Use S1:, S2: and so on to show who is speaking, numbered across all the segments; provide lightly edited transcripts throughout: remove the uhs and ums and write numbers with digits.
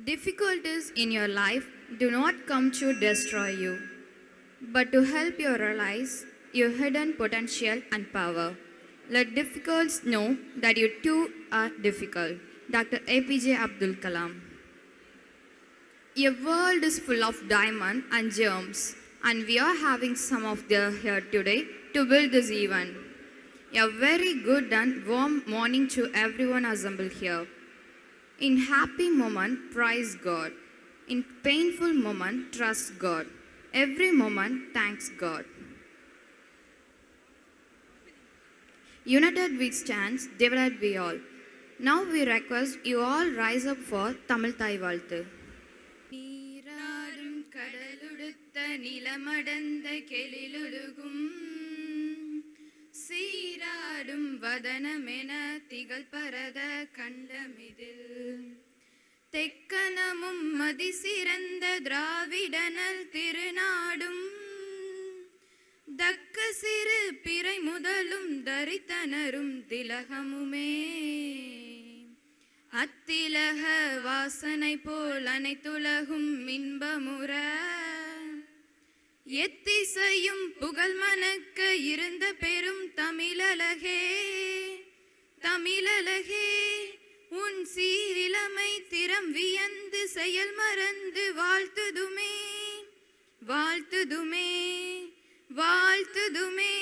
S1: Difficulties in your life do not come to destroy you, but to help you realize your hidden potential and power. Let difficulties know that you too are difficult. Dr. APJ Abdul Kalam. Your world is full of diamonds and gems, and we are having some of them here today to build this event. A very good and warm morning to everyone assembled here. In happy moment, praise God. In painful moment, trust God. Every moment, thanks God. United we stand, divided we all. Now we request you all rise up for Tamil Thai Valthu. நீராடும் கடலுடுத்த நிலமடந்த கெளிலுருகும் சீராடும் வதனமென திகழ் பரத கண்டமிதில் தெக்கனமும் மதிசிறந்த திராவிடனல் திருநாடும் தக்க சிறு பிறை முதலும் தரித்தனரும் திலகமுமே அத்திலக வாசனை போல் அனைத்துலகும் இன்பமுற எத்திசையும் புகழ் மணக்க இருந்த பெரும் தமிழழகே தமிழழகே உன் சீரிலமை திறம் வியந்து செயல் மறந்து வாழ்த்துதுமே வாழ்த்துதுமே வாழ்த்துதுமே.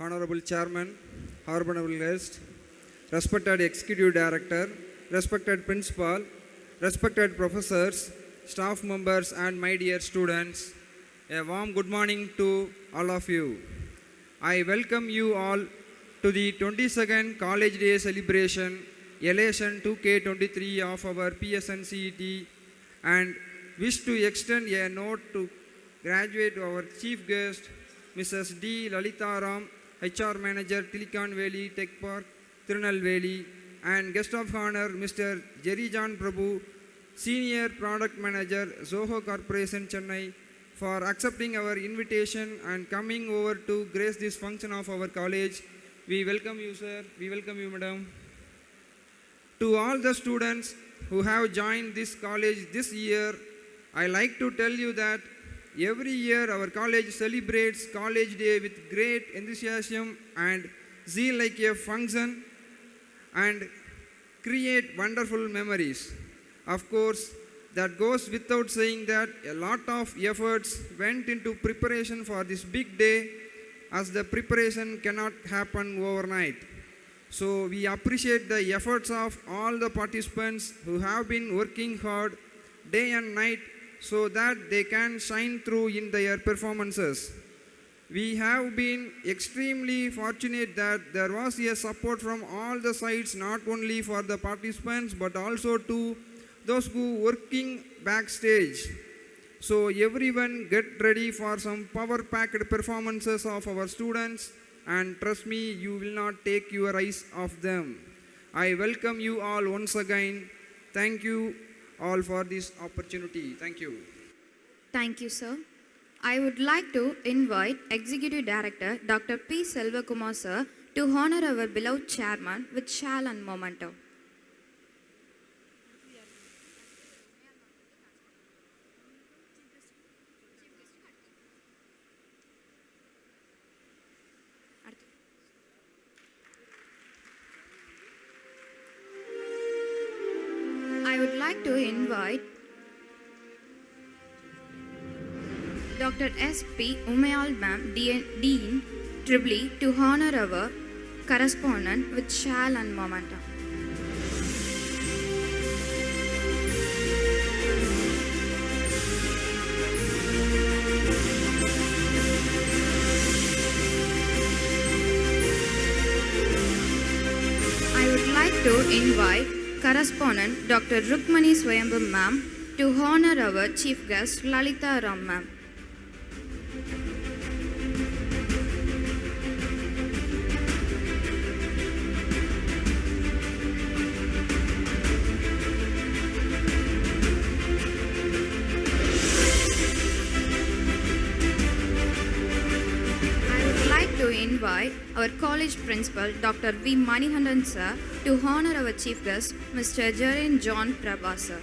S2: Honorable Chairman, Honorable Guest, respected Executive Director, respected Principal, respected Professors, staff members and my dear students, a warm good morning to all of you. I welcome you all to the 22nd College Day celebration, Elation 2K23 of our PSN CET, and wish to extend a note to graduate our chief guest, Mrs. D. Lalitaram, HR Manager, Tilikan Valley Tech Park, Tirunelveli, and guest of honor, Mr. Jerry John Prabhu, Senior Product Manager, Zoho Corporation, Chennai, for accepting our invitation and coming over to grace this function of our college. We welcome you, sir. We welcome you, madam. To all the students who have joined this college this year, I like to tell you that every year our college celebrates College Day with great enthusiasm and zeal like a function and create wonderful memories. Of course, that goes without saying that a lot of efforts went into preparation for this big day, as the preparation cannot happen overnight. So we appreciate the efforts of all the participants who have been working hard day and night so that they can shine through in their performances. We have been extremely fortunate that there was a support from all the sides, not only for the participants but also to those who working backstage. So everyone get ready for some power-packed performances of our students, and trust me, you will not take your eyes off them. I welcome you all once again. Thank you all for this opportunity. Thank you.
S1: Thank you, sir. I would like to invite Executive Director Dr. P. Selvakumar, sir, to honor our beloved chairman with shall and memento. I would like to invite Dr. S.P. Umayal Ma'am, Dean, Tribly, to honor our correspondent with shall and memento. I would like to invite correspondent Dr. Rukmani Swayambhu Ma'am to honor our chief guest Lalita Ram Ma'am. invite our college principal, Dr. V. Manihandan sir, to honor our chief guest, Mr. Jaren John Prabha sir.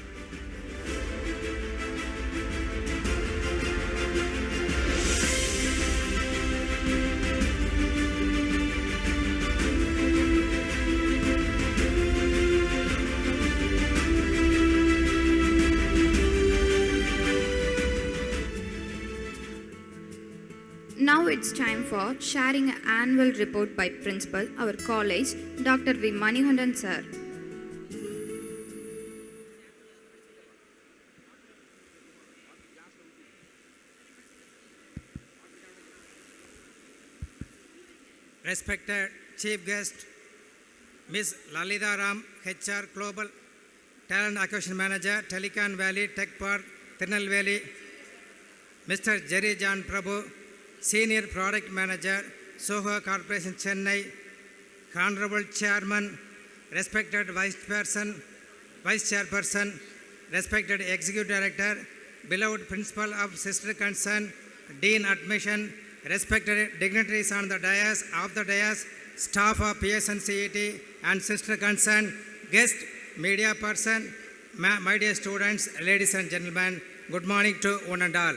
S1: Now it's time for sharing an annual report by Principal, our college, Dr. V. Manihandan sir.
S3: Respected Chief Guest, Ms. Lalita Ram, HR Global Talent Acquisition Manager, Telecom Valley Tech Park, Tirunelveli, Mr. Jerry John Prabhu, Senior Product Manager, Soho Corporation Chennai, Honorable Chairman, respected Vice Chairperson, respected Executive Director, beloved Principal of Sister Concern, Dean Admission, respected dignitaries on the dais, staff of PSN CET and Sister Concern, guest media person, my dear students, ladies and gentlemen, good morning to one and all.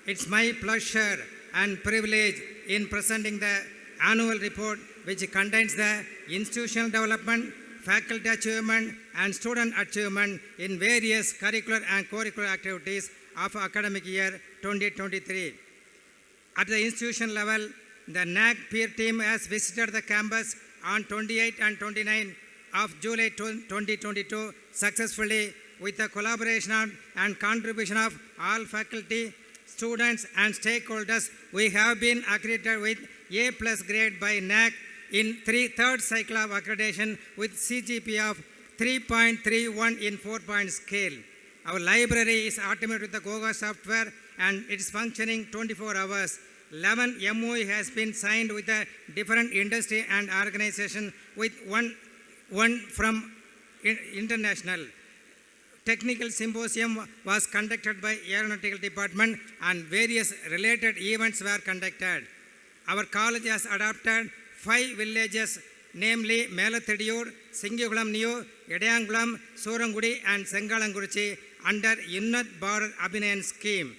S3: It's my pleasure and privilege in presenting the annual report which contains the institutional development, faculty achievement and student achievement in various curricular and curricular activities of academic year 2023. At the institution level, the NAC peer team has visited the campus on 28 and 29 of July 2022 successfully with the collaboration and contribution of all faculty, students and stakeholders. We have been accredited with A+ grade by NAC in third cycle of accreditation with CGP of 3.31 in 4-point scale. Our library is automated with the Goga software and it is functioning 24 hours. 11 MOE has been signed with a different industry and organization with one from international. Technical symposium was conducted by Aeronautical Department and various related events were conducted. Our college has adopted 5 villages, namely Melathidiyur, Singakulam New, Edayangulam, Surangudi and Sengalanguruchi under Unnat Bharat Abhinayan scheme.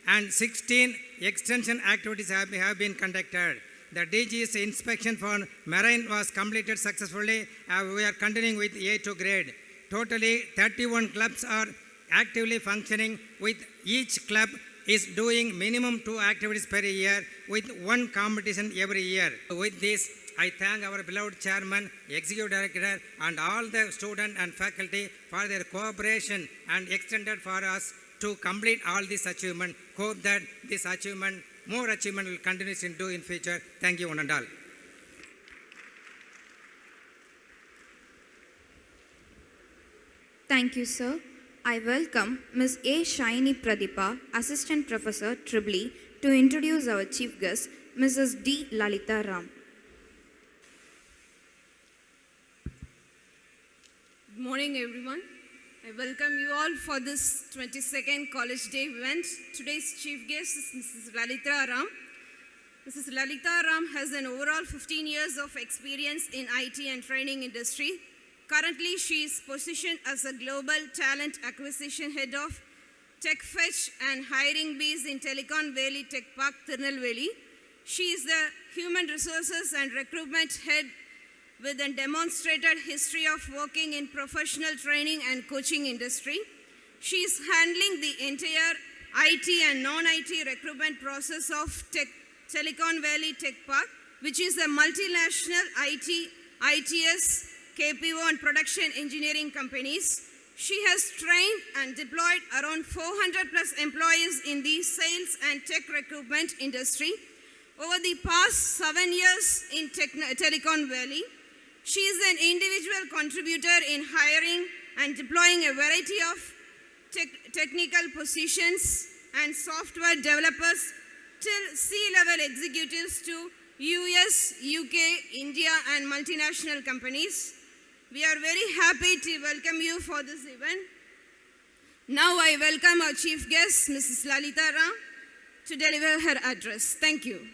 S3: And 16 extension activities have been conducted. The DG's inspection for marine was completed successfully. We are continuing with A2 grade. Totally 31 clubs are actively functioning with each club is doing minimum 2 activities per year with 1 competition every year. With this, I thank our beloved chairman, executive director and all the students and faculty for their cooperation and extended for us to complete all this achievement. Hope that this achievement, more achievement will continue in future. Thank you one and all.
S1: Thank you, sir. I welcome Ms. A. Shaini Pradipa, Assistant Professor, Tribly, to introduce our chief guest, Mrs. D. Lalita Ram.
S4: Good morning, everyone. I welcome you all for this 22nd College Day event. Today's chief guest is Mrs. Lalita Ram. Mrs. Lalita Ram has an overall 15 years of experience in IT and training industry. Currently, she is positioned as a Global Talent Acquisition Head of Tech Fetch and Hiring Bees in Telecom Valley Tech Park, Tirunelveli. She is the Human Resources and Recruitment Head with a demonstrated history of working in professional training and coaching industry. She is handling the entire IT and non-IT recruitment process of Telecom Valley Tech Park, which is a multinational ITS, KPO and production engineering companies. She has trained and deployed around 400 plus employees in the sales and tech recruitment industry. Over the past 7 years in Telecom Valley, she is an individual contributor in hiring and deploying a variety of technical positions and software developers till C-level executives to US, UK, India and multinational companies. We are very happy to welcome you for this event. Now I welcome our chief guest, Mrs. Lalita Ram, to deliver her address. Thank you.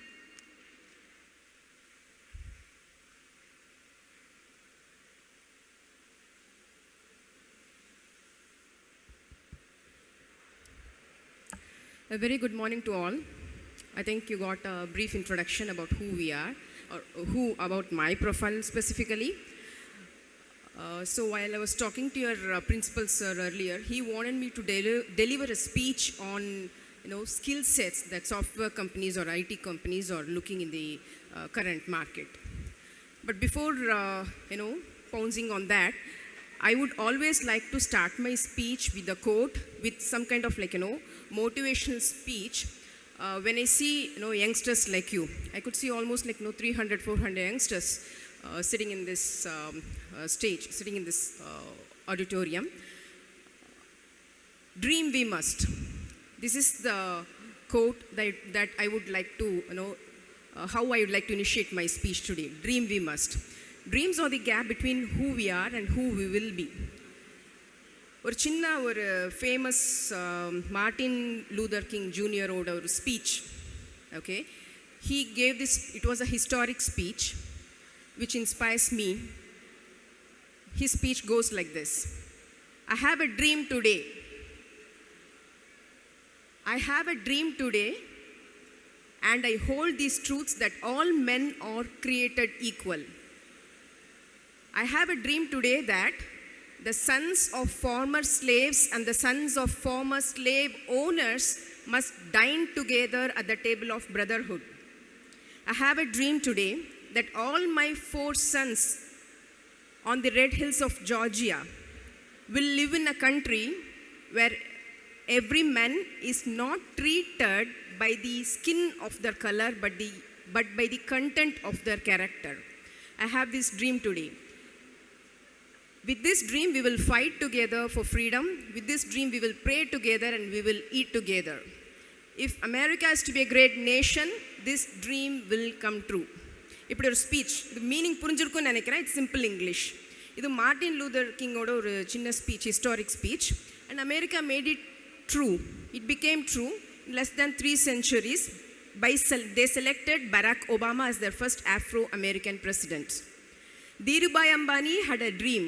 S5: A very good morning to all. I think you got a brief introduction about who we are, or about my profile specifically. So while I was talking to your principal sir earlier, he wanted me to deliver a speech on skill sets that software companies or IT companies are looking in the current market. But before pouncing on that, I would always like to start my speech with a quote, with some kind of motivational speech. When I see youngsters like you, I could see almost 300, 400 youngsters sitting in this stage, sitting in this auditorium. Dream we must. This is the quote that I would like to, how I would like to initiate my speech today. Dream we must. Dreams are the gap between who we are and who we will be. ஒரு சின்ன ஒரு famous Martin Luther king ஜூனியரோட ஒரு speech. Okay, he gave this, it was a historic speech which inspires me. His speech goes like this: I have a dream today. I have a dream today, and I hold these truths that all men are created equal. I have a dream today that the sons of former slaves and the sons of former slave owners must dine together at the table of brotherhood. I have a dream today that all my 4 sons on the red hills of Georgia will live in a country where every man is not treated by the skin of their color but by the content of their character. I have this dream today. With this dream, we will fight together for freedom. With this dream, we will pray together and we will eat together. If America is to be a great nation, this dream will come true. இப்படி ஒரு speech, இது meaning புரிஞ்சிருக்கும்னு நினைக்கிறேன். It's simple English. இது Martin Luther கிங்கோட ஒரு சின்ன speech, historic speech. And America made it true. It became true in less than 3 centuries. They selected Barack Obama as their first Afro-American president. Dhirubhai Ambani had a dream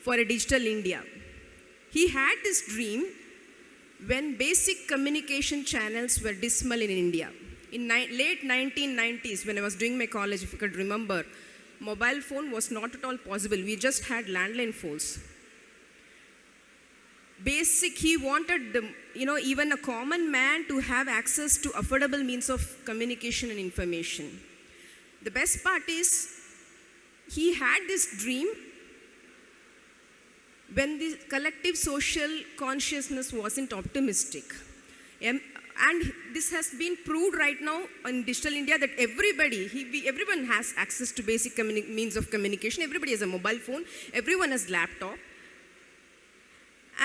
S5: for a digital India. He had this dream when basic communication channels were dismal in India. In late 1990s, when I was doing my college, if you could remember, mobile phone was not at all possible. We just had landline phones. He wanted even a common man to have access to affordable means of communication and information. The best part is, he had this dream when the collective social consciousness wasn't optimistic. And this has been proved right now in digital India that everyone has access to basic means of communication. Everybody has a mobile phone. Everyone has laptop.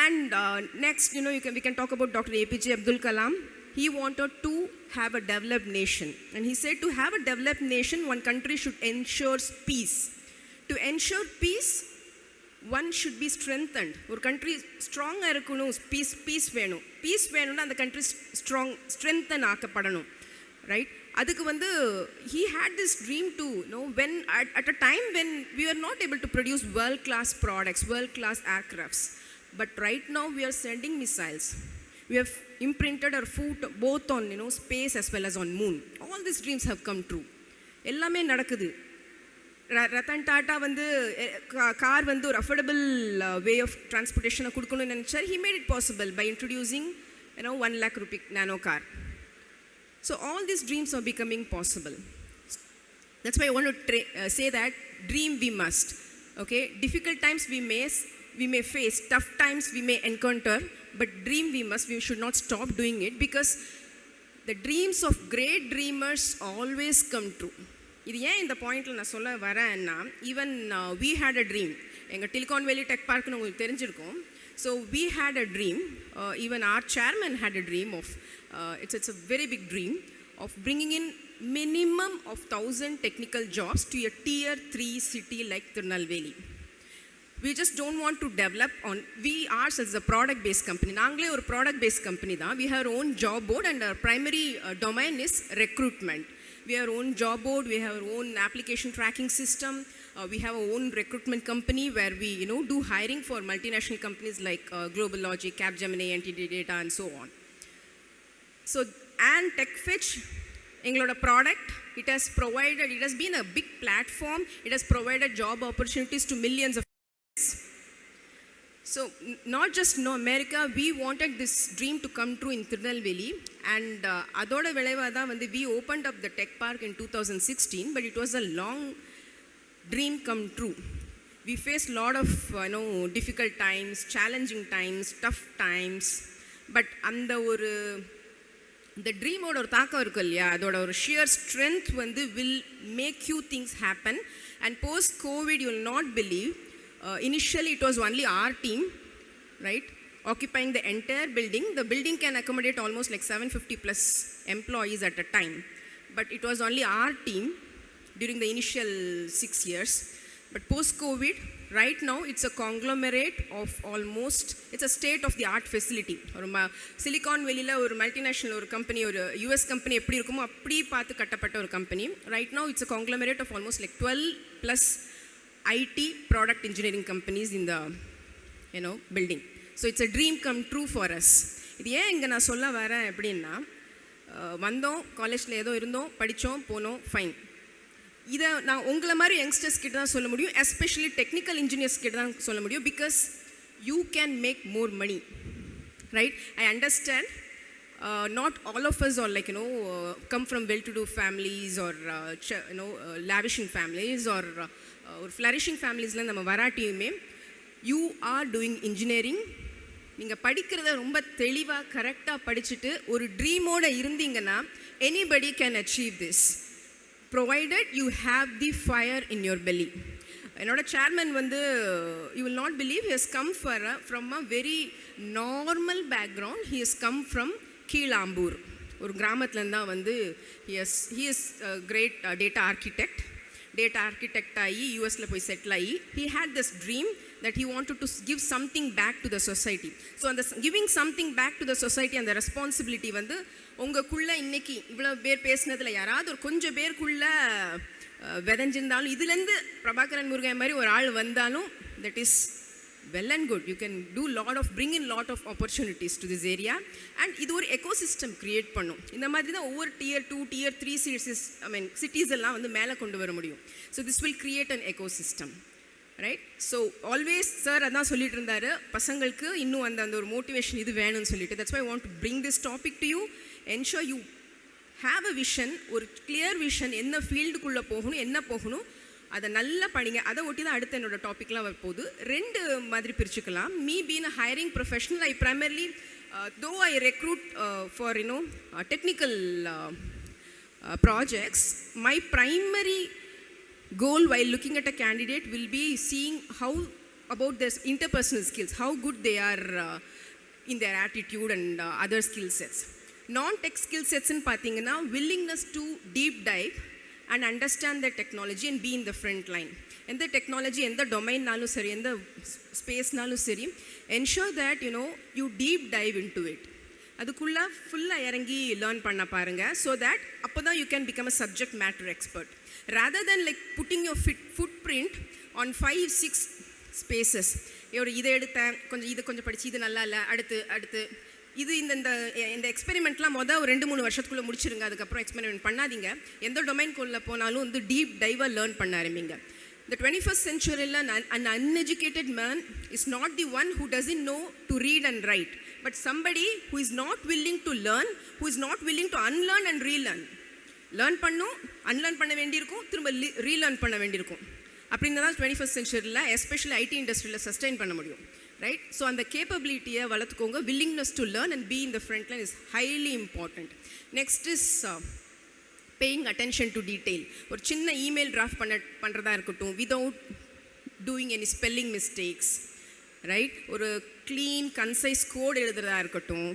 S5: And next, we can talk about Dr. APJ Abdul Kalam. He wanted to have a developed nation. And he said to have a developed nation, one country should ensure peace. To ensure peace, one should be strengthened. ஒரு country strong இருக்கணும், peace வேணும். Peace வேணும்னா அந்த country strengthen ஆக்கப்படணும். Right? அதுக்கு he had this dream to, when at a time when we were not able to produce world-class products, world-class aircrafts. But right now we are sending missiles. We have imprinted our foot both on space as well as on moon. All these dreams have come true. எல்லாமே நடக்குது. Ratan Tata car ஒரு affordable way of டிரான்ஸ்போர்ட்டேஷனை கொடுக்கணும்னு நினச்சார். he made it possible by introducing 1 lakh rupee nano car. So all these dreams are becoming possible. That's why I want to say that dream we must. Okay, difficult times we may face, tough times we may encounter, but dream we must. We should not stop doing it, because the dreams of great dreamers always come true. இது ஏன் இந்த பாயிண்டில் நான் சொல்ல வரேன்னா, even we had a dream. எங்கள் Silicon Valley Tech Parkனு உங்களுக்கு தெரிஞ்சிருக்கும். So we had a dream, even our chairman had a dream of, it's a very big dream of bringing in minimum of 1,000 technical jobs to a tier 3 city like Tirunelveli. We just don't want to develop on, we ourselves a product based company. நாங்களே ஒரு product based company தான். We have our own job board and our primary domain is recruitment. We have our own job board, we have our own application tracking system, we have our own recruitment company where we do hiring for multinational companies like Global Logic, Capgemini, NTT Data and so on. So and TechFetch எங்களோட product it has been a big platform. It has provided job opportunities to millions of so not just America, we wanted this dream to come true in Tirunelveli, and அதோட விளைவா தான் வந்து we opened up the tech park in 2016, but it was a long dream come true. We faced a lot of difficult times, challenging times, tough times, but அந்த ஒரு இந்த ட்ரீமோட ஒரு தாக்கம் இருக்கு இல்லையா, அதோட ஒரு ஷியர் ஸ்ட்ரென்த் வந்து will make you things happen. And post COVID, you will not believe, initially it was only our team, right, occupying the entire building. The building can accommodate almost like 750 plus employees at a time, but it was only our team during the initial 6 years. But post COVID, right now it's a conglomerate of almost, it's a state of the art facility. ஒரு silicon வெளியில் ஒரு multinational ஒரு company, ஒரு US company எப்படி இருக்குமோ அப்படி பார்த்து கட்டப்பட்ட ஒரு company. Right now it's a conglomerate of almost like 12 plus IT product engineering companies in the building. So it's a dream come true for us. இது ஏன் இங்கே நான் சொல்ல வரேன் அப்படின்னா, வந்தோம் காலேஜில் ஏதோ இருந்தோம், படித்தோம், போனோம், ஃபைன். இதை நான் உங்களை மாதிரி யங்ஸ்டர்ஸ் கிட்ட தான் சொல்ல முடியும், எஸ்பெஷலி டெக்னிக்கல் இன்ஜினியர்ஸ் கிட்ட தான் சொல்ல முடியும், because you can make more money, right? I understand not all of us are like come from well-to-do families or lavishing families or flourishing familiesல நம்ம வராட்டியுமே you are doing engineering. நீங்கள் படிக்கிறத ரொம்ப தெளிவாக கரெக்டாக படிச்சுட்டு ஒரு ட்ரீமோடு இருந்தீங்கன்னா anybody can achieve this, provided you have the fire in your belly. என்னோட சேர்மன் வந்து you will not believe, he has come from a very normal background. He has come from Keezhambur, ஒரு கிராமத்துலேருந்து தான் வந்து he is a great data architect ஆகி யூஎஸில் போய் settle ஆகி he had this dream that he wanted to give something back to the society. So அந்த giving something back to the society, அந்த ரெஸ்பான்சிபிலிட்டி வந்து உங்களுக்குள்ளே இன்னைக்கு இவ்வளோ பேர் பேசினதில் யாராவது ஒரு கொஞ்சம் பேருக்குள்ளே விதைஞ்சிருந்தாலும், இதுலேருந்து பிரபாகரன் முருகன் மாதிரி ஒரு ஆள் வந்தாலும், that is well and good. You can do bring in lot of opportunities to this area, and இது ஒரு ecosystem create பண்ணும். இந்த மாதிரி தான் ஒவ்வொரு tier 2 tier 3 cities எல்லாம் வந்து மேலே கொண்டு வர முடியும். So this will create an ecosystem, right? So always sir அதான் சொல்லிட்டு இருந்தாரு, பசங்களுக்கு இன்னும் அந்த ஒரு மோட்டிவேஷன் இது வேணும்னு சொல்லிட்டு. That's why I want to bring this topic to you, ensure you have a vision, ஒரு clear vision, என்ன ஃபீல்டுக்குள்ளே போகணும், என்ன போகணும், அதை நல்லா படிங்க. அதை ஒட்டி தான் அடுத்த என்னோட டாப்பிக்லாம் வரப்போகுது. ரெண்டு மாதிரி பிரிச்சுக்கலாம். Me been a hiring professional, I primarily though I recruit for technical projects, my primary goal while looking at a candidate will be seeing how about their interpersonal skills, how good they are in their attitude and other skill sets. Non-tech skill sets in பார்த்தீங்கன்னா willingness to deep dive and understand the technology and be in the front line. எந்த technology எந்த டொமைன்னாலும் சரி, எந்த ஸ்பேஸ்னாலும் சரி, ensure that you deep dive into it. அதுக்குள்ளே ஃபுல்லாக இறங்கி learn பண்ண பாருங்கள். ஸோ தட் அப்போ தான் you can become a subject matter expert, rather than like putting your footprint on 5-6 spaces. இதை எடுத்தேன், இது கொஞ்சம் படிச்சு, இது நல்லா இல்லை, அடுத்து இது இந்த எக்ஸ்பெரிமெண்ட்லாம் ஒரு 2-3 வருஷத்துக்குள்ளே முடிச்சிருங்க. அதுக்கப்புறம் எக்ஸ்பெரிமெண்ட் பண்ணாதீங்க. எந்த டொமைன்குள்ளே போனாலும் வந்து டீப் டைவாக லேர்ன் பண்ண ஆரம்பிங்க. The 21st century, an uneducated man is not the one who doesn't know to read and write, but somebody who is not willing to learn, who is not willing to unlearn and relearn. Learn பண்ணும், unlearn பண்ண வேண்டியிருக்கும், திரும்ப relearn பண்ண வேண்டியிருக்கும். அப்படின்னு தான் 21st centuryல especially ID இண்டஸ்ட்ரியில் sustain பண்ண முடியும், ரைட்? ஸோ அந்த கேப்பபிலிட்டியை வளர்த்துக்கோங்க. willingness to learn and be in the front line is highly important. Next is paying attention to detail. ஒரு சின்ன இமெயில் டிராஃப்ட் பண்ணுறதா இருக்கட்டும், without doing any spelling mistakes, right? ஒரு clean concise code எழுதுறதா இருக்கட்டும்,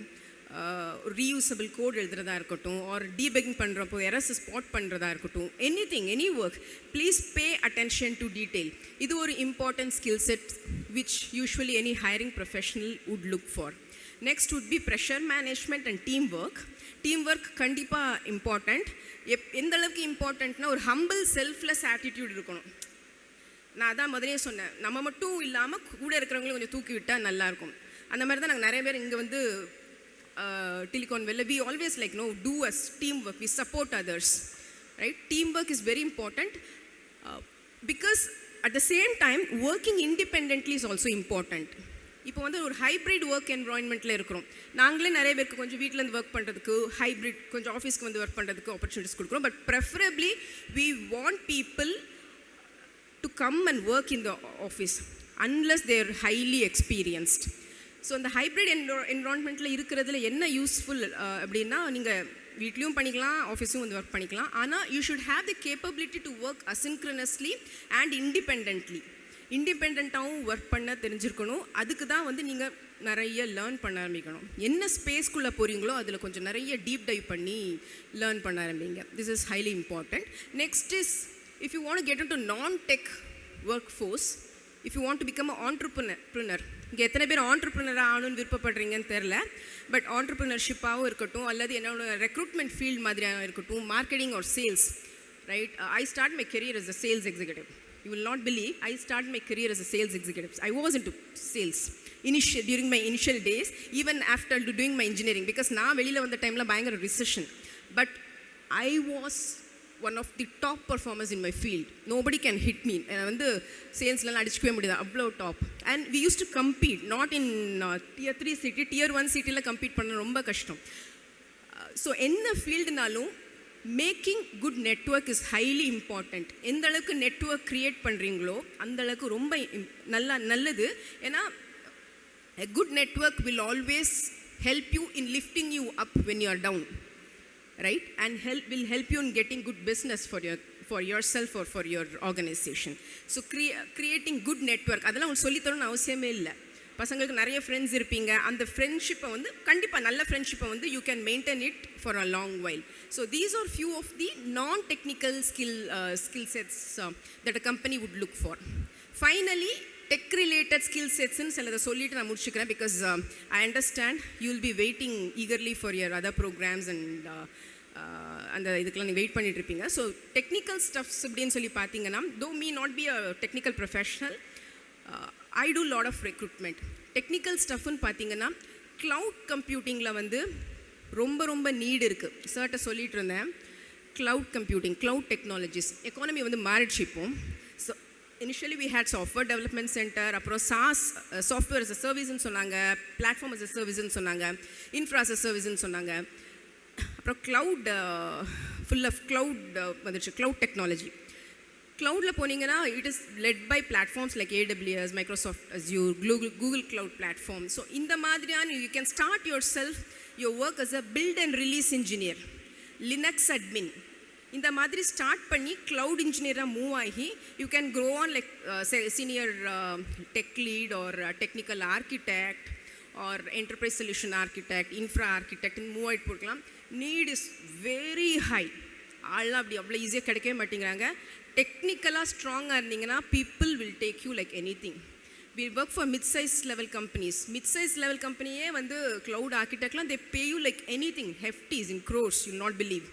S5: reusable code எழுதுறதா இருக்கட்டும், R debugging பண்ணுறப்போ errors spot பண்ணுறதா இருக்கட்டும், any work, please pay attention to detail. இது ஒரு important skill set which usually any hiring professional would look for. Next would be pressure management and team work கண்டிப்பாக important. எந்த அளவுக்கு இம்பார்ட்டண்ட்னா, ஒரு humble selfless attitude இருக்கணும். நான் அதான் முதலே சொன்னேன், நம்ம மட்டும் இல்லாமல் கூட இருக்கிறவங்களும் கொஞ்சம் தூக்கி விட்டால் நல்லாயிருக்கும். அந்த மாதிரி தான் நாங்கள் நிறைய பேர் இங்கே வந்து Telecom Valley, we always like, do as teamwork, we support others, right? Teamwork is very important because at the same time, working independently is also important. இப்போ வந்து ஒரு ஹைப்ரிட் ஒர்க் என்வரான்மெண்ட்டில் இருக்கிறோம். நாங்களே நிறைய பேருக்கு கொஞ்சம் வீட்டிலேருந்து ஒர்க் பண்ணுறதுக்கு, ஹைப்ரிட் கொஞ்சம் ஆஃபீஸ்க்கு வந்து ஒர்க் பண்ணுறதுக்கு ஆப்பர்ச்சுனிட்டிஸ் கொடுக்குறோம். But preferably we want people to come and work in the office unless they're highly experienced. So அந்த ஹைப்ரிட் என்வரான்மெண்ட்டில் இருக்கிறதுல என்ன யூஸ்ஃபுல் அப்படின்னா, நீங்கள் வீட்லேயும் பண்ணிக்கலாம், ஆஃபீஸும் வந்து ஒர்க் பண்ணிக்கலாம். ஆனால் you should have the capability to work asynchronously and independently. இண்டிபெண்ட்டாகவும் ஒர்க் பண்ண தெரிஞ்சிருக்கணும். அதுக்கு தான் வந்து நீங்கள் நிறைய லேர்ன் பண்ண ஆரம்பிக்கணும். என்ன ஸ்பேஸ்க்குள்ளே போகிறீங்களோ அதில் கொஞ்சம் நிறைய டீப் டைவ் பண்ணி லேர்ன் பண்ண ஆரம்பிங்க. This is highly important. Next is, if you want to get into non-tech workforce, if you want to become a entrepreneur, இங்கே எத்தனை பேர் ஆண்டர்ப்ரனராக ஆகணும்னு விருப்பப்படுறீங்கன்னு தெரில. பட் ஆண்டர்ப்ரனர்ஷிப்பாகவும் இருக்கட்டும், அல்லது என்னோட ரெக்ரூட்மெண்ட் ஃபீல்ட் மாதிரியாக இருக்கட்டும், marketing R sales, right? I start my career as a sales executive. You will not believe, I started my career as a sales executive. I was into sales during my initial days, even after doing my engineering, because na velila vanda time la bayangara recession. But I was one of the top performers in my field. Nobody can hit me. And sales la adichukve mudiyadha, avlo top. And we used to compete, not in tier 3 city, tier 1 city la compete panna romba kashtam. So enna field nalum making good network is highly important. எந்த அளவுக்கு network create பண்ணுறீங்களோ அந்த அளவுக்கு ரொம்ப நல்லது. ஏன்னா a good network will always help you in lifting you up when you are down, right? And will help you in getting good business for yourself or for your organization. So creating good network, அதெல்லாம் உங்களுக்கு சொல்லித்தரணும்னு அவசியமே இல்லை. பசங்களுக்கு நிறைய friends இருப்பீங்க. அந்த ஃப்ரெண்ட்ஷிப்பை வந்து கண்டிப்பாக நல்ல ஃப்ரெண்ட்ஷிப்பை வந்து you can maintain it for a long while. So these are few of the non technical skill sets that a company would look for. Finally tech related skill செட்ஸ்ன்னு சிலதை சொல்லிட்டு நான் முடிச்சுக்கிறேன். Because I understand you will be waiting eagerly for your other programs and அந்த இதுக்கெல்லாம் நீங்கள் wait பண்ணிட்டு இருப்பீங்க. ஸோ டெக்னிக்கல் ஸ்டஃப்ஸ் அப்படின்னு சொல்லி பார்த்தீங்கன்னா, தோ me not be a technical professional, I do lot of recruitment. Technical stuffன்னு பார்த்தீங்கன்னா, க்ளவுட் கம்ப்யூட்டிங்கில் வந்து ரொம்ப நீட் இருக்குது. சார்ட்ட சொல்லிட்டு இருந்தேன், cloud computing, cloud technologies economy வந்து மாறிடுச்சு இப்போ. So initially we had software development centre, அப்புறம் சாஸ் சாஃப்ட்வேர் அஸ் அ சர்வீஸ்ன்னு சொன்னாங்க, பிளாட்ஃபார்ம் அஸ் அ சர்வீஸ்ன்னு சொன்னாங்க, இன்ஃப்ரா அஸ் அ சர்வீஸ்ன்னு சொன்னாங்க. அப்புறம் க்ளவுட் ஃபுல் ஆஃப் க்ளவுட் வந்துடுச்சு, க்ளவுட் டெக்னாலஜி. க்ளவுடில் போனீங்கன்னா it is led by platforms like AWS, Microsoft Azure, Google cloud platform. So இந்த மாதிரியான you can start yourself your work as a build and release engineer, Linux admin, இந்த மாதிரி start பண்ணி cloud இன்ஜினியராக move ஆகி you can grow on like senior tech lead or technical architect or enterprise solution architect, infra ஆர்கிடெக்ட்னு move ஆகிட்டு போகலாம். Need is very high. ஆள்லாம் அப்படி அவ்வளோ ஈஸியாக கிடைக்கவே மாட்டேங்கிறாங்க. டெக்னிக்கலாக ஸ்ட்ராங்காக இருந்தீங்கன்னா people will take you like anything. We work for mid-size level companies. Mid-size level கம்பெனியே வந்து க்ளவுட் ஆர்கிடெக்ட்லாம் they pay you like anything, hefties in crores, you not believe.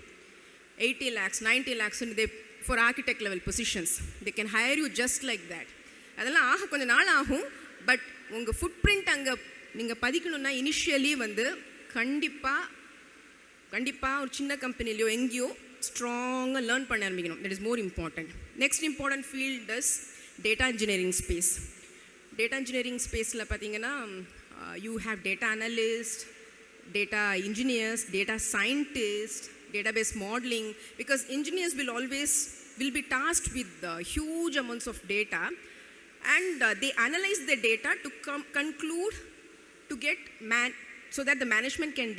S5: 80 lakhs, 90 lakhs they for architect level positions. They can hire you just like that. அதெல்லாம் ஆக கொஞ்சம் நாள் ஆகும். But உங்கள் food print அங்கே நீங்கள் பதிக்கணும்னா இனிஷியலி வந்து கண்டிப்பாக ஒரு சின்ன கம்பெனிலையோ எங்கேயோ ஸ்ட்ராங்காக லேர்ன் பண்ண ஆரம்பிக்கணும். That is more important. Next important field is data engineering space. Data engineering ஸ்பேஸில் பார்த்தீங்கன்னா you have data analyst, data engineers, data scientists, database modeling, because engineers will be tasked with huge amounts of data, and they analyze the data to conclude to get so that the management can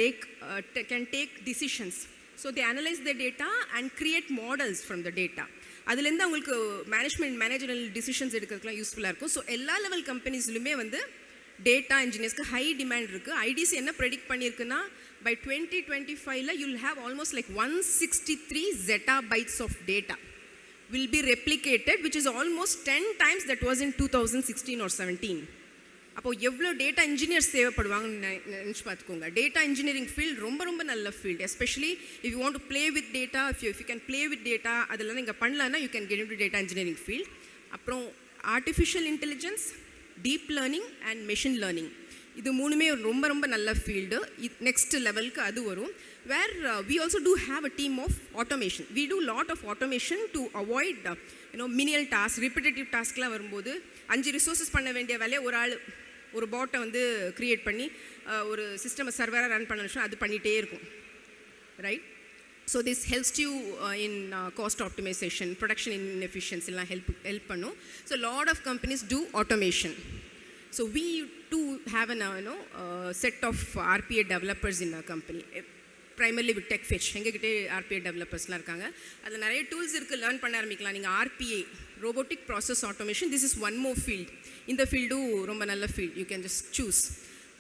S5: take decisions. So they analyze the data and create models from the data. அதுலேருந்து அவங்களுக்கு managerial decisions எடுக்கிறதுக்குலாம் யூஸ்ஃபுல்லாக இருக்கும். So எல்லா level கம்பெனிஸ்லுமே வந்து data இன்ஜினியர்ஸ்க்கு high demand இருக்குது. ITC என்ன predict பண்ணியிருக்குன்னா by 2025 you'll have almost like 163 zettabytes of data will be replicated, which is almost 10 times that was in 2016 or 17. அப்போது எவ்வளோ டேட்டா இன்ஜினியர்ஸ் தேவைப்படுவாங்கன்னு நினச்சி பார்த்துக்கோங்க. டேட்டா இன்ஜினியரிங் ஃபீல்ட் ரொம்ப நல்ல field. Especially if you want to play with data, if you can play with data, அதெல்லாம் நீங்கள் பண்ணலான்னா you can get into data engineering field. அப்புறம் artificial intelligence, deep learning and machine learning, இது மூணுமே ரொம்ப ரொம்ப நல்ல ஃபீல்டு. நெக்ஸ்ட் லெவலுக்கு அது வரும். Where we also do have a team of automation. We do lot of automation to avoid menial task, repetitive டாஸ்க்லாம் வரும்போது 5 ரிசோர்ஸஸ் பண்ண வேண்டிய வேலையை ஒரு ஆள் ஒரு பாட்டை வந்து க்ரியேட் பண்ணி ஒரு சிஸ்டமை சர்வராக ரன் பண்ணணும், அது பண்ணிகிட்டே இருக்கும். Right? So this helps you in cost optimization, production இன்எஃபிஷியன்சிலாம் ஹெல்ப் பண்ணும். So lot of companies do automation. So we too have a set of RPA developers in our company, primarily with TechFetch. எங்ககிட்ட RPA developersலாம் இருக்காங்க. அதில் நிறைய tools இருக்குது, learn பண்ண ஆரம்பிக்கலாம். நீங்கள் RPA, robotic process automation, this is one more field. இந்த ஃபீல்டும் ரொம்ப நல்ல field. You can just choose.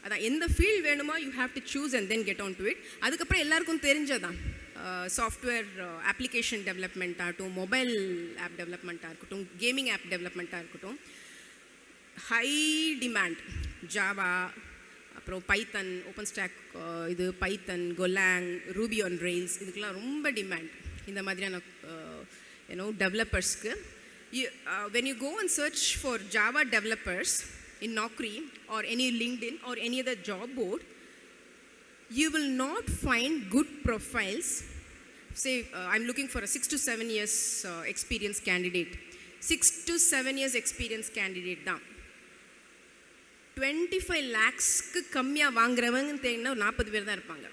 S5: அதான் எந்த ஃபீல்ட் வேணுமோ you have to choose and then get on to it. அதுக்கப்புறம் எல்லாருக்கும் தெரிஞ்சதான் சாஃப்ட்வேர் அப்ளிகேஷன் டெவலப்மெண்ட் ஆகட்டும், மொபைல் ஆப் டெவலப்மெண்ட்டாக இருக்கட்டும், கேமிங் ஆப் டெவலப்மெண்ட்டாக இருக்கட்டும், ஹை டிமாண்ட். ஜாவா, அப்புறம் பைத்தன், ஓப்பன் ஸ்டாக், இது பைத்தன், கொலாங், ரூபி ஆன் ரெயில்ஸ், இதுக்கெல்லாம் ரொம்ப டிமாண்ட் இந்த மாதிரியான டெவலப்பர்ஸ்க்கு. When you go and search for Java developers in Naukri or any LinkedIn or any other job board, you will not find good profiles. Say I'm looking for a 6 to 7 years experienced candidate. 6 to 7 years experienced candidate தான். 25 lakhsக்கு கம்மியாக வாங்குறவங்க தேங்கன்னா 40 பேர் தான் இருப்பாங்க.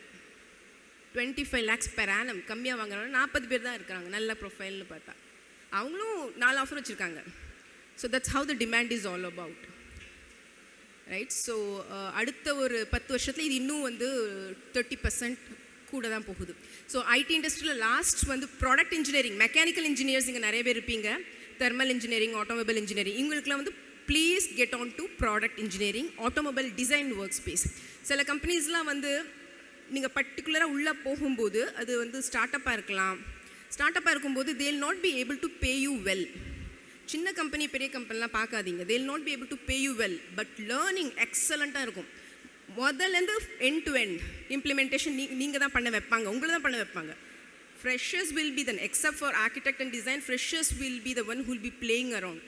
S5: 25 lakhs per annum கம்மியாக வாங்குறவங்க 40 பேர் தான் இருக்கிறாங்க நல்ல ப்ரொஃபைல்னு பார்த்தா. அவங்களும் 4 ஆஃபர் வச்சுருக்காங்க. So that's how the demand is all about. Right? So அடுத்த ஒரு 10 வருஷத்தில் இது இன்னும் வந்து 30% கூட தான் போகுது. ஸோ ஐடி இண்டஸ்ட்ரியில் லாஸ்ட் வந்து ப்ராடக்ட் இன்ஜினியரிங், மெக்கானிக்கல் இன்ஜினியர்ஸ் இங்கே நிறைய பேர் இருப்பீங்க, தெர்மல் இன்ஜினியரிங், ஆட்டோமொபைல் இன்ஜினியரிங், இவங்களுக்குலாம் வந்து please get on to product engineering, automobile design work space. சில கம்பெனிஸ்லாம் வந்து நீங்கள் பர்டிகுலராக உள்ளே போகும்போது அது வந்து ஸ்டார்ட் அப்பாக இருக்கலாம். ஸ்டார்ட் அப்பாக இருக்கும்போது they will not be able to pay you well. சின்ன கம்பெனி பெரிய கம்பெனிலாம் பார்க்காதீங்க. they will not be able to pay you well, but learning எக்ஸலண்ட்டாக இருக்கும். முதல்லேருந்து எண்ட் டு எண்ட் இம்ப்ளிமெண்டேஷன் நீங்கள் தான் பண்ண வைப்பாங்க, உங்களை தான் பண்ண வைப்பாங்க. Freshers will be then, except for architect and design, freshers will be the one who will be playing around.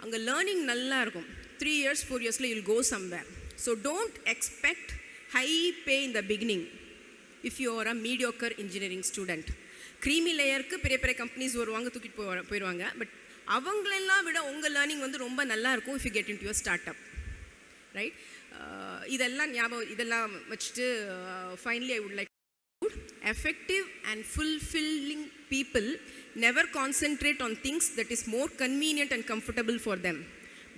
S5: அங்கே லேர்னிங் நல்லா இருக்கும். 3 years 4 yearsல you'll go somewhere. So don't expect high pay in the beginning if you are a mediocre engineering student. Creamy லேயருக்கு பெரிய பெரிய companies வருவாங்க, தூக்கிட்டு போயிடுவாங்க. But அவங்களெல்லாம் விட உங்கள் லேர்னிங் வந்து ரொம்ப நல்லா இருக்கும் if you get into your startup. Right? இதெல்லாம் ஞாபகம், இதெல்லாம் வச்சுட்டு finally I would like effective and fulfilling people never concentrate on things that is more convenient and comfortable for them,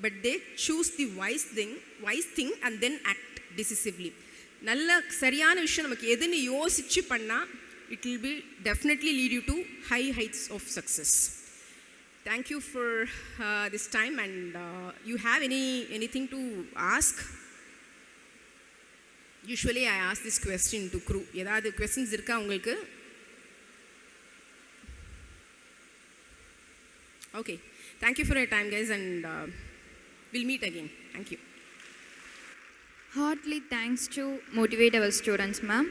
S5: but they choose the wise thing and then act decisively. நல்ல சரியான விஷயம் நமக்கு எதுன்னு யோசிச்சு பண்ணா it will be definitely lead you to high heights of success. Thank you for this time, and you have anything to ask? Usually I ask this question to crew. ஏதாவது questions இருக்கா உங்களுக்கு? Okay. Thank you for your time, guys, and we'll meet again. Thank you.
S1: Heartily thanks to motivate our students, ma'am.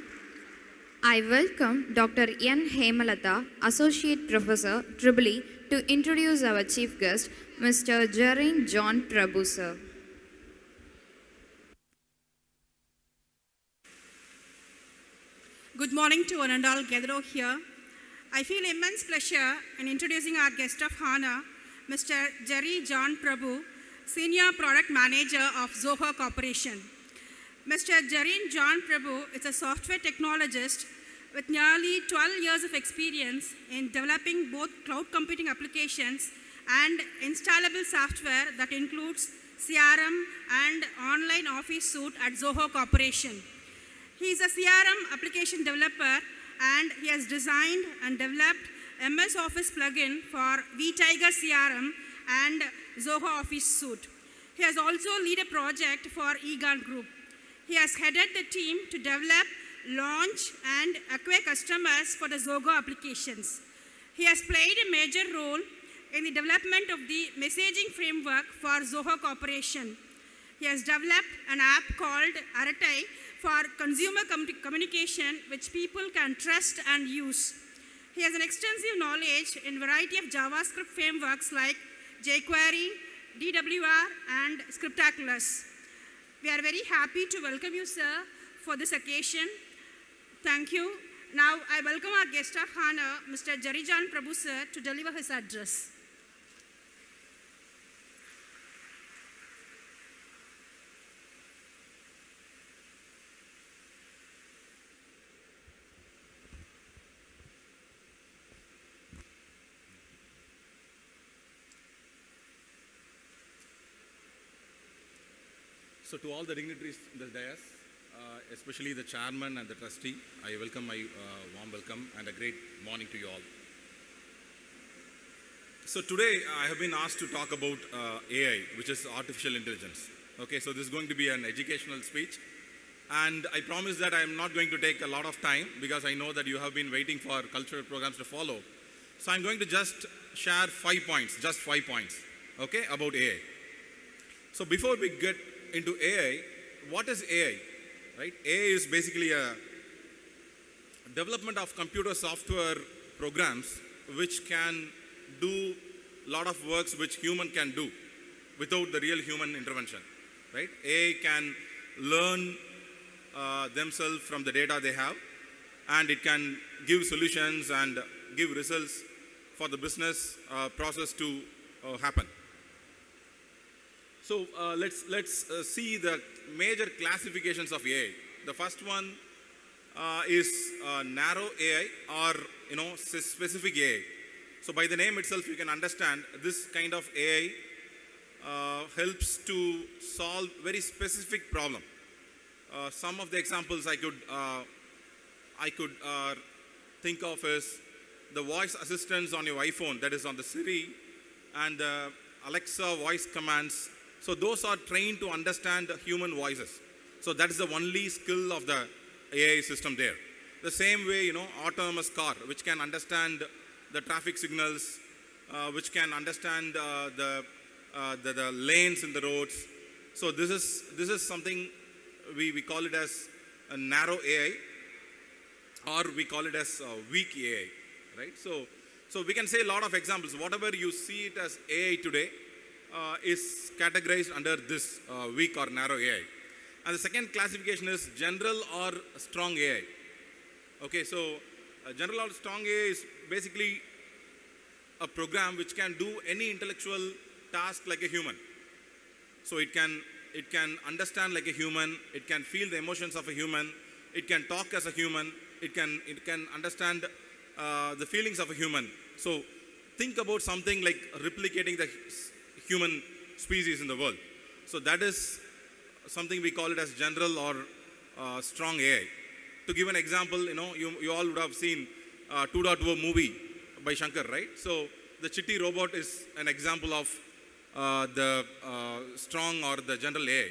S1: I welcome Dr. N. Hemalata, Associate Professor, EEE, to introduce our chief guest, Mr. Jarin John Prabhu, sir.
S6: Good morning to one and all gathered here. I feel immense pleasure in introducing our guest of honor, Mr. Jarin John Prabhu, Senior Product Manager of Zoho Corporation. Mr. Jarin John Prabhu is a software technologist with nearly 12 years of experience in developing both cloud computing applications and installable software that includes CRM and online office suite at Zoho Corporation. He is a CRM application developer, and he has designed and developed MS Office plugin for vTiger CRM and Zoho Office Suite. He has also led a project for eGAN Group. He has headed the team to develop, launch, and acquire customers for the Zoho applications. He has played a major role in the development of the messaging framework for Zoho Corporation. He has developed an app called Aratai for consumer communication, which people can trust and use. He has an extensive knowledge in a variety of JavaScript frameworks like jQuery, DWR, and Scriptaculous. We are very happy to welcome you, sir, for this occasion. Thank you. Now, I welcome our guest of honor, Mr. Jarijan Prabhu, sir, to deliver his address.
S7: So to all the dignitaries in the dais, especially the chairman and the trustee, I welcome my warm welcome and a great morning to you all. So today I have been asked to talk about AI, which is artificial intelligence. Okay, so this is going to be an educational speech, and I promise that I am not going to take a lot of time because I know that you have been waiting for cultural programs to follow. So I'm going to just share 5 points, just 5 points, okay, about AI. So before we get into AI, what is AI? Right? AI is basically a development of computer software programs which can do a lot of works which human can do without the real human intervention. Right? AI can learn themselves from the data they have, and it can give solutions and give results for the business process to happen. So let's see the major classifications of AI. The first one is narrow AI, or specific AI. So by the name itself, you can understand this kind of AI helps to solve very specific problem. Some of the examples I could think of is the voice assistants on your iPhone, that is on the Siri, and the Alexa voice commands. So those are trained to understand human voices. So that is the only skill of the AI system there. The same way, autonomous car, which can understand the traffic signals, which can understand the lanes in the roads. So this is something we call it as a narrow AI, or we call it as weak AI, right? So we can say a lot of examples. Whatever you see it as AI today is categorized under this weak or narrow AI. And the second classification is general or strong AI. Okay, so general or strong AI is basically a program which can do any intellectual task like a human. So it can understand like a human, it can feel the emotions of a human, it can talk as a human, it can understand the feelings of a human. So think about something like replicating the human species in the world. So that is something we call it as general or strong AI. To give an example, you all would have seen 2.0 movie by Shankar, right? So the Chitti robot is an example of the strong or the general AI.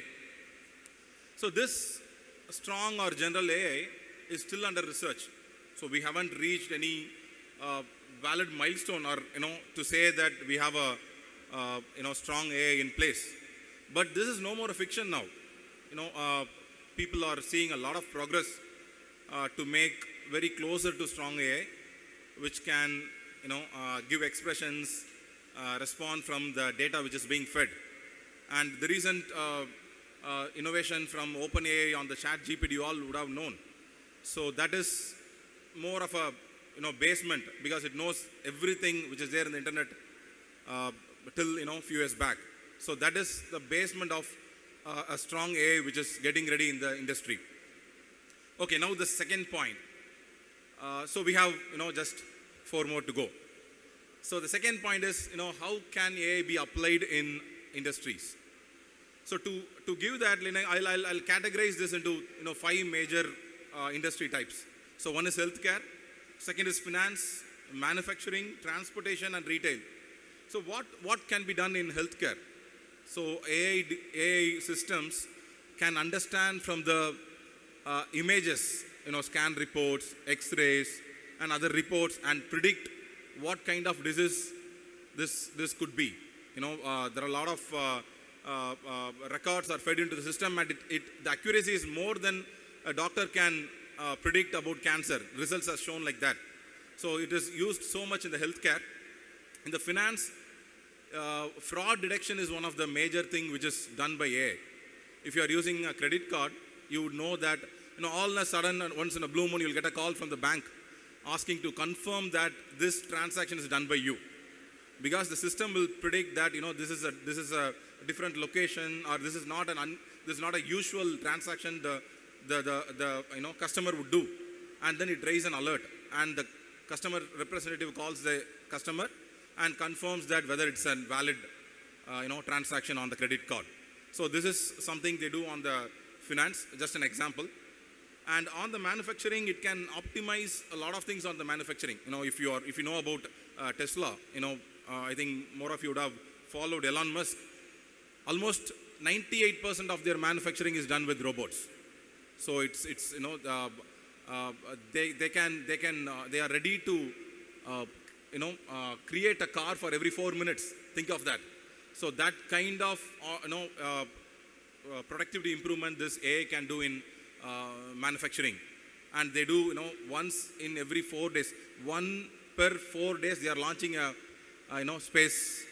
S7: So this strong or general AI is still under research. So we haven't reached any valid milestone or to say that we have a strong AI in place. But this is no more a fiction now. People are seeing a lot of progress to make very closer to strong AI, which can give expressions, respond from the data which is being fed. And the recent innovation from OpenAI on the ChatGPT, you all would have known. So that is more of a basement, because it knows everything which is there in the internet till few years back. So that is the basement of a strong AI which is getting ready in the industry. Okay, now the second point. So we have just 4 more to go. So the second point is how can AI be applied in industries? So to give that, I'll categorize this into 5 major industry types. So one is healthcare, second is finance, manufacturing, transportation, and retail. So what can be done in healthcare? So AI systems can understand from the images, scan reports, x-rays, and other reports, and predict what kind of disease this could be. There are a lot of records are fed into the system, and the accuracy is more than a doctor can predict about cancer. Results are shown like that. So it is used so much in the healthcare. In the finance, fraud detection is one of the major things which is done by AI. If you are using a credit card, you would know that, all of a sudden, once in a blue moon, you'll get a call from the bank asking to confirm that this transaction is done by you. Because the system will predict that, this is a different location, or this is not a usual transaction the customer would do. And then it raises an alert, and the customer representative calls the customer and confirms that whether it's a valid transaction on the credit card. So this is something they do on the finance, just an example. And on the manufacturing, it can optimize a lot of things on the manufacturing. If you know about Tesla, I think more of you would have followed Elon Musk. Almost 98% of their manufacturing is done with robots. So they are ready to create a car for every 4 minutes. Think of that. So that kind of productivity improvement this AI can do in manufacturing. And they do once in every 4 days, 1 per 4 days they are launching a space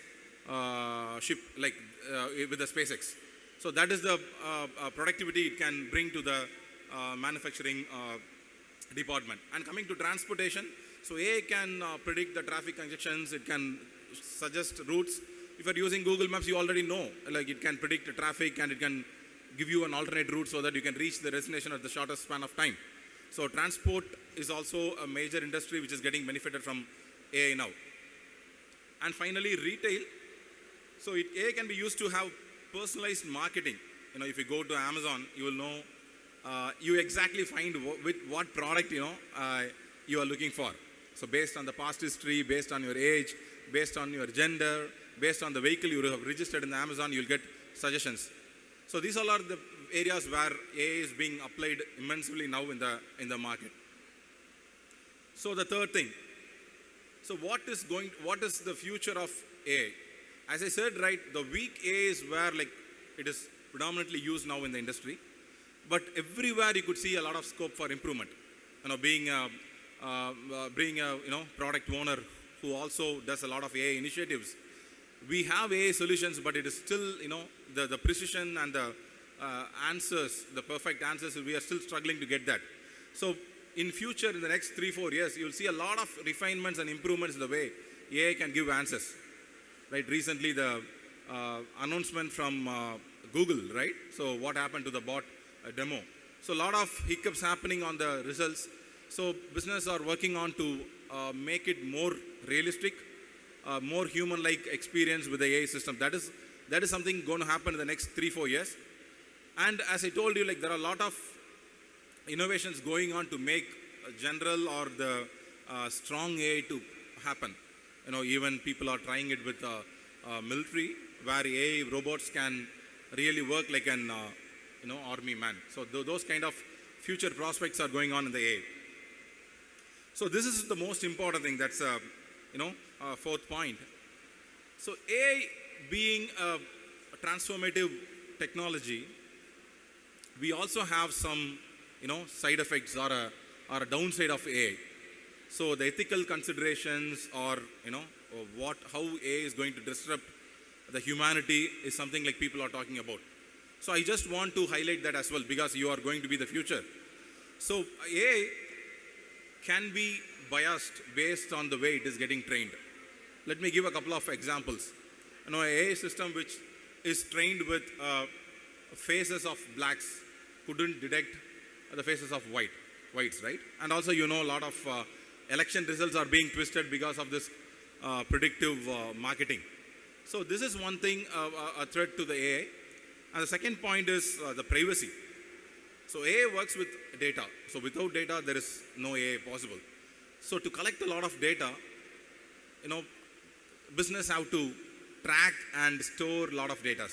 S7: ship with the SpaceX. So that is the productivity it can bring to the manufacturing department. And coming to transportation, so AI can predict the traffic congestions, it can suggest routes. If you are using Google Maps, you already know, it can predict the traffic and it can give you an alternate route so that you can reach the destination at the shortest span of time. So transport is also a major industry which is getting benefited from AI now. And finally, retail. So AI can be used to have personalized marketing. If you go to Amazon, you will know, you exactly find with what product, you are looking for. So based on the past history, based on your age, based on your gender, based on the vehicle you have registered in Amazon, you'll get suggestions. So these all are the areas where AI is being applied immensely now in the market. So the third thing. So what is the future of AI? As I said, right, the weak AI is where it is predominantly used now in the industry. But everywhere you could see a lot of scope for improvement. Being a product owner who also does a lot of AI initiatives, we have AI solutions, but it is still, the precision and the answers, the perfect answers, we are still struggling to get that. So in future, in the next 3-4 years, you'll see a lot of refinements and improvements in the way AI can give answers. Right? Recently, the announcement from Google, right? So what happened to the bot demo? So a lot of hiccups happening on the results. So business are working on to make it more realistic, more human-like experience with the AI system. That is something going to happen in the next 3-4 years. And as I told you, there are a lot of innovations going on to make general or the strong AI to happen. Even people are trying it with military, where AI robots can really work like an army man. So those kind of future prospects are going on in the AI. So this is the most important thing. That's fourth point. So AI being a transformative technology, we also have some side effects or a downside of AI. So the ethical considerations or how AI is going to disrupt the humanity is something people are talking about. So I just want to highlight that as well, because you are going to be the future. So AI can be biased based on the way it is getting trained. Let me give a couple of examples. An AI system which is trained with faces of blacks couldn't detect the faces of whites, right? And also a lot of election results are being twisted because of this predictive marketing. So this is one thing, a threat to the AI. And the second point is the privacy. So AI works with data. So without data, there is no AI possible. So to collect a lot of data, business have to track and store a lot of data.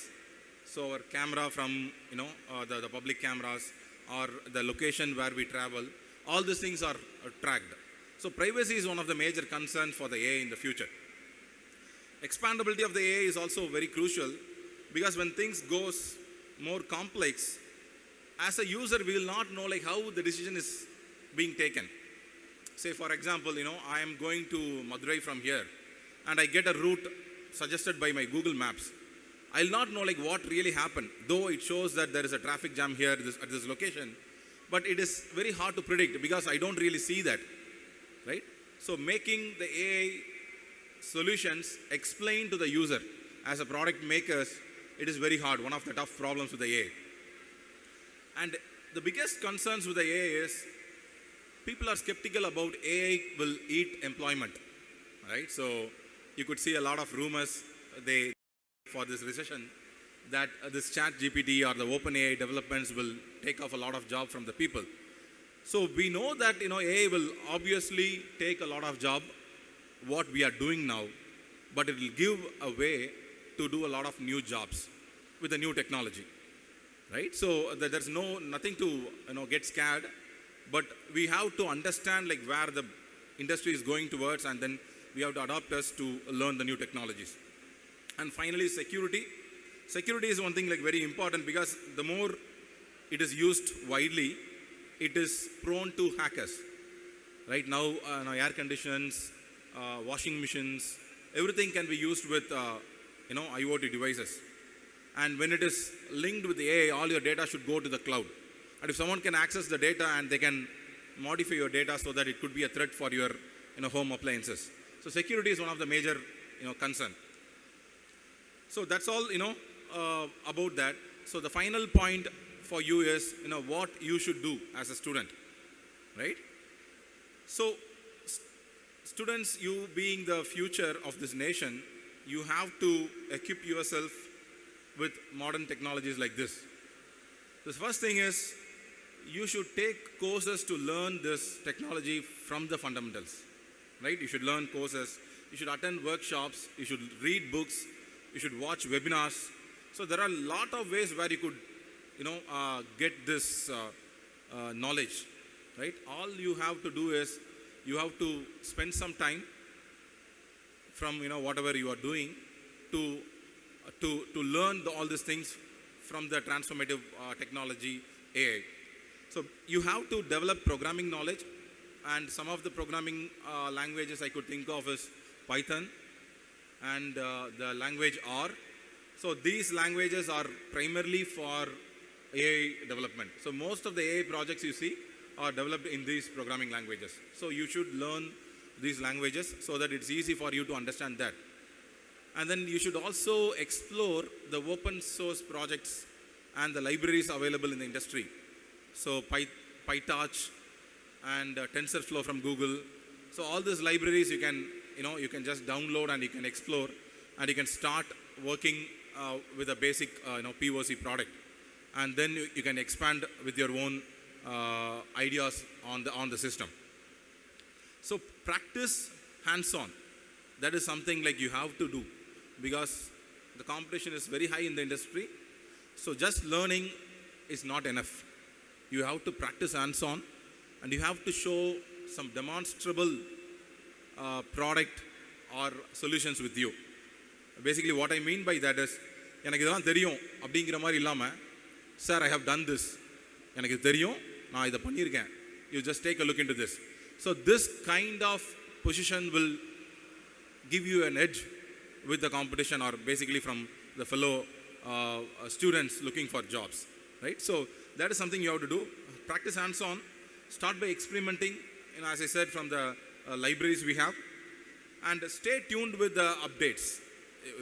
S7: So our camera from, the public cameras or the location where we travel, all these things are tracked. So privacy is one of the major concerns for the AI in the future. Expandability of the AI is also very crucial, because when things goes more complex, as a user, we will not know how the decision is being taken. Say for example, I am going to Madurai from here, and I get a route suggested by my Google Maps. I'll not know like what really happened, though it shows that there is a traffic jam here at this location, but it is very hard to predict because I don't really see that, right? So making the AI solutions explain to the user as a product makers, it is very hard, one of the tough problems with the AI. And the biggest concerns with the AI is people are skeptical about AI will eat employment, right? So you could see a lot of rumors for this recession that this chat GPT or the OpenAI developments will take off a lot of job from the people. So we know that AI will obviously take a lot of job, what we are doing now, but it will give a way to do a lot of new jobs with the new technology, right? So there's nothing to get scared, but we have to understand like where the industry is going towards, and then we have to adapt us to learn the new technologies. And finally, security. Security is one thing like very important because the more it is used widely, it is prone to hackers. Right now, air conditions, washing machines, everything can be used with IoT devices. And when it is linked with the AI, all your data should go to the cloud. And if someone can access the data and they can modify your data so that it could be a threat for your home appliances. So security is one of the major concern. So that's all about that. So the final point for you is what you should do as a student, right? So students, you being the future of this nation, you have to equip yourself with modern technologies like this. The first thing is you should take courses to learn this technology from the fundamentals, right? You should learn courses, you should attend workshops, you should read books, you should watch webinars. So there are a lot of ways where you could get this knowledge, right? All you have to do is you have to spend some time from whatever you are doing to learn all these things from the transformative technology AI. So you have to develop programming knowledge, and some of the programming languages I could think of is Python and the language R. So these languages are primarily for AI development. So most of the AI projects you see are developed in these programming languages. So you should learn these languages so that it's easy for you to understand that. And then you should also explore the open source projects and the libraries available in the industry. So PyTorch and TensorFlow from Google. So all these libraries you can just download and you can explore, and you can start working with a basic POC product, and then you can expand with your own ideas on the system. So practice hands-on. That is something like you have to do because the competition is very high in the industry. So just learning is not enough. You have to practice hands-on, and you have to show some demonstrable product or solutions with you. Basically what I mean by that is, எனக்கு இதெல்லாம் தெரியும் அப்படிங்கிற மாதிரி இல்லாமல், sir, I have done this. எனக்கு தெரியும், நான் இதை பண்ணியிருக்கேன். You just take a look into this. So this kind of position will give you an edge with the competition, or basically from the fellow students looking for jobs, right? So that is something you have to do. Practice hands-on. Start by experimenting, as I said, from the libraries we have, and stay tuned with the updates.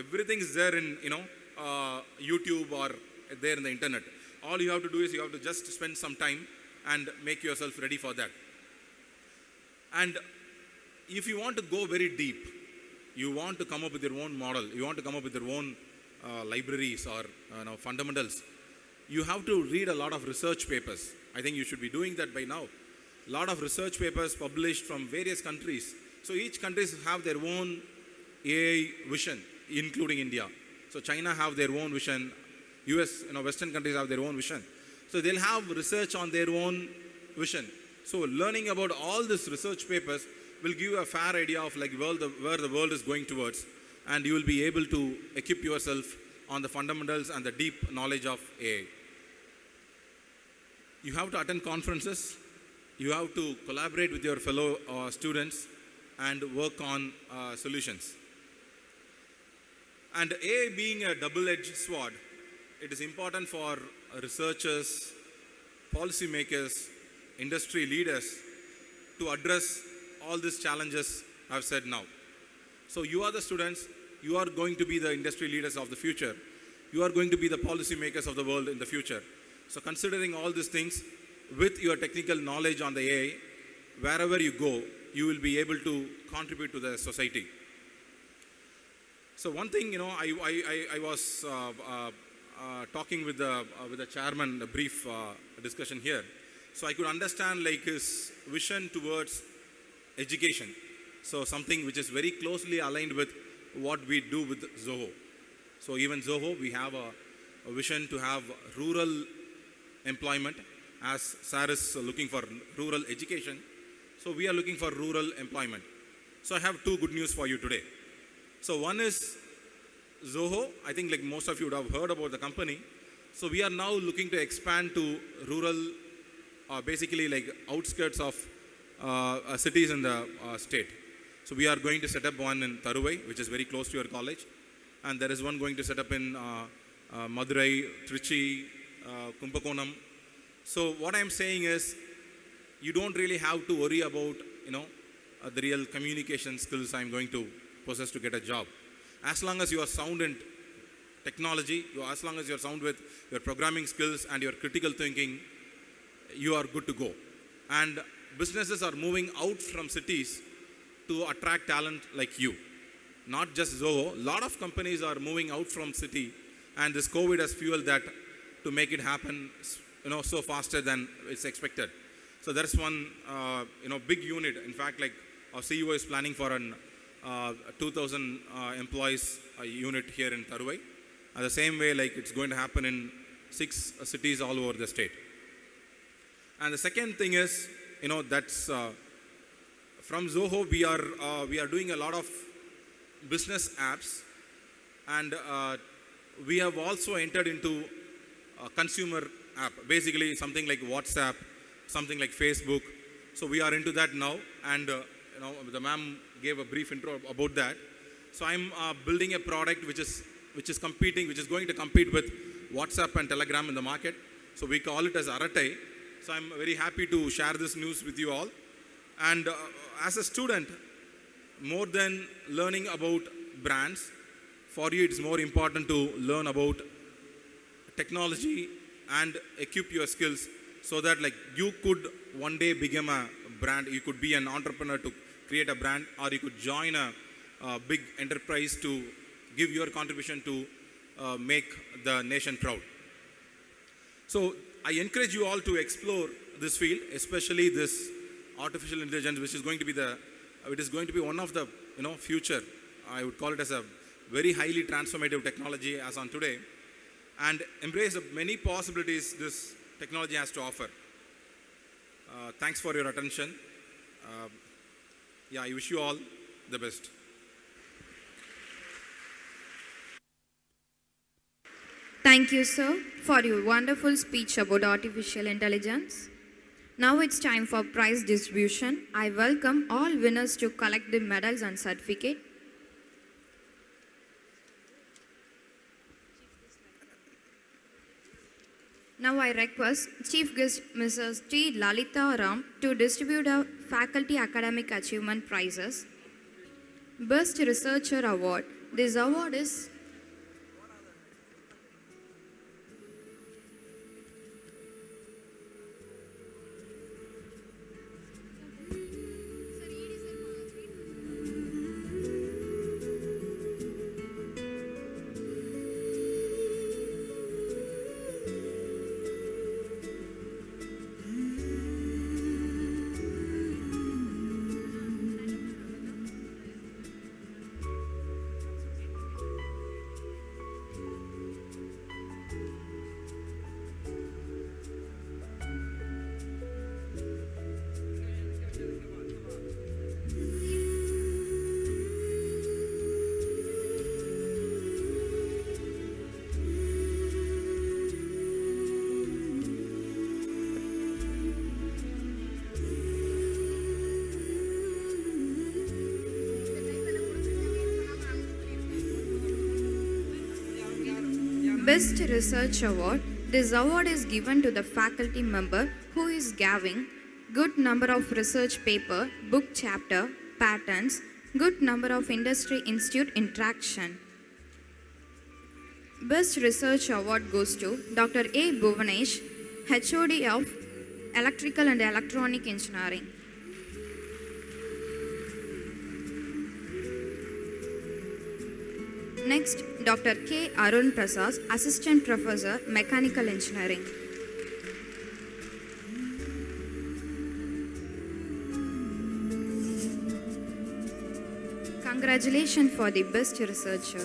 S7: Everything is there in YouTube or there in the internet. All you have to do is you have to just spend some time and make yourself ready for that. And if you want to go very deep, you want to come up with your own model, you want to come up with your own libraries or fundamentals, you have to read a lot of research papers. I think you should be doing that by now. A lot of research papers published from various countries. So each countries have their own AI vision, including India. So China have their own vision. US, Western countries have their own vision. So they'll have research on their own vision. So learning about all these research papers will give you a fair idea of like where the world is going towards, and you will be able to equip yourself on the fundamentals and the deep knowledge of AI. You have to attend conferences. You have to collaborate with your fellow students and work on solutions. And AI being a double-edged sword, it is important for researchers, policymakers, industry leaders to address all these challenges I've said now. So you are the students, you are going to be the industry leaders of the future. You are going to be the policymakers of the world in the future. So considering all these things, with your technical knowledge on the AI, wherever you go, you will be able to contribute to the society. So one thing, I was talking with the chairman, a brief discussion here. So I could understand like his vision towards education. So something which is very closely aligned with what we do with Zoho. So even Zoho, we have a vision to have rural employment, as SAR is looking for rural education. So we are looking for rural employment. So I have two good news for you today. So one is Zoho. I think like most of you would have heard about the company. So we are now looking to expand to rural, basically like outskirts of cities in the state. So we are going to set up one in Tharuvai, which is very close to your college. And there is one going to set up in Madurai, Trichy, Kumbakonam. So what I'm saying is, you don't really have to worry about, the real communication skills I'm going to possess to get a job. As long as you are sound in technology, as long as you're sound with your programming skills and your critical thinking, you are good to go. And businesses are moving out from cities to attract talent like you. Not just Zoho, a lot of companies are moving out from city, and this COVID has fueled that to make it happen, so faster than it's expected. So there's one, big unit. In fact, like our CEO is planning for an 2,000 employees unit here in Tharuvai. And the same way, like it's going to happen in 6 cities all over the state. And the second thing is, that's from Zoho, we are doing a lot of business apps, and we have also entered into a consumer app, basically something like WhatsApp, something like Facebook. So we are into that now, and the ma'am gave a brief intro about that. So I'm building a product which is going to compete with WhatsApp and Telegram in the market. So we call it as Aratai. So I'm very happy to share this news with you all. And as a student, more than learning about brands, for you it's more important to learn about technology and equip your skills so that like you could one day become a brand. You could be an entrepreneur to create a brand, or you could join a big enterprise to give your contribution to make the nation proud. So I encourage you all to explore this field, especially this artificial intelligence, which is going to be one of the future. I would call it as a very highly transformative technology as on today, and embrace the many possibilities this technology has to offer. Thanks for your attention. I wish you all the best.
S1: Thank you, sir, for your wonderful speech about artificial intelligence. Now it's time for prize distribution. I welcome all winners to collect the medals and certificate. Now I request Chief Guest Mrs. T. Lalita Ram to distribute our Faculty Academic Achievement Prizes. Best Researcher Award. This award is Best Research Award. This award is given to the faculty member who is giving good number of research paper, book chapter, patents, good number of industry institute interaction. Best Research Award goes to Dr. A. Bhuvanesh, HOD of Electrical and Electronic Engineering. Next, Dr. K. Arun Prasad, Assistant Professor, Mechanical Engineering. Congratulations for the best researcher.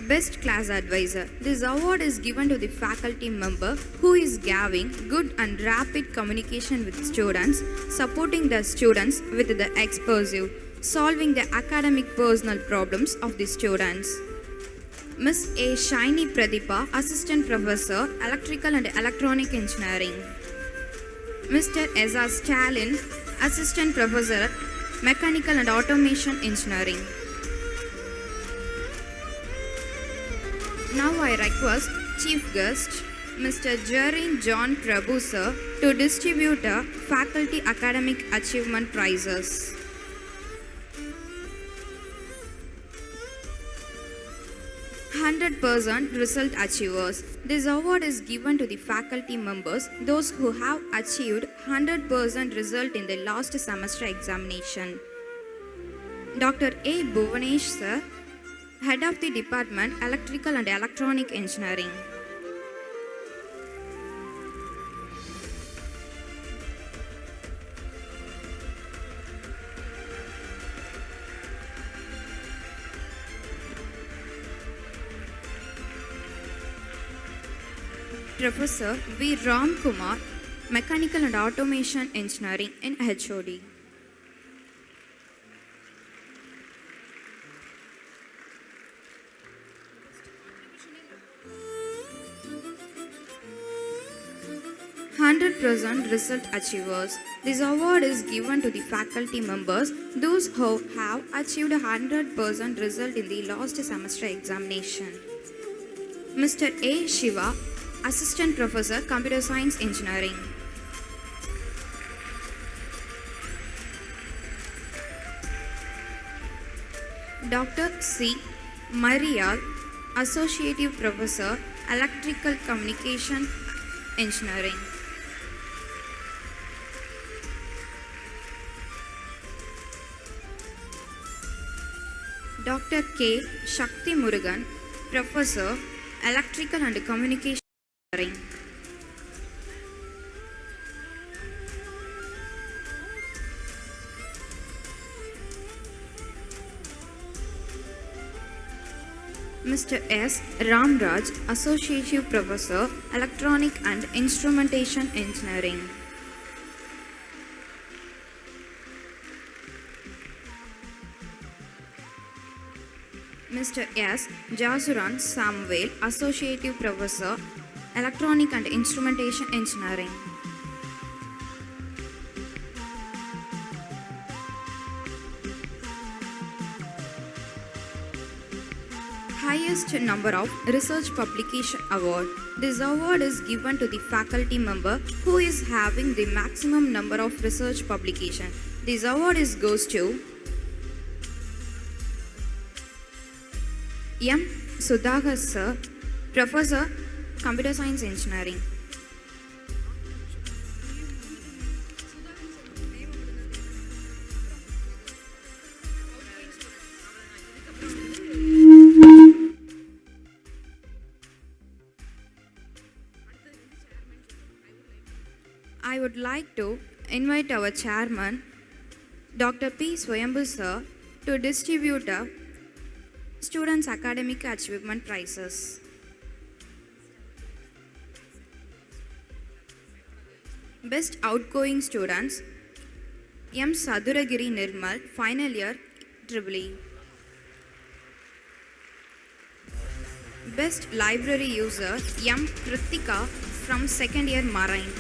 S1: Best Class Advisor. This award is given to the faculty member who is giving good and rapid communication with students, supporting the students with the exposure, solving the academic personal problems of the students. Miss A. Shiny Pradeepa, Assistant Professor, Electrical and Electronic Engineering. Mr. S.R. Stalin, Assistant Professor, Mechanical and Automation Engineering. Now I request Chief Guest, Mr. Jerry John Prabhu sir, to distribute the Faculty Academic Achievement Prizes. "100% Result Achievers. This award is given to the faculty members, those who have achieved 100% result in the last semester examination. Dr. A. Bhuvanesh sir, Head of the Department, Electrical and Electronic Engineering. Professor V. Ram Kumar, Mechanical and Automation Engineering in HOD. "100% Result Achievers. This award is given to the faculty members, those who have achieved 100% result in the last semester examination. Mr. A. Shiva, Assistant Professor, Computer Science Engineering. Dr. C. Marial, Associate Professor, Electrical Communication Engineering. Dr. K. Shakti Murugan, Professor, Electrical and Communication Engineering. Mr. S. Ramraj, Associate Professor, Electronic and Instrumentation Engineering. Mr. S. Jasuran Samuel, Associate Professor, Electronic and Instrumentation Engineering. Highest number of Research Publication Award. This award is given to the faculty member who is having the maximum number of research publication. This award goes to M. Sudhakar sir, Professor, Computer Science Engineering. I would like to invite our chairman, Dr. P. Swayambhu sir, to distribute the Students' Academic Achievement Prizes. Best Outgoing Students, M. Saduragiri Nirmal, Final Year, EEE. Best Library User, M. Kritika from Second Year Marine.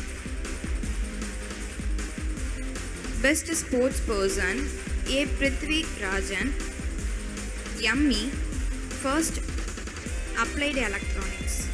S1: Best Sports Person, A. Prithvi Rajan, ME, first Applied Electronics.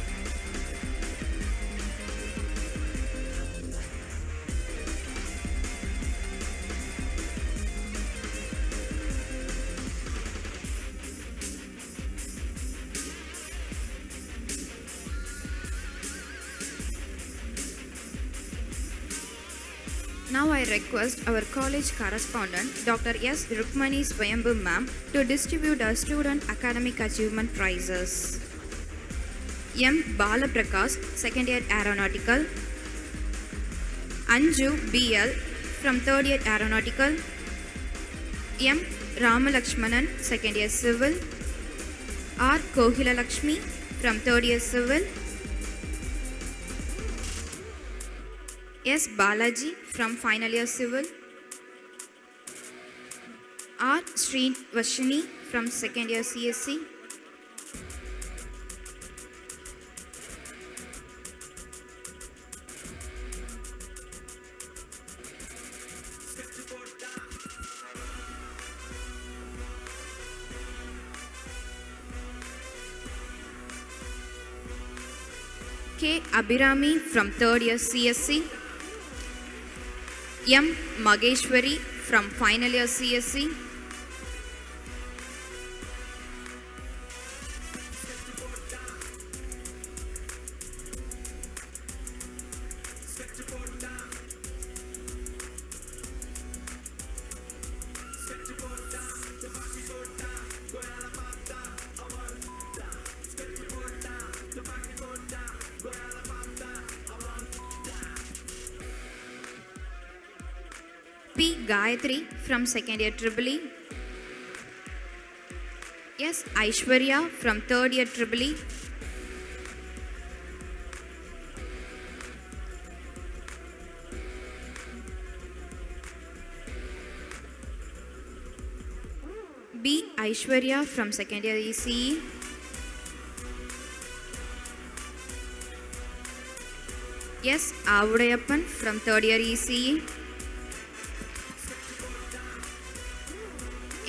S1: Now I request our college correspondent, Dr. S. Rukmani Swayambhu ma'am, to distribute our student academic achievement prizes. M. Balaprakash, second year aeronautical. Anju BL from third year aeronautical. M. Ramalakshmanan, second year civil. R. Kohila Lakshmi from third year civil. S. Balaji from final year civil. R. Srinivashini from second year CSC. K. Abhirami from third year CSC. M. Mageshwari from final year CSC. P. Gayatri from second year Triple E. S. Aishwarya from third year Triple E. B. Aishwarya from second year ECE. S. Avudayappan from third year ECE.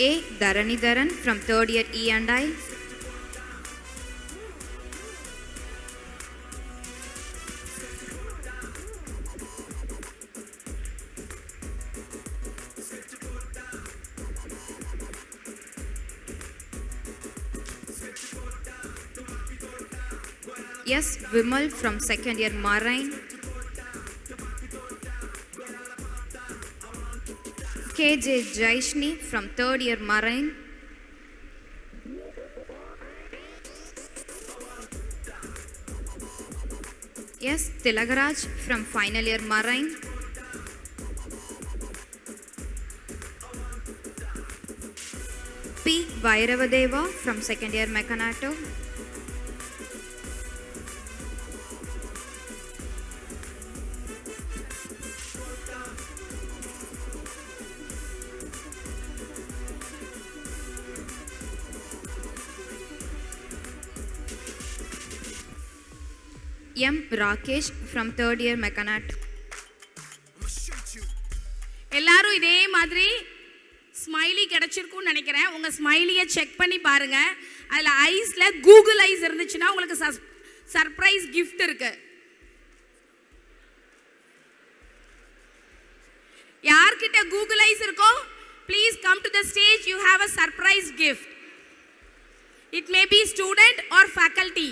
S1: A. Dharanidharan from third year E&I. S. Vimal from second year Marine. K.J. Jaishni from third year Marine. S. Tilagaraj from final year Marine. P. Vairavadeva from second year Mechanato. M. Rakesh from third year Mechanato.
S8: எல்லாரும் இதே மாதிரி smiley கிடைச்சிருக்கும்னு நினைக்கிறேன். உங்கள் ஸ்மைலியை check பண்ணி பாருங்கள். அதில் ஐஸில் Google ice இருந்துச்சுன்னா உங்களுக்கு சர்ப்ரைஸ் கிஃப்ட் இருக்கு. யார்கிட்ட கூகுள் ஐஸ் இருக்கோ please come to the stage. You have a surprise gift. It may be student or faculty.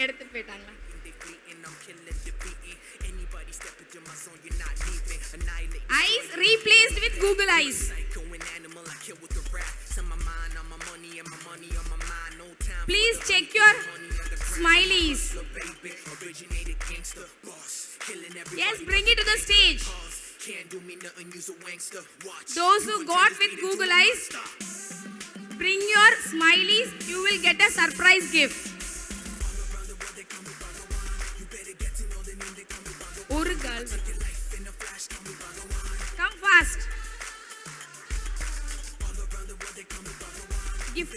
S8: எடுத்துட்டு போயிட்டாங்களா? Eyes replaced with Google Eyes. Please check your smileys. Yes, bring it to the stage. Those who got with Google Eyes, bring your smileys. You will get a surprise gift. ஒரு girl. Come fast. Gift.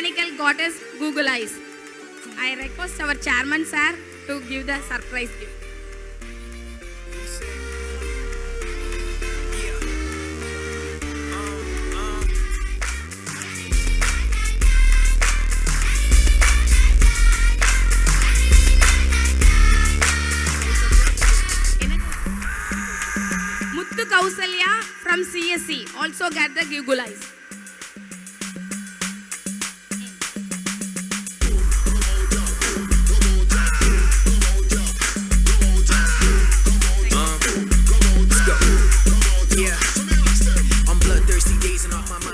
S8: Technical Goddess Google Eyes. I request our chairman sir to give the surprise gift. Muthu Kausalya from CSE also get the Google Eyes.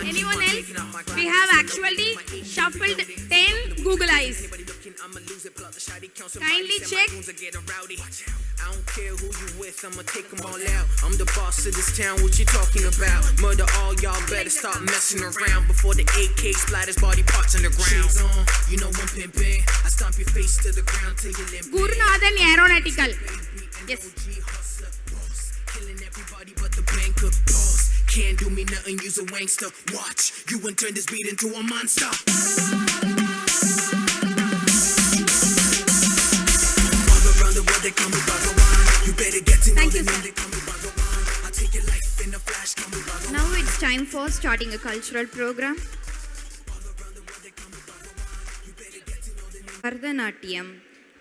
S8: Anyone else? We have actually shuffled 10 Google Eyes. Kindly check.
S9: I don't care who you with, I'ma take them all out. I'm the boss of this town, what you talking about? Murder all, y'all better stop messing around before the AK splatters body parts on the ground. You know I'm pimpin', I stomp your face to the ground till you limp.
S8: Gurunathan Aeronautical. Yes.
S9: Killing everybody but the banker. Boss, can't do me nothing, use a wankster. Watch, you and turn this beat into a monster. They call me Bhagawan. You better get to know the name. They call me Bhagawan. I take your life in a flash. Call me Bhagawan.
S1: Now it's time for starting a cultural program. Bharatanatyam.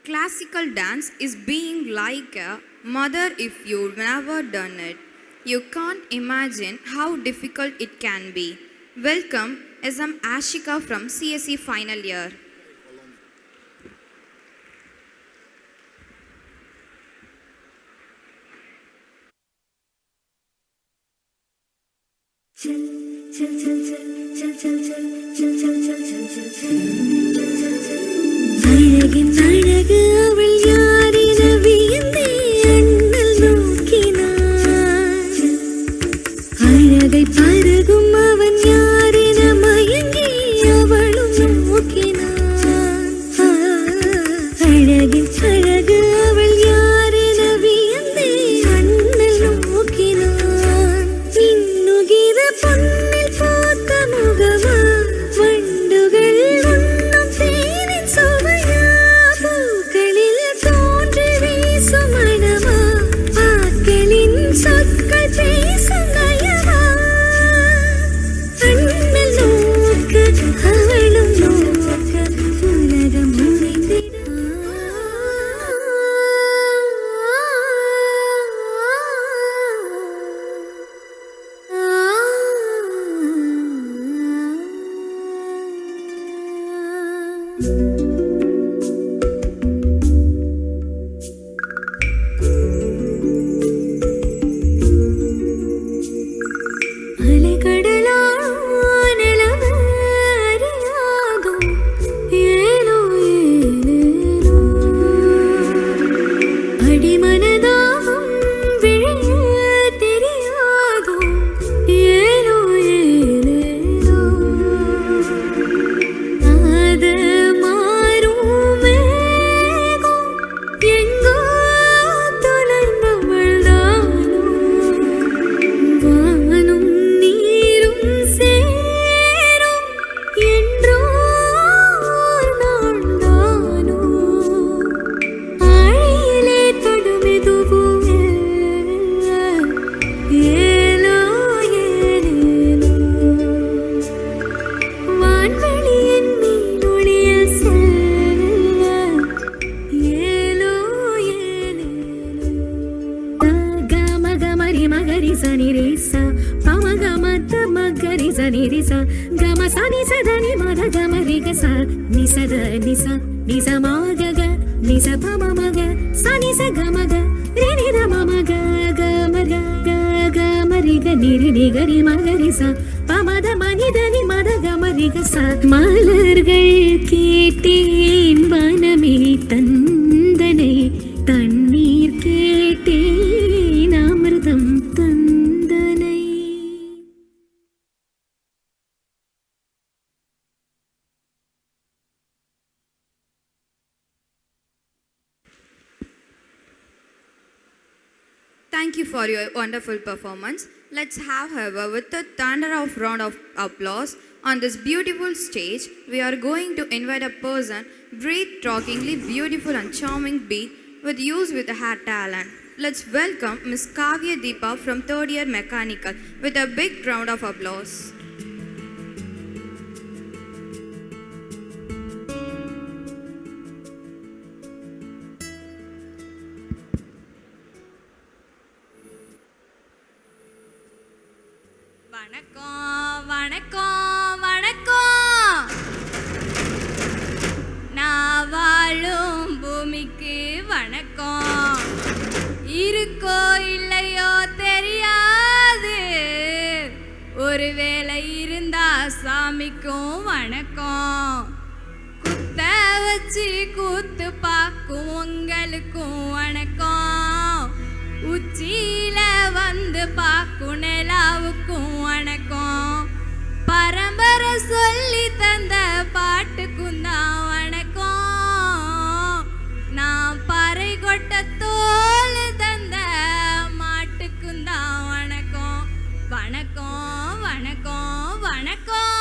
S1: Classical dance is being like a mother if you've never done it. You can't imagine how difficult it can be. Welcome, SM Ashika from CSE final year.
S10: அழகின் அழகு அவள் யாரின வியந்தே அண்ணல் நோக்கினான் அழகை பருகும் அவன் யாரின மயங்கி அவளும் நோக்கினான் அழகின் அழகு அவள் யாரின வியந்தே அண்ணல் நோக்கினான் இன்னுகிற பொன்னில் பார்த்த முகமா வண்டுகள் உண்ணும் தேனின் சுவையா பூக்களில் தோன்றி வீசும் மனமா ஆக்களின் சொற்கள் பேசும் நயமா அண்ணல் நோக்க அவளும் நோக்க உலகம் மலர்கள் கேட்டேன் வனமே தந்தனை தண்ணீர் கேட்டேன் அமிர்தம் தந்தனை.
S1: Thank you for your wonderful performance. Let's have, however, with a thunder of round of applause on this beautiful stage, we are going to invite a person breathtakingly beautiful and charming beat with use with her talent. Let's welcome Miss Kavya Deepa from 3rd year Mechanical with a big round of applause.
S8: வணக்கம் வணக்கம் வணக்கம் நான் வாழும் பூமிக்கு வணக்கம் இருக்கோ இல்லையோ தெரியாது ஒருவேளை இருந்தா சாமிக்கும் வணக்கம் குத்த வச்சு கூத்து பார்க்கும் உங்களுக்கும் வணக்கம் உச்சியில வந்து பார்க்கும் நிலாவுக்கும் வணக்கம் பரம்பரை சொல்லி தந்த பாட்டுக்கும் தான் வணக்கம் நான் பறை கொட்ட தோல் தந்த மாட்டுக்கும் தான் வணக்கம் வணக்கம் வணக்கம் வணக்கம்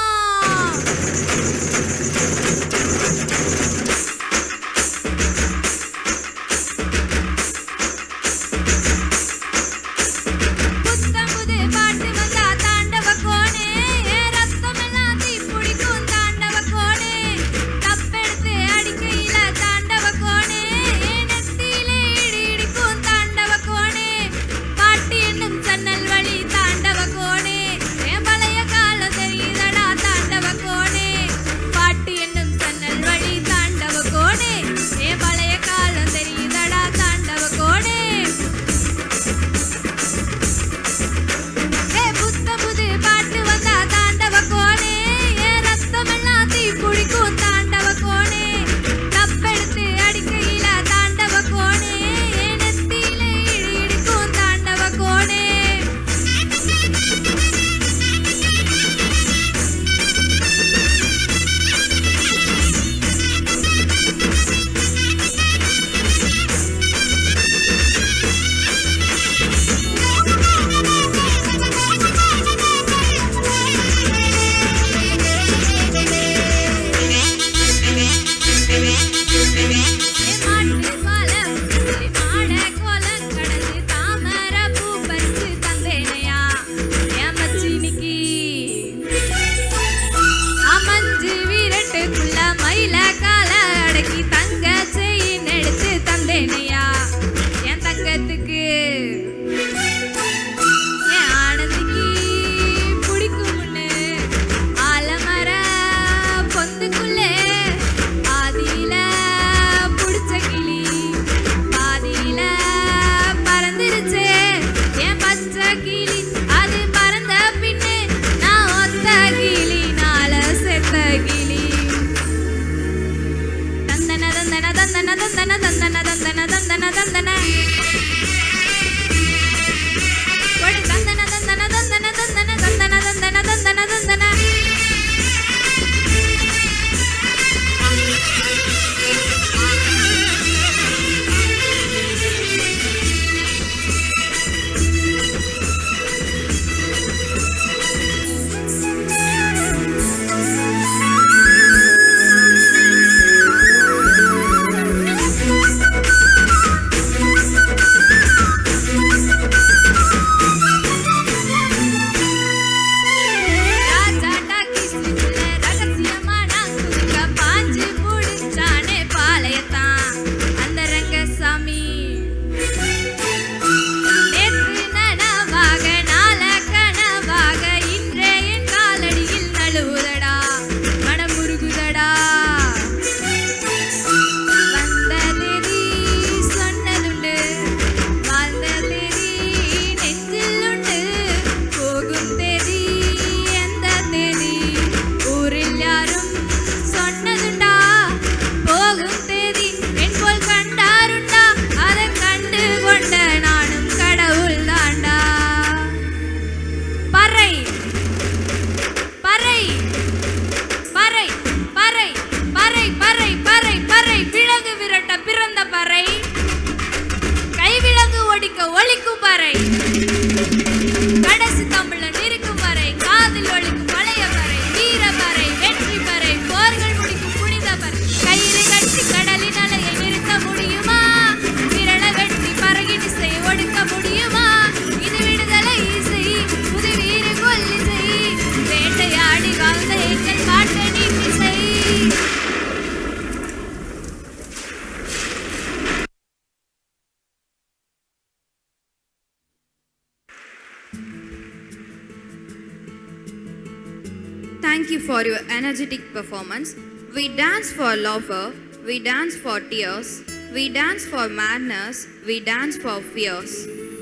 S1: thank you for your energetic performance. We dance for laughter, we dance for tears, we dance for madness, we dance for fears,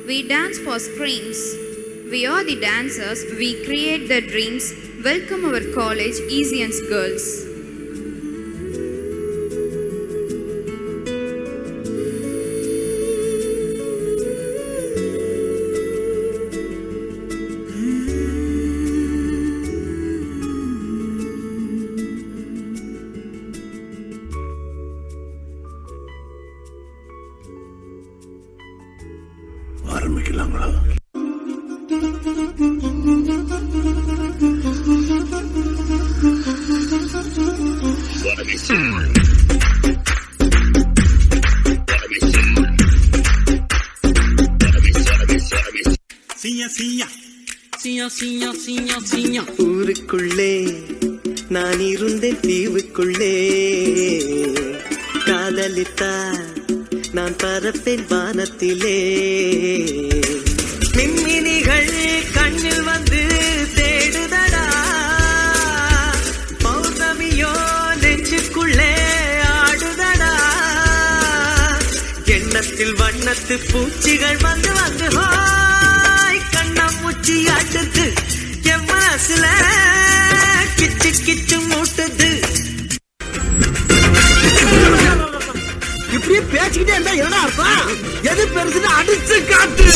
S1: we dance for screams. We are the dancers, we create the dreams. Welcome our college, Easians girls.
S11: ஆரம்பிக்கலாங்களா?
S12: ஊருக்குள்ளே நான் இருந்தேன் தீவுக்குள்ளே காதலித்தார் நான் பறப்பேன் வானத்திலே மின்மினிகள் கண்ணில் வந்து தேடுதடா பௌர்ணமியோ நெஞ்சுக்குள்ளே ஆடுதடா எண்ணத்தில் வண்ணத்து பூச்சிகள் வந்து வந்து ஹாய் கண்ணாமூச்சி ஆட்டுது என் மனசுல கிச்சு கிச்சு மூட்டுது.
S11: இப்படியே பேசிக்கிட்டே இருந்தா என்ன அர்த்தம்? எது பெருசுன்னு அடிச்சு காட்டு.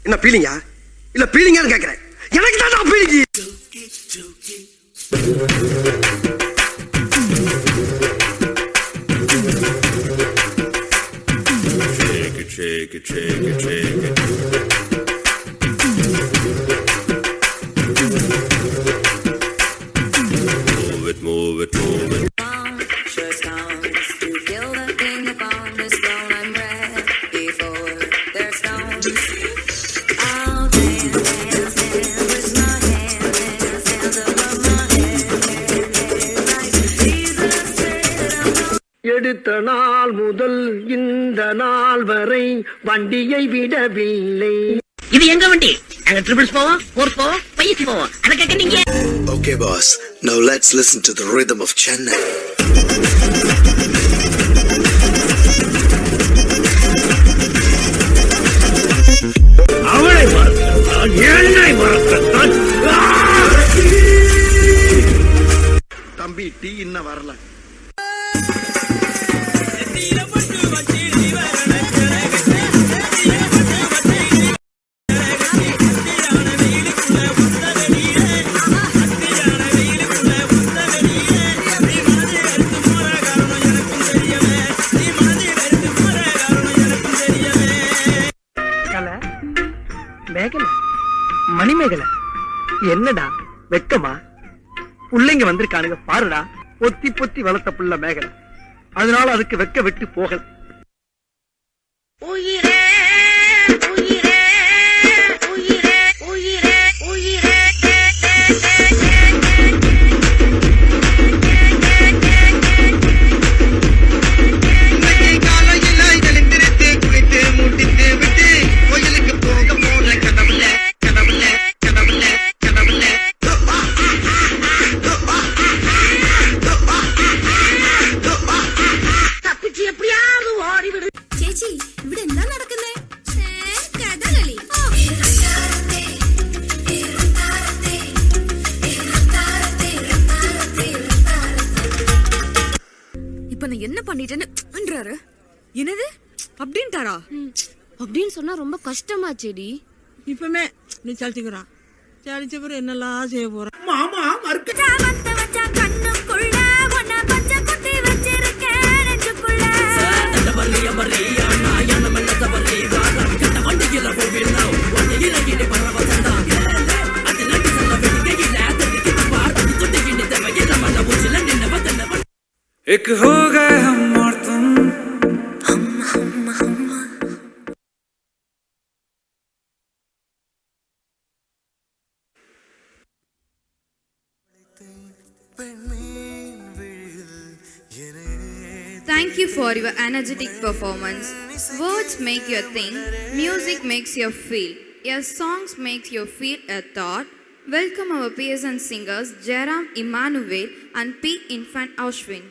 S11: என்ன பீலிங்கா இல்ல பீலிங்கான்னு கேக்குறேன். எனக்கு தான் பீலிங்கி.
S13: Shake it, shake it, shake it. Move it, move it, move it.
S11: எடுத்த நாள் முதல் இந்த நாள் வரை வண்டியை விடவில்லை.
S14: இது எங்க வண்டி? அங்க ட்ரிபிள்ஸ் போவோம், ஃபோர்ஸ் போவோம், பைசி போவோம். அத கேட்க நீங்க.
S15: Okay boss, now let's listen to the rhythm of Chennai.
S11: அவளை மறத்தான், என்னை மறத்தான். தம்பி டீ இன்னும் வரல.
S14: மேகலை, மணிமேகலை, என்னடா வெக்கமா? புள்ளைங்க வந்திருக்கானுங்க பாருடா. பொத்தி பொத்தி வளர்த்த புள்ள மேகலை, அதனால அதுக்கு வெக்க விட்டு போகல.
S8: உயிரே உயிரே உயிரே உயிரே உயிரே
S16: என்ன பண்ணிட்டேன்னு என்னது அப்படின்ட்டாரா?
S17: அப்படின்னு சொன்னா ரொம்ப கஷ்டமா செடி.
S16: இப்பமே நீ சலிச்சுக்கிறான். சலிச்ச பிறகு என்னெல்லாம் செய்ய போற?
S11: மாமா
S12: एक हो गए हम और तुम
S1: Thank you for your energetic performance. Words make you think, music makes you feel, your songs make you feel a thought. Welcome our PSN singers Jairam Emmanuel and P. Infant Ashwin.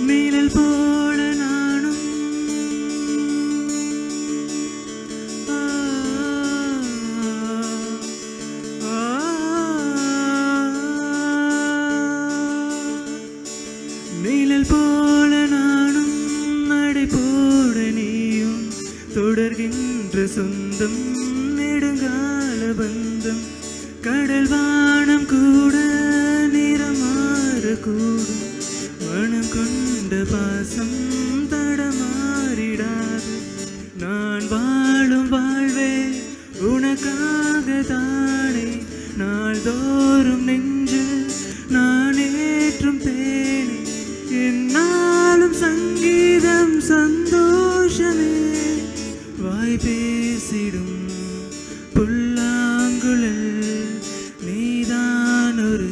S12: நீழல் போல நானும் நீழல் போல நானும் நடை போட நீயும் தொடர்கின்ற சொந்தம் நெடுங்கால பந்தம் கடல் வானம் கூட நிறமாறக்கூடும் மனம் கொண்ட பாசம் தடமாறிடாது நான் வாழும் வாழ்வே உனக்காக தானே நாள்தோறும் நெஞ்சில் நான் ஏற்றும் தேனே என்னாலும் சங்கீதம் சந்தோஷமே வாய் பேசிடும் புல்லாங்குழல் நீதான் ஒரு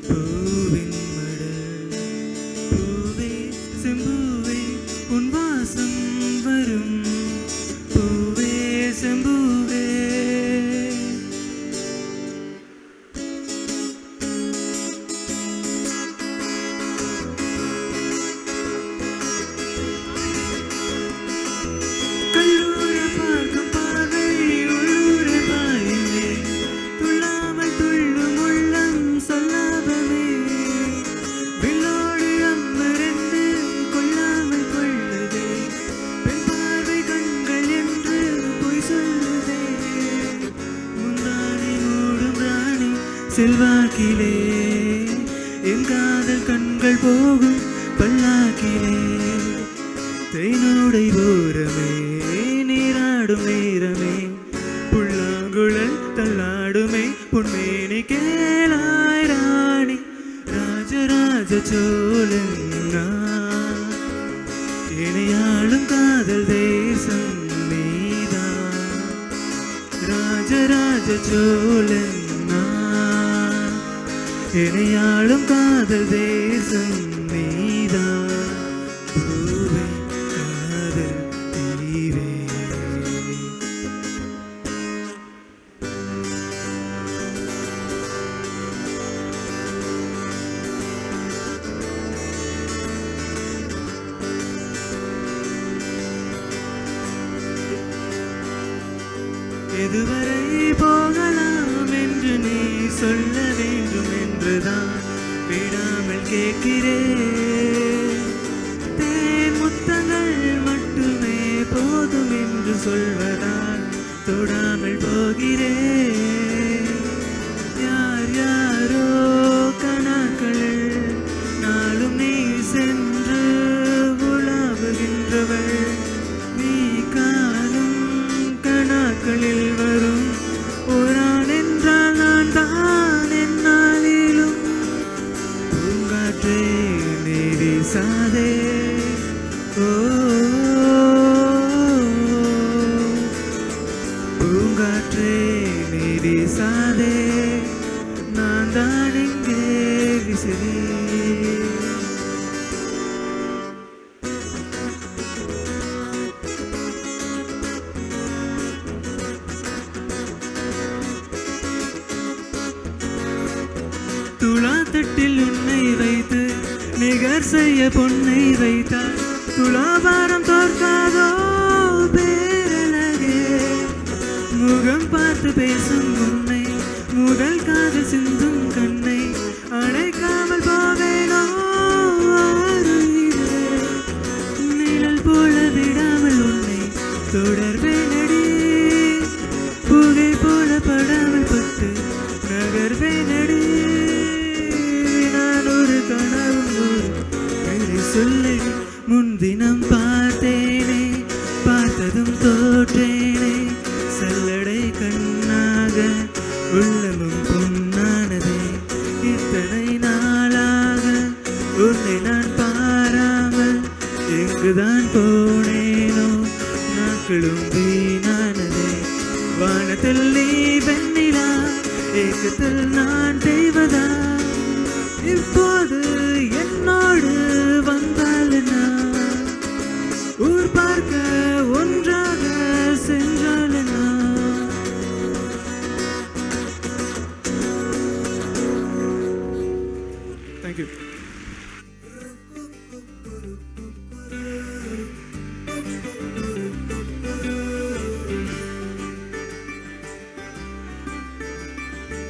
S12: பூவின் செம்பூவே உன் வாசம் வரும் பூவே செம்பூவே கல்லூர பார்க்கும் பார்வை உள்ளூர பாயுமே துள்ளாமல் துள்ளும் உள்ளம் சொல்லாபமே வில்லோடு அம்மரண்டு கொள்ளாமல் கொள்ளுதே பெண் பார்வை கண்கள் என்று பொய் சொல்லுதே முந்தானை மூடும் ராணி செல்வாக்கிலே என் காதல் கண்கள் போகும் பல்லாக்கிலே தேனோடை ஓரமே நீராடும் நேரமே புல்லாங்குழல் தள்ளாடுமே பொன்மேனி கேளாய் ராணி ராஜராஜ சோழன் நான் இணையாளும் காதல் தேசம் நீதான் ராஜராஜ சோழன் நான் இணையாளும் காதல் தேசம் நீதான் பூவே காதல் தீவே எதுவரை போகலாம் என்று நீ சொல்ல வேண்டும் என்றுதான் விடாமல் கேட்கிறேன் தேன் முத்தங்கள் மட்டுமே போதும் என்று சொல்வதால் தொடாமல் போகிறேன் யார் யாரோ கணக்களில் நாளும் நீ சென்று உலாவுகின்றவள் நீ காணும் கணக்களில் வரும் ஓரான் என்றால் நான் தான் என்னாலும் பூங்காற்றே நீ வீசாதே ஓ பூங்காற்றே நீ வீசாதே நான் தான் இங்கே விசிறி
S18: துளாத்தட்டில் உன்னை வைத்து நிகர் செய்ய பொன்னை வைத்தார் துளாபாரம் தோற்காதோ பேரழகே முகம் பார்த்து பேசும் உன்னை முதல் காதல் சிந்தும் கண்ணை அணைக்காமல் போவேனோ நிழல் போல விடாமல் உன்னை தொடர்வேனடி புகை போல படாமல் பட்டு நகர்வேனடி நான் ஒரு கனவும் ஒரு சொல்லடி முன்தினம் பார்த்தேனே பார்த்ததும் தோற்றேனே சல்லடை கண்ணாக உள்ளமும் பொன்னானதே இத்தனை நாளாக உன்னை நான் பாராமல் எங்குதான் போனேனோ நாட்களும் வீணானதே வானத்தில் நீ வெண்ணிலா ஏக்கத்தில் நான் தெய்வதா இப்போது என்னோடு வந்தால் ஊர் பார்க்க ஒன்றாக சென்றால் Thank you.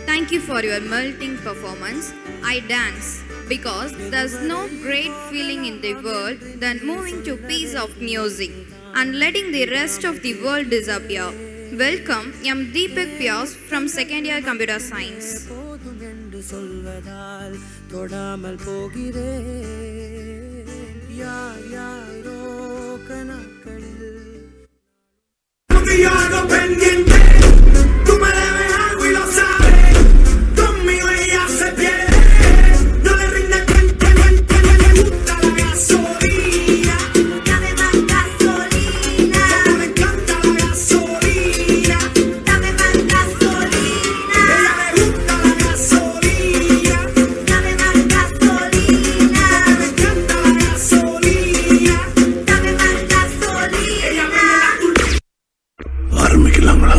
S1: Thank you for your melting performance. I dance because there's no great feeling in the world than moving to a piece of music and letting the rest of the world disappear. Welcome, I'm Deepak Pyas from second year computer science.
S19: தொடாமல் போகிறேன் யார் யாரோ கணக்களில் புதியாக பெண் என்றேன் துமரவே ஆழ்விலோ சாவே தும்மிலை ஆசை பியலே நுழைந்த கண் கண் கண் உத்தலகா சோரியா dame más gasolina me encanta la gasolina dame más gasolina ella me gusta la gasolina dame más gasolina me encanta la gasolina dame más gasolina ella me da
S15: ஆரம்பிக்கலாங்களா?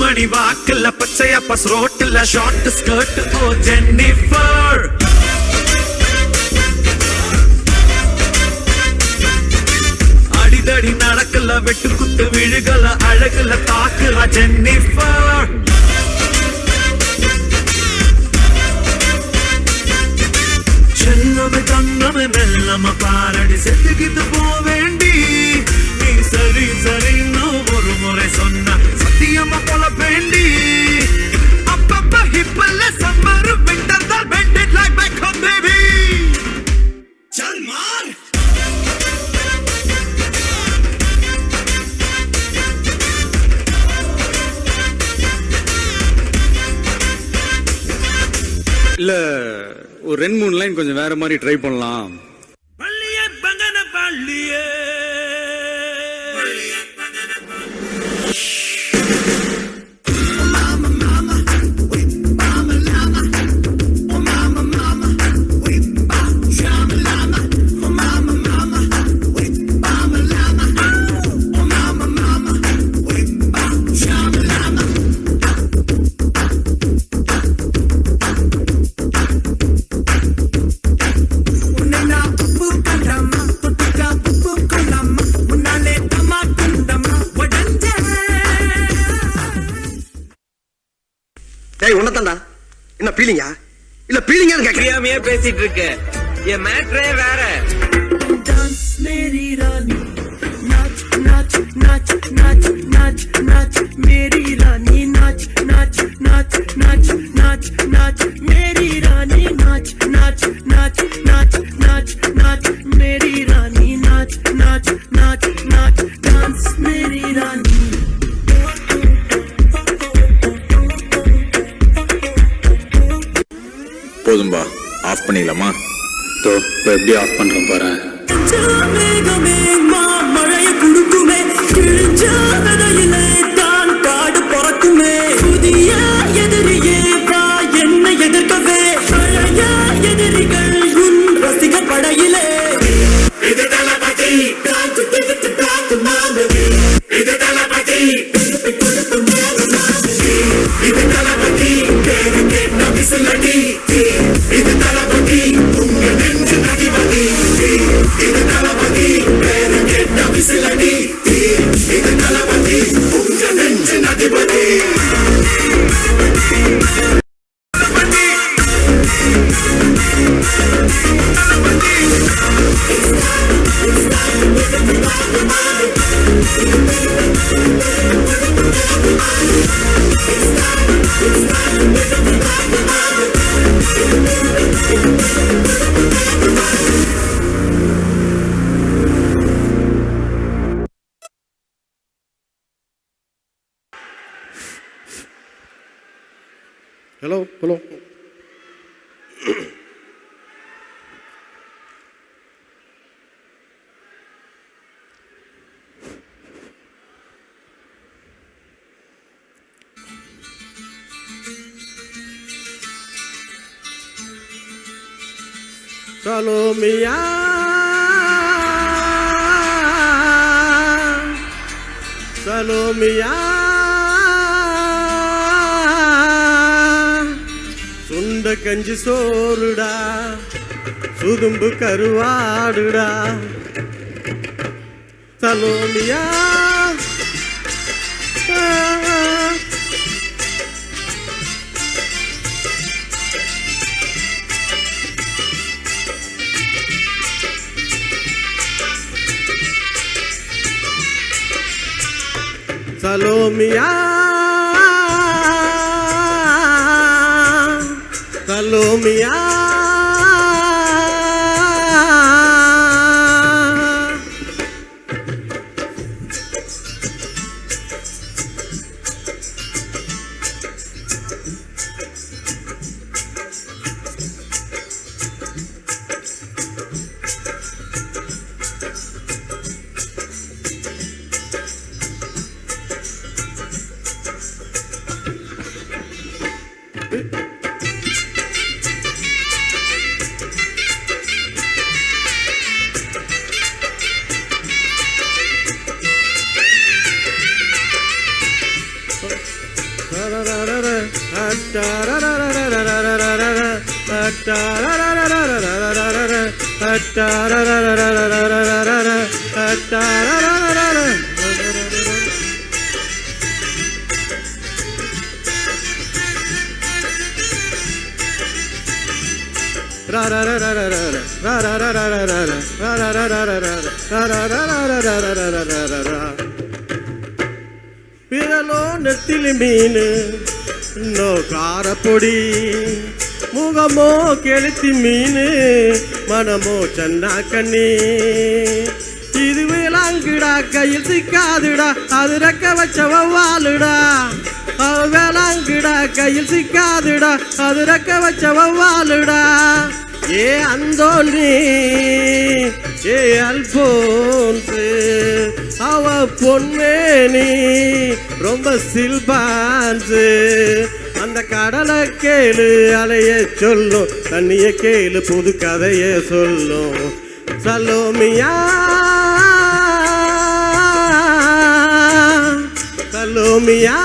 S12: மணி வாக்குல பச்சையா பஸ் ரோட்டுல ஷார்ட் ஸ்கர்ட் ஓ Jennifer அடிதடி நடக்கல வெட்டு குத்து விழுகல அழகுல தாக்குல Jennifer செல்லமே தங்கமே மெல்லம பாரடி செத்துக்கிட்டு போவேண்டி நீ சரி சரின்னு ஒரு முறை சொன்ன சத்தியமா போல வேண்டி அப்பப்ப ஹிப்பல்ல சம்மர் விண்டர் தான் பெண்டட் லைக் பேக் ஹோம் பேபி चल मार
S20: இல்ல ஒரு 2-3 லைன் கொஞ்சம் வேற மாதிரி ட்ரை பண்ணலாம்.
S12: பள்ளியே பங்கன பள்ளியே
S11: உன்னதாண்டா என்ன பீலிங்கா இல்ல பீலிங்கான்னு
S21: கேக்குறியாமே பேசிட்டு இருக்க என் மேட்ரே வேற
S19: டான்ஸ் மேரி ராணி நாச் நாச் நாச் நாச் நாச் நாச் மேரி ராணி நாச் நாச் நாச் நாச் நாச் நாச் மேரி ராணி நாச் நாச் நாச் நாச் நாச் நாச் மேரி ராணி நாச் நாச் நாச் நாச் டான்ஸ் மேரி ராணி
S13: போதும்பா, ஆஃப் பண்ணிடலாமா?
S20: இப்போ எப்படி ஆஃப் பண்ணுறோம் பாரு.
S19: மழைய குடுக்குமே, கிழிஞ்ச விதையில தான் காடு பிறக்குமே. புதிய எதிரியே வா என்ன எதிர்க்கவே, பழைய எதிரிகள் உன் ரசிக படையிலே. இது தளபதி, இது தளபதி, இது தளபதி, பேரு கேட்ட விசிலடி. இது தளபதி, உங்க நெஞ்சு அதிபதி. இது தளபதி, பேரு கேட்ட விசிலடி. இது தளபதி, உங்க நெஞ்சு அதிபதி.
S2: Hello. Salomia, Salomia, சுண்ட கஞ்சி சோறுடா, சுதும்பு கருவாடுடா. சலோமியா, Salomia, Salomia, பிறலோ நெத்திலி மீன், நோ காரப்பொடி, முகமோ கெளுத்தி மீன், மனமோ சன்னா கண்ணி. இது வேளாங்குடா, கையில் சிக்காதுடா, அது ரெக்க வச்ச வவ்வாலுடா. வேளாங்குடா, கையில் சிக்காதுடா, அது ரெக்க வச்ச வவ்வாலுடா. ஏ அந்தோனி, ஏ அல்போன்சு, அவ பொன்மேனி ரொம்ப சில்பான்சு. அந்த கடலை கேளு அலைய சொல்லும், தண்ணிய கேளு புது கதைய சொல்லும். சலோமியா, சலோமியா,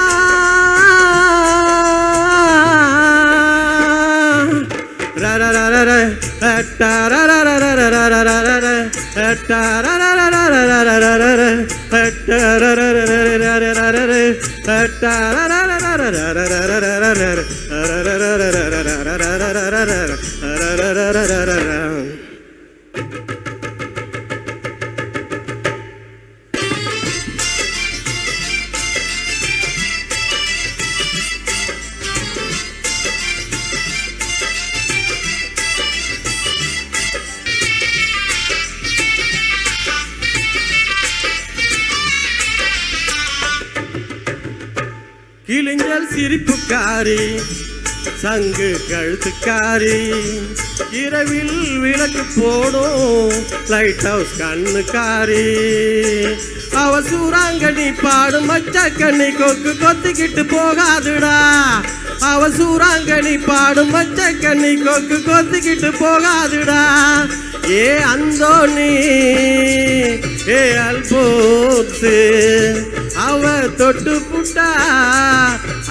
S2: கிளிஞ்சல் சிரிப்புக்காரி, சங்கு கழுத்துக்காரி இரவில் விளக்கு போடும் லைட் ஹவுஸ் கண்ணுக்காரி அவ சூறாங்கண்ணி பாடும் மச்சக்கண்ணி கொக்கு கொத்திக்கிட்டு போகாதுடா அவ சூறாங்கண்ணி பாடும் மச்சக்கண்ணி கொக்கு கொத்திக்கிட்டு போகாதுடா ஏ அந்தோனி ஏ அல்போன்சு அவ தொட்டு புட்டா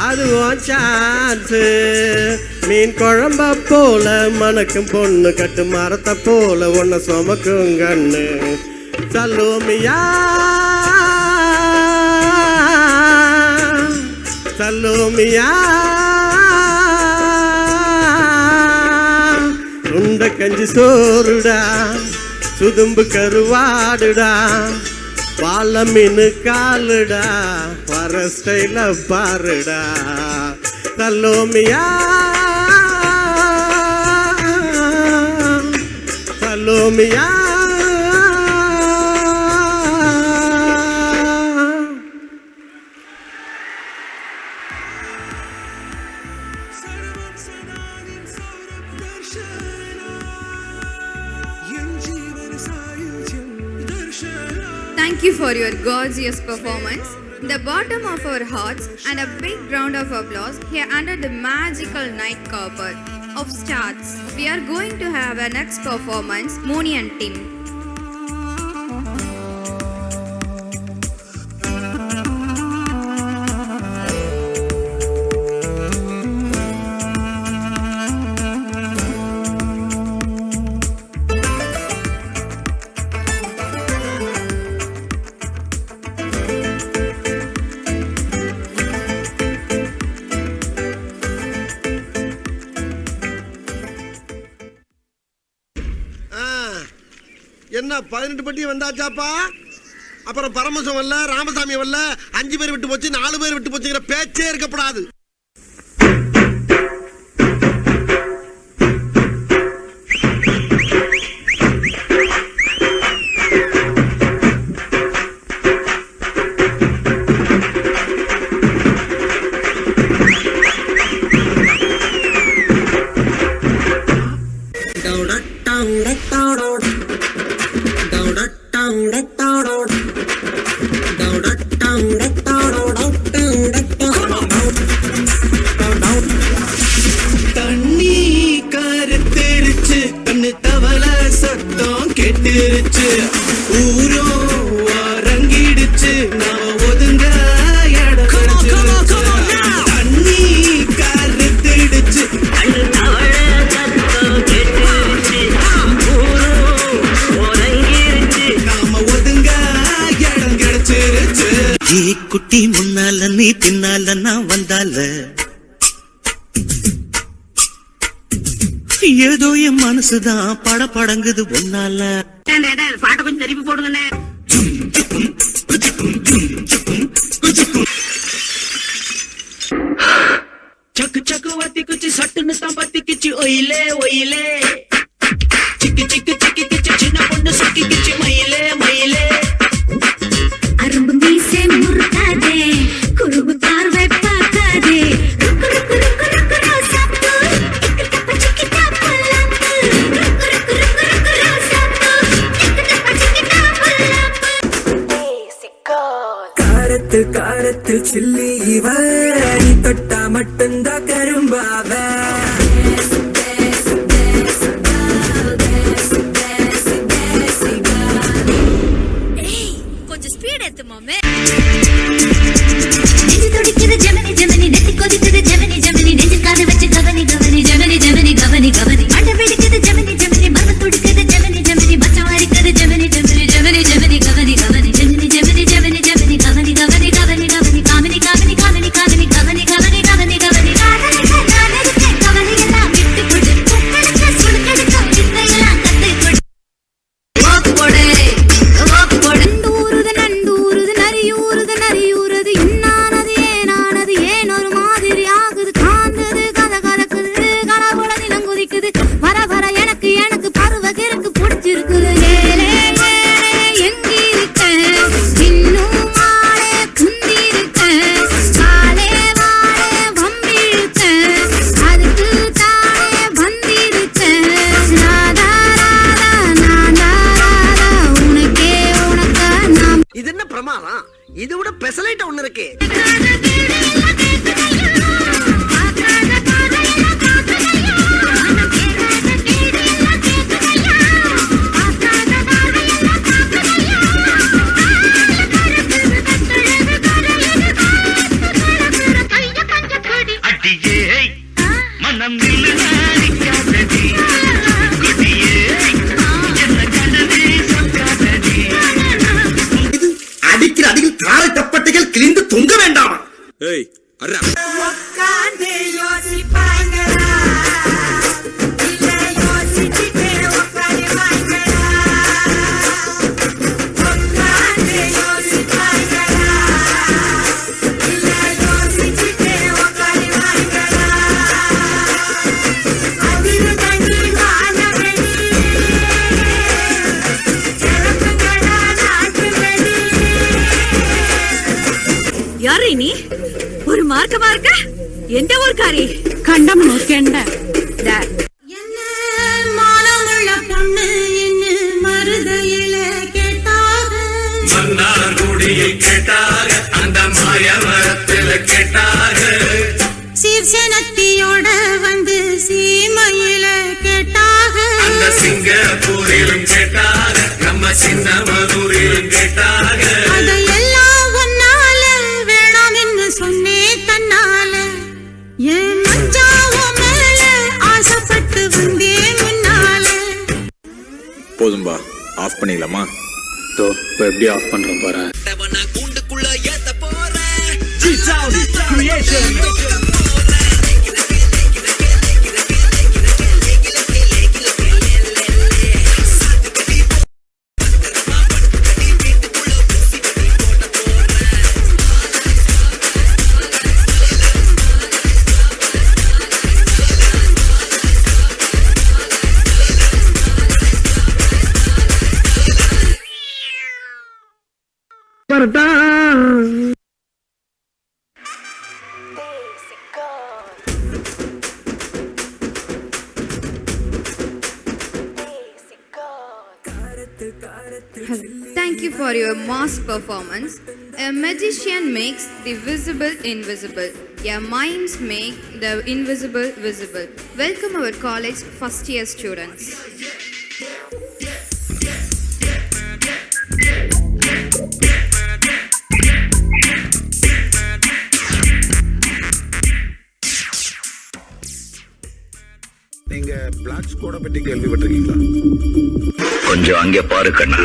S2: அதுவும் சான்ஸு மீன் குழம்ப போல மணக்கும் பொண்ணு கட்டு மரத்தை போல ஒன்ன சுமக்கும் கண்ணு சல்லோமியா சல்லோமியா உண்ட கஞ்சி சோறுடா சுதும்பு கருவாடுடா பால மீனு காலுடா வர ஸ்டைல பாருடா சல்லோமியா சல்லோமியா
S1: Thank you for your gorgeous performance. The bottom of our hearts and a big round of applause here under the magical night carpet of stars. We are going to have a next performance, Moni and Tim.
S11: என்ன 18 பட்டி வந்தாச்சாப்பா அப்புறம் பரமசம் வரல ராமசாமி வரல 5 பேர் விட்டு போச்சு 4 பேர் விட்டு போச்சுங்கிற பேச்சே இருக்கப்படாது
S12: தண்ணி கருத்திருச்சு கண்ணு தவள சத்தம் கெட்டுருச்சு ஊரோ அரங்கிடுச்சு நான் ஒதுங்க இடம் கிடைச்சிருச்சு தண்ணி கருத்திடுச்சு கண்ணு தவள சத்தம் கெட்டுருச்சு ஊரோ அரங்கிடுச்சு நாம ஒதுங்க இடம் கிடைச்சிருச்சு குட்டி முன்னால நீ பின்னால நான் வந்தால ஏதோ என் மனசுதான் படங்குது ஒன்னால பாட்ட கொஞ்சம் திருப்பி போடுங்க சக்கு சக்கு வாத்தி குச்சி சட்டுன்னு தான் பத்தி கிச்சு ஒயிலே ஒயிலே சிக்கு சிக்கு சிக்கி கிச்சு சின்ன பொண்ணு சுக்கி கிச்சு மயிலே மயிலே
S10: அரும்பு மீசை முறுக்காதே குறுகு பார்வை பார்க்காதே ருக்கு ருக்கு ருக்கு ருக்கு ரோசாப்பூ இக்கட்டப்ப சிக்கிட்டா பொல்லாப்பு ருக்கு ருக்கு ருக்கு ருக்கு ரோசாப்பூ இக்கட்டப்ப சிக்கிட்டா பொல்லாப்பு
S18: காரத்தில் காரத்தில் சில்லி இவ நீ தொட்டா மட்டும்தான் கரும்பாவ
S10: கொஞ்சம் ஸ்பீட் ஏத்து மாமே நெஞ்சு துடிக்குது ஜெமினி ஜெமினி நெத்தி கொதிக்குது ஜெமினி ஜெமினி நெஞ்சு காது வச்சு கவனி கவனி ஜெமினி ஜெமினி கவனி கவனி அண்ட பிடிக்குது ஜெமினி ஜெமினி மரம் துடிக்குது ஜெமினி ஜெமினி மச்சம் அரிக்குது ஜெமினி ஜெமினி ஜெமினி ஜெமினி கவனி கவனி ஜெமினி ஜெமினி ஜெமினி ஜெமினி கவனி கவனி கவனி கவனி காமினி காமினி காமினி காமினி கவனி கவனி கவனி கவனி காதலுக்கு நான் இருக்கேன் கவனி எல்லாம் விட்டு கொடு புக்கெடுக்க சுடுக்கெடுக்க வித்தையெல்லாம் கத்து கொடு நண்டூருது நண்டூருது நரியூருது நரியூருது இன்னானது ஏனானது ஏன்
S14: கூட பெசலைட் ஒண்ணு இருக்கு.
S11: அடிக்கிற அடியில் தாரை தப்பட்டைகள் கிழிந்து தொங்க வேண்டாமா?
S20: ஏய் அர்ரா
S19: உட்கார்ந்து யோசிப்பாங்களா இல்ல யோசிச்சுட்டே உட்காருவாங்களா? உட்கார்ந்து யோசிப்பாங்களா இல்ல யோசிச்சுட்டே உட்காருவாங்களா? அதிரு தண்ணி வானவெளி கிளம்புங்களா நாட்டு வெளி.
S16: யாரு நீ? ஒரு மார்க்கமா இருக்க? எந்த ஊர்க்காரி? கண்டம் கெண்ட
S19: என்ன மானமுள்ள பொண்ணு என்ன மருதையில கேட்டாக,
S12: மன்னார் குடியில் கேட்டாக, அந்த மாயவரத்தில் கேட்டாக,
S19: சீர்சனத்தியோட வந்து சீமையில கேட்டாக,
S12: அந்த சிங்கப்பூரிலும் கேட்டாக, நம்ம சின்ன மதுரிலும் கேட்டாக.
S19: அதையெல்லாம் ஒன்னால வேணாம் என்று சொன்னே தன்னால. என் மச்சாவோ மேல ஆசைப்பட்டு வந்தேன் முன்னால.
S20: போதும்பா ஆஃப் பண்ணிடலாமா? தோ இப்போ எப்படி ஆஃப் பண்றோம் பாரு.
S9: கூண்டுக்குள்ள ஏத்த போறேன்.
S1: Thank you for your mass performance. A magician makes the visible invisible. Your minds make the invisible visible. Welcome our college first year students.
S11: நீங்க பிளாக் ஸ்குவாட பத்தி கேள்விப்பட்டிருக்கீங்களா?
S13: கொஞ்சம் அங்கே பாரு கண்ணா.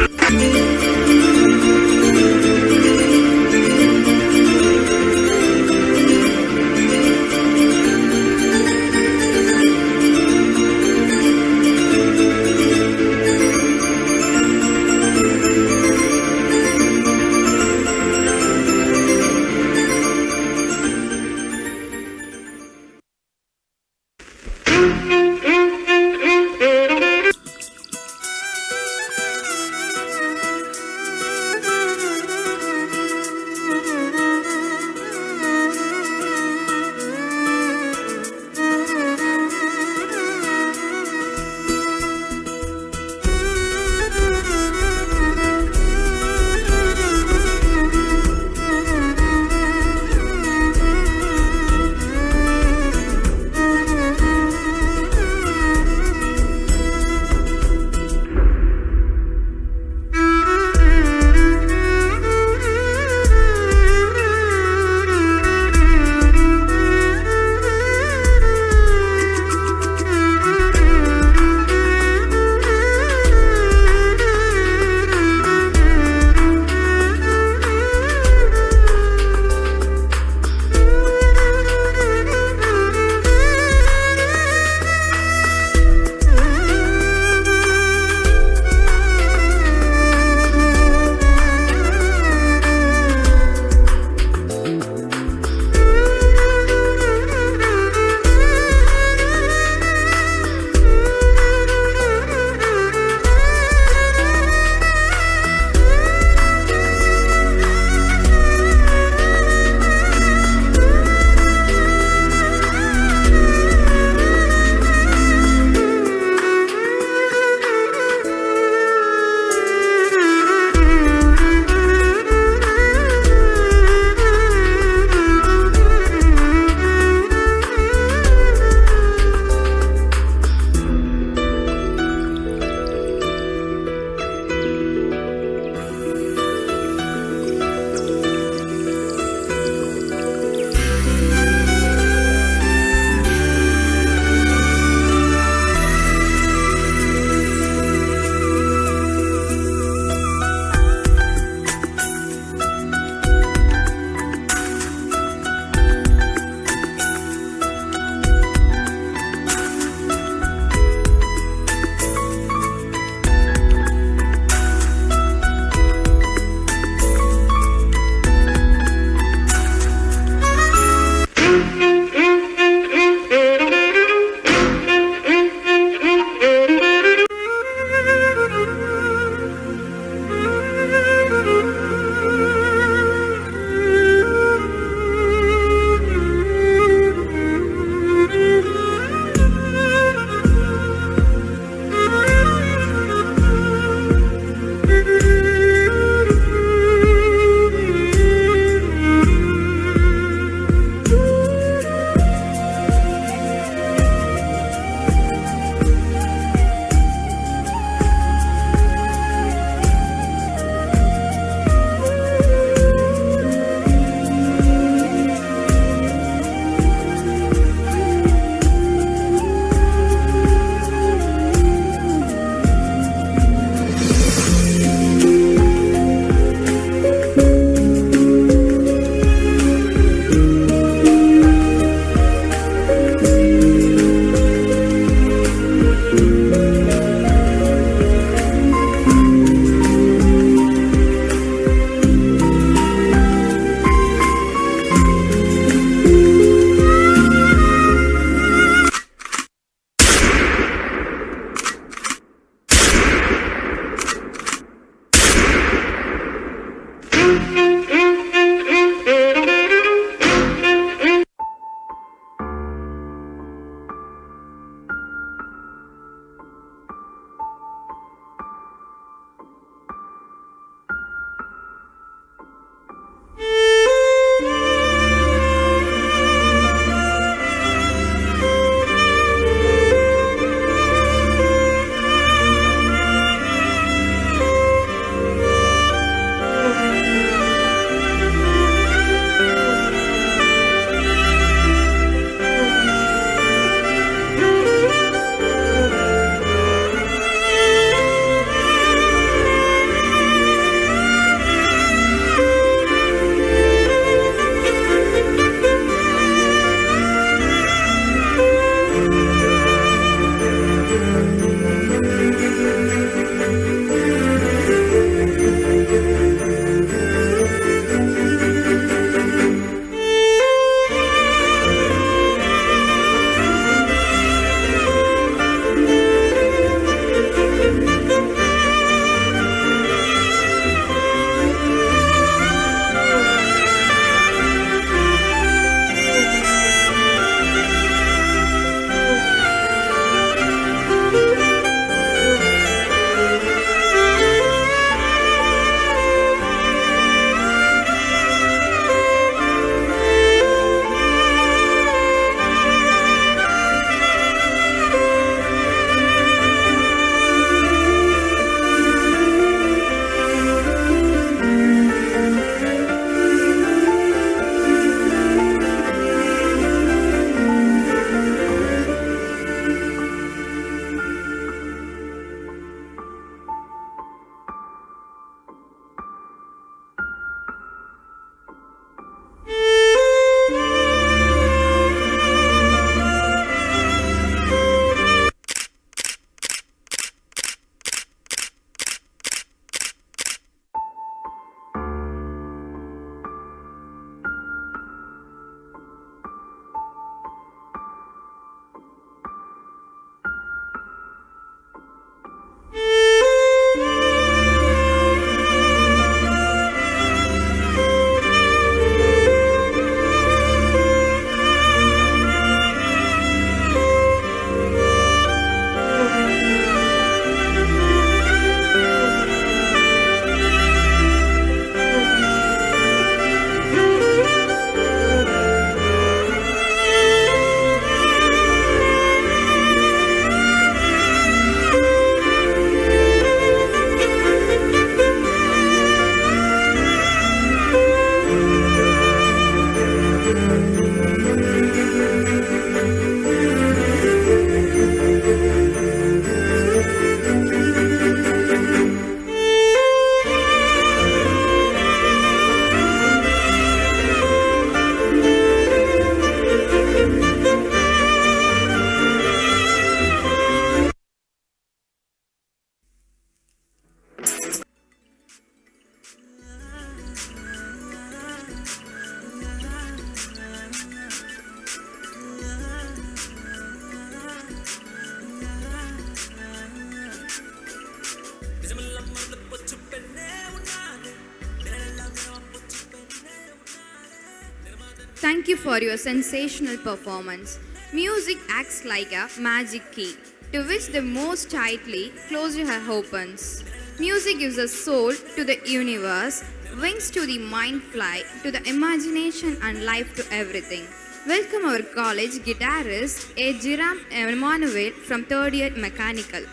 S1: Thank you for your sensational performance. Music acts like a magic key, to which the most tightly close your opens. Music gives a soul to the universe, wings to the mind, fly to the imagination, and life to everything. Welcome our college guitarist A. Jiram Emmanuel from 3rd year Mechanical.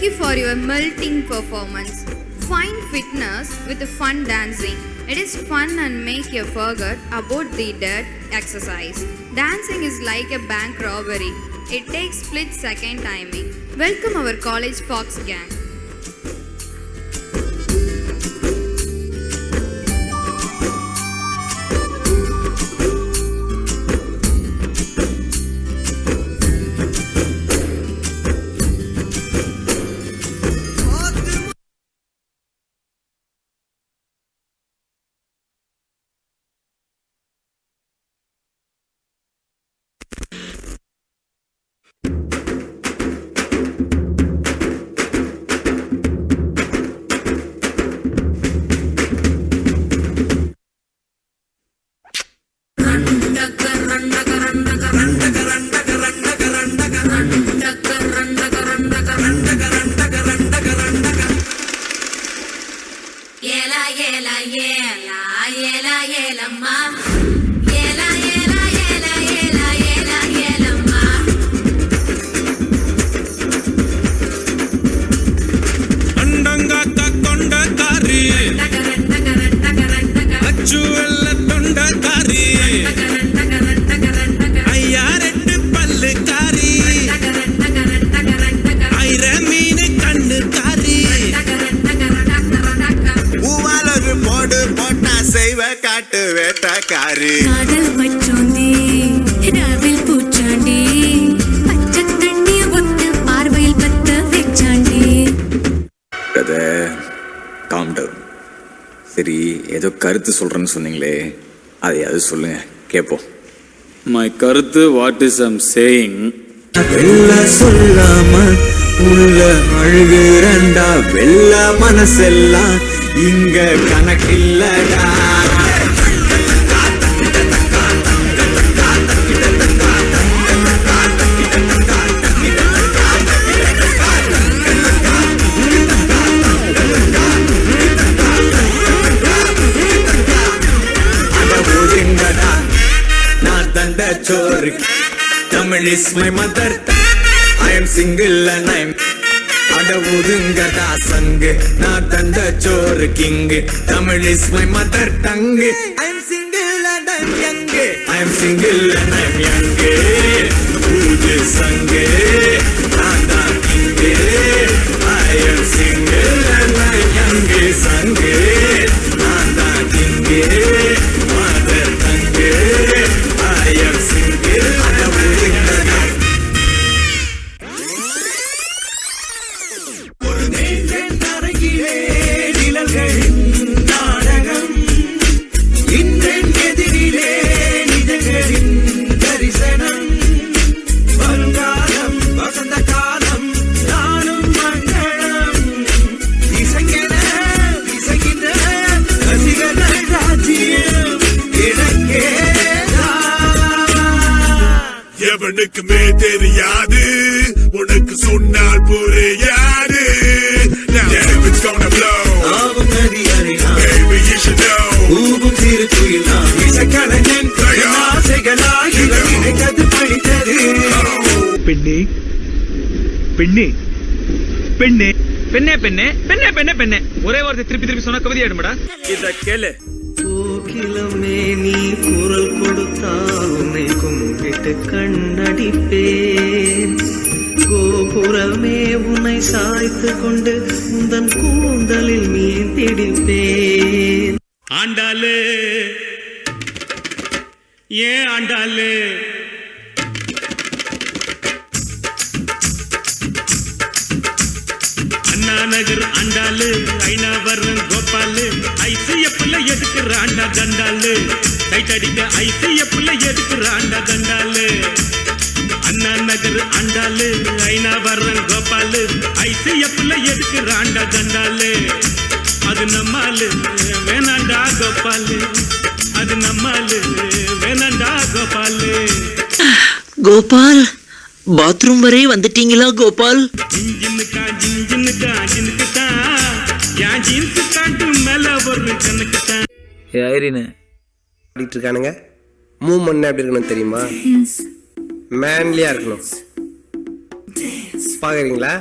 S1: you for your melting performance. Find fitness with fun dancing. It is fun and make you forget about the dead exercise. Dancing is like a bank robbery. It takes split-second timing. Welcome our college Fox gang.
S20: சரி, ஏதோ கருத்து சொல்றேன்னு சொன்னீங்களே, அதையாவது சொல்லுங்க கேட்போம்.
S3: My கருத்து what is I'm saying.
S12: வெள்ள சொல்லாம உள்ள அழுகுறண்டா, வெள்ள மனசெல்லாம் இங்க கணக்கில்லடா. Chori, Tamil is my mother tongue. I am single and I am Adavudungada sang. Natanda Chori king. Tamil is my mother tongue. I am single and I am young. I am single and I am young. Ude sang. Nanda king. I am single and I am young. Sang. Nanda king. Mother tongue. I am single and I am ஒரு நேற்றன் அருகிலே நிழல்களின் நாடகம், இன்றென் எதிரிலே நிஜங்களின் தரிசனம். வருங்காலம் வசந்த காலம் நானும் மங்களம், இசைக்கிற ரசிகர்கள் ராஜ்யம் எனக்கே.
S22: எவனுக்குமே தெரியாது, உனக்கு சொன்னால் புரியாது. Now it's gonna blow. Baby, you should know. ஊவும் சிறு குயிலாம் இசைக்கலைஞன் ஆசைகளாய் நினைத்தது படித்தது.
S23: பெண்ணே பெண்ணே பெண்ணே பெண்ணே பெண்ணே பெண்ணே பெண்ணே பெண்ணே ஒரே வார்த்தை திருப்பி திருப்பி சொன்ன கவிதை ஆயிடுமாடா. இத கேளு.
S18: கோகிலமே நீ குரல் கொடுத்தால் உன்னை கும்பிட்டு கண்ணடிப்பேன். கோபுரமே உன்னை சாய்த்து கொண்டு உந்தன் கூந்தலில் மீன் திடிப்பேன்.
S23: ஆண்டாளு ஏன் ஆண்டாளு, அண்ணா நகர் ஆண்டாளு, ஐநாவரம் கோபாலு, ஐசிஎஃப்ல எதுக்குறாண்டா தண்டாளு, டைட் அடிக்க ஐசிஎஃப்ல எதுக்குறாண்டா தண்டாளு. அண்ணா நகர் ஆண்டாளு, ஐநாவரம் கோபாலு, ஐசிஎஃப்ல எதுக்குறாண்டா தண்டாளு. அது நம்மாலு வேணாண்டா கோபாலு, அது நம்மாலு வேணாண்டா கோபாலு.
S24: கோபால், பாத்ரூம் வரை வந்துட்டீங்களா கோபால்?
S23: ஜின்னுக்கா ஜின்னுக்கா ஜின்னுக்குதா யான் ஜீன்ஸ் பேண்ட் மேல ஒரு கண்ணுக்குதா.
S25: ஐரினு ஆடிட்டு இருக்கானுங்க. மூவ்மெண்ட் எப்படி இருக்கணும் தெரியுமா? மேன்லியா இருக்கணும். பாக்குறீங்களா?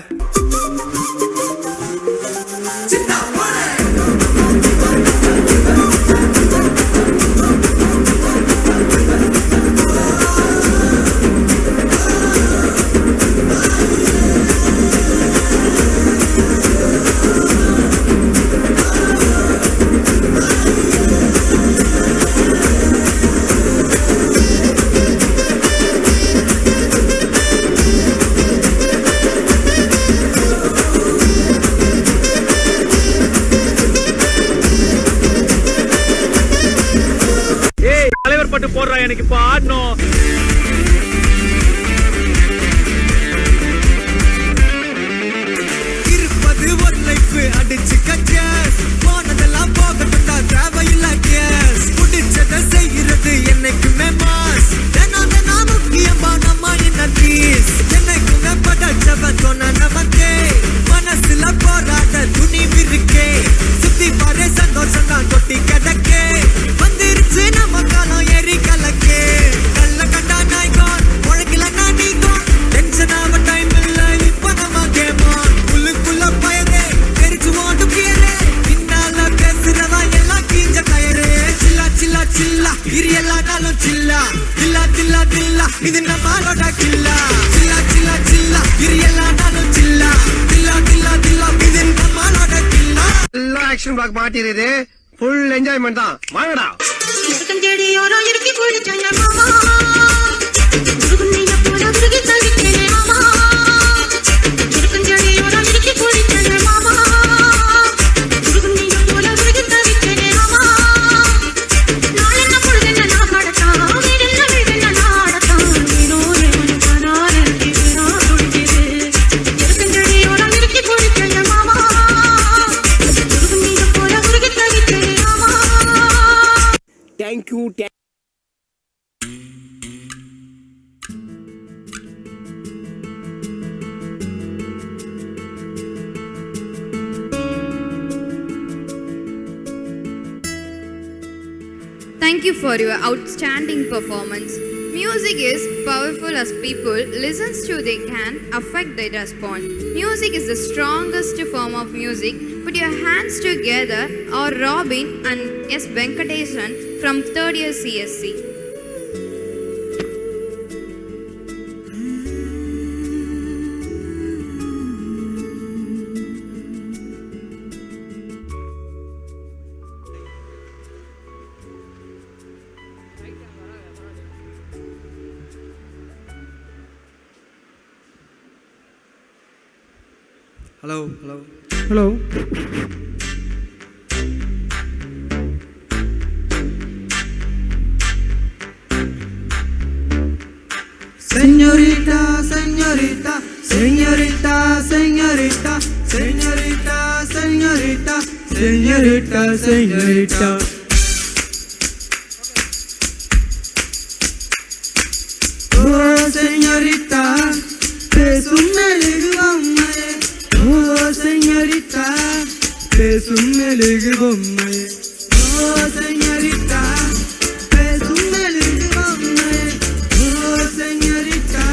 S23: பாட்டு போடுறா, எனக்கு இப்ப ஆடணும்.
S19: இருப்பது ஒரு லைஃப் அடிச்சு கச்சஸ் போனதெல்லாம் போகட்டும்டா தேவையில்ல கேஸ் முடிச்சதை செய்யறது என்னைக்குமே மாஸ் தினம் முக்கியமா நம்ம என்ன பீஸ் என்னைக்குமே படைச்சவன் சொன்ன நமக்கே மனசுல போராட துணிவு இருக்கே சுத்தி பாரு சந்தோஷம் தான் கொட்டி கிடக்கே வந்துருச்சு நம்ம காலம் ஏறி கலக்கே கல்ல கண்டா நாய்கான் உழைக்கலன்னா நீங்கான் டென்ஷன் ஆக டைம் இல்ல இப்ப நம்ம கேமான் உள்ளுக்குள்ள பயரே தெரிச்சு ஓட்டு பேரே பின்னால பேசுறவா எல்லாம் கீஞ்ச கயரே சில்லா சில்லா சில்லா இரு எல்லா நாளும் சில்லா தில்லா தில்லா தில்லா இது நம்மளோட கில்லா சில்லா சில்லா சில்லா இரு எல்லா நாளும் சில்லா தில்லா தில்லா தில்லா இது நம்மளோட கில்லா
S11: எல்லாம் ஆக்ஷன் பிளாக் மாட்டிருது ஃபுல் என்ஜாய்மெண்ட் தான் வாங்கடா thank you.
S1: Thank you for your outstanding performance. Music is powerful as people listens to they can affect their response. Music is the strongest form of music. Put your hands together or Robin and S. Venkatesan from 3rd year CSC.
S18: Hello. Hello. Señorita, señorita, señorita, señorita, señorita, señorita, señorita, señorita. Oh, señorita, pesum melegu bommaye. Oh, señorita, pesum melegu bommaye. Oh, señorita, pesum melegu bommaye. Oh, señorita,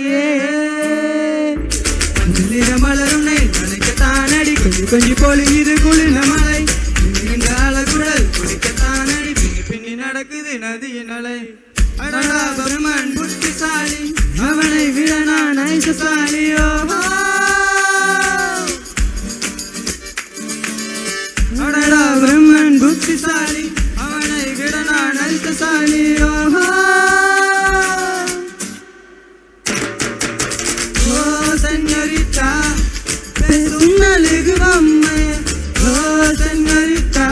S18: yeah. Nilira malarunne nanikathanadi konji konji poliyudu kulina malai. Ningala kudal kulikathanadi pinni pinni nadakudhu nadiyin alai. Adada Brahman புத்திசாலி அவனை விட நான் ஐசசாலியோ. அடடா பிரம்மன் புத்திசாலி அவனை விட நான் ஐசசாலியோ. ஓ señorita, pesum melegu bommaye. ஓ señorita,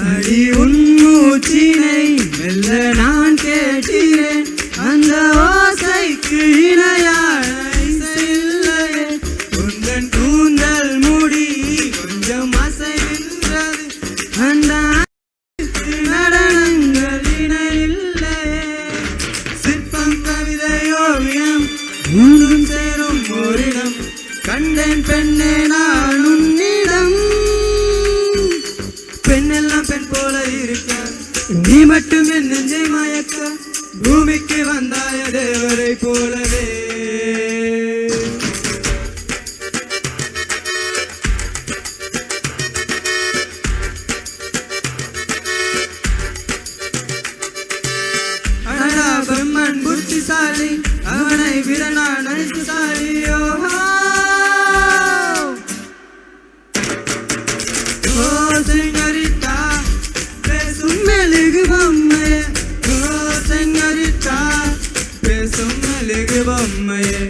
S18: அடி உன் மூச்சினை மெல்ல நான் கேட்டேன், அந்த ஓசைக்கு இணையான இசையில்லையே. உந்தன் கூந்தல் முடி கொஞ்சம் அசைகின்றது, அந்த நடனங்கள் இணையில்லையே. சிற்பம் கவிதை ஓவியம் மூன்றும் சேரும் ஓரிடம் கண்டேன் பெண்ணே நான் உன்னிடம். பெண்ணெல்லாம் பெண் போல இருக்க, நீ மட்டும் என் நெஞ்சை மயக்க, பூமிக்கு வந்தாய தேவரை போலவே. மெழுகு பொம்மையே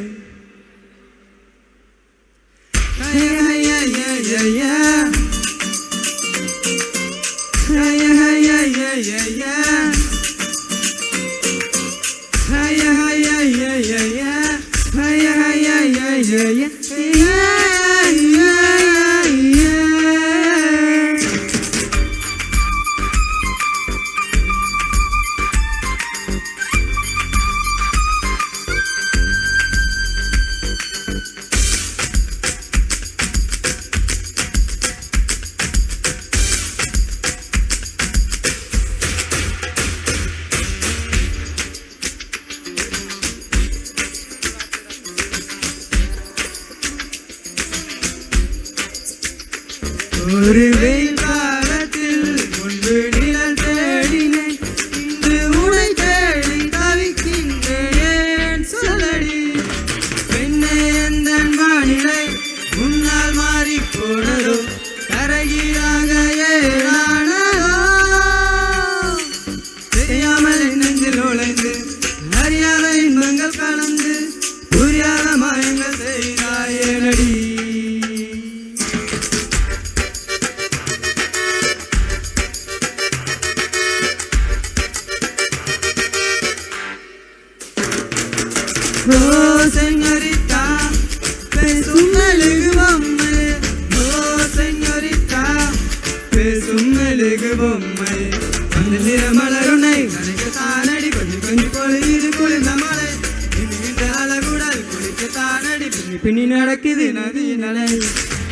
S18: ஒரு வெயில் காலத்தில் முன்பு நிழல் தேடினேன் இன்று உனை தேடி தவிக்கின்றேன் சொல்லடி பெண்ணே எந்தன் வானிலை முன்னால் மாறி போனதோ கரைகீழாக ஏறானதோ தெரியாமல் நெஞ்சில் நுழைந்து அறியாத இன்பங்கள் கலந்து புரியாத மாயங்கள் செய்தாயேனடி señorita, pesummelige bommaye. Oh señorita, pesummelige bommaye. Andile malarunai, ganike taanadi, konji poliyudu kulina malai. Indinda alagudal, kulike taanadi, pinni nadakkidu nadi nalai.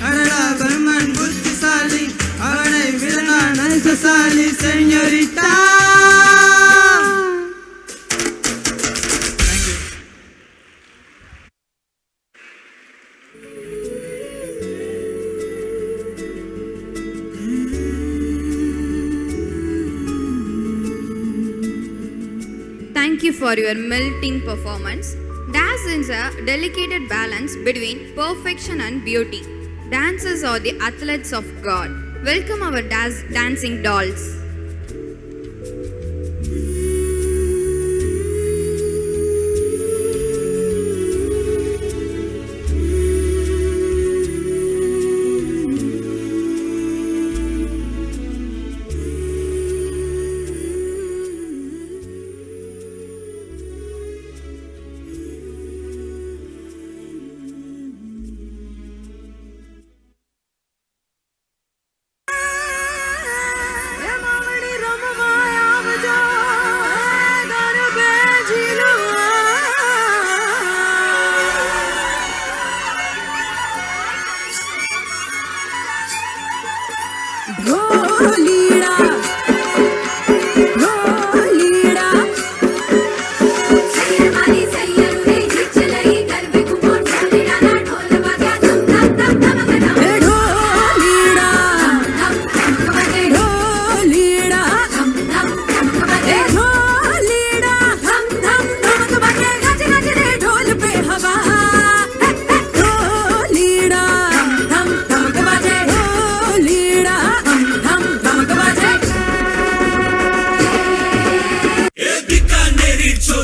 S18: Adada Brahman buddhisali, avanai virana naisasali, señorita.
S1: Thank you for your melting performance. Dance is a delicate balance between perfection and beauty. Dancers are the athletes of God. Welcome our dancing dolls.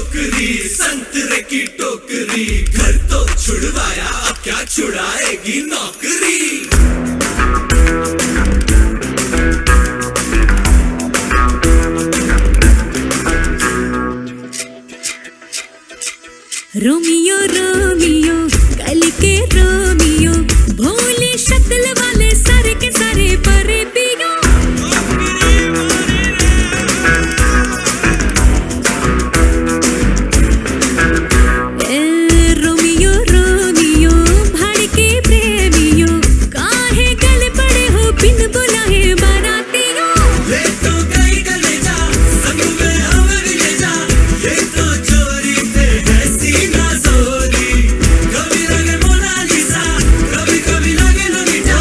S12: संतरे की टोकरी घर तो छुड़वाया अब क्या छुड़ाएगी नौकरी
S10: Romeo Romeo कल के रोमियो भोले शक्ल वाले सारे के सारे परे पियो रोमियो रोमियो भाड़ के प्रेमियो काहे गले पड़े हो बिन बुलाए बारातियों
S12: ले तो गई गले जा संग में हमें ले जा ये तो चोरी से है सीना जोरी कभी लगे मोनालिसा कभी कभी लगे लोलिता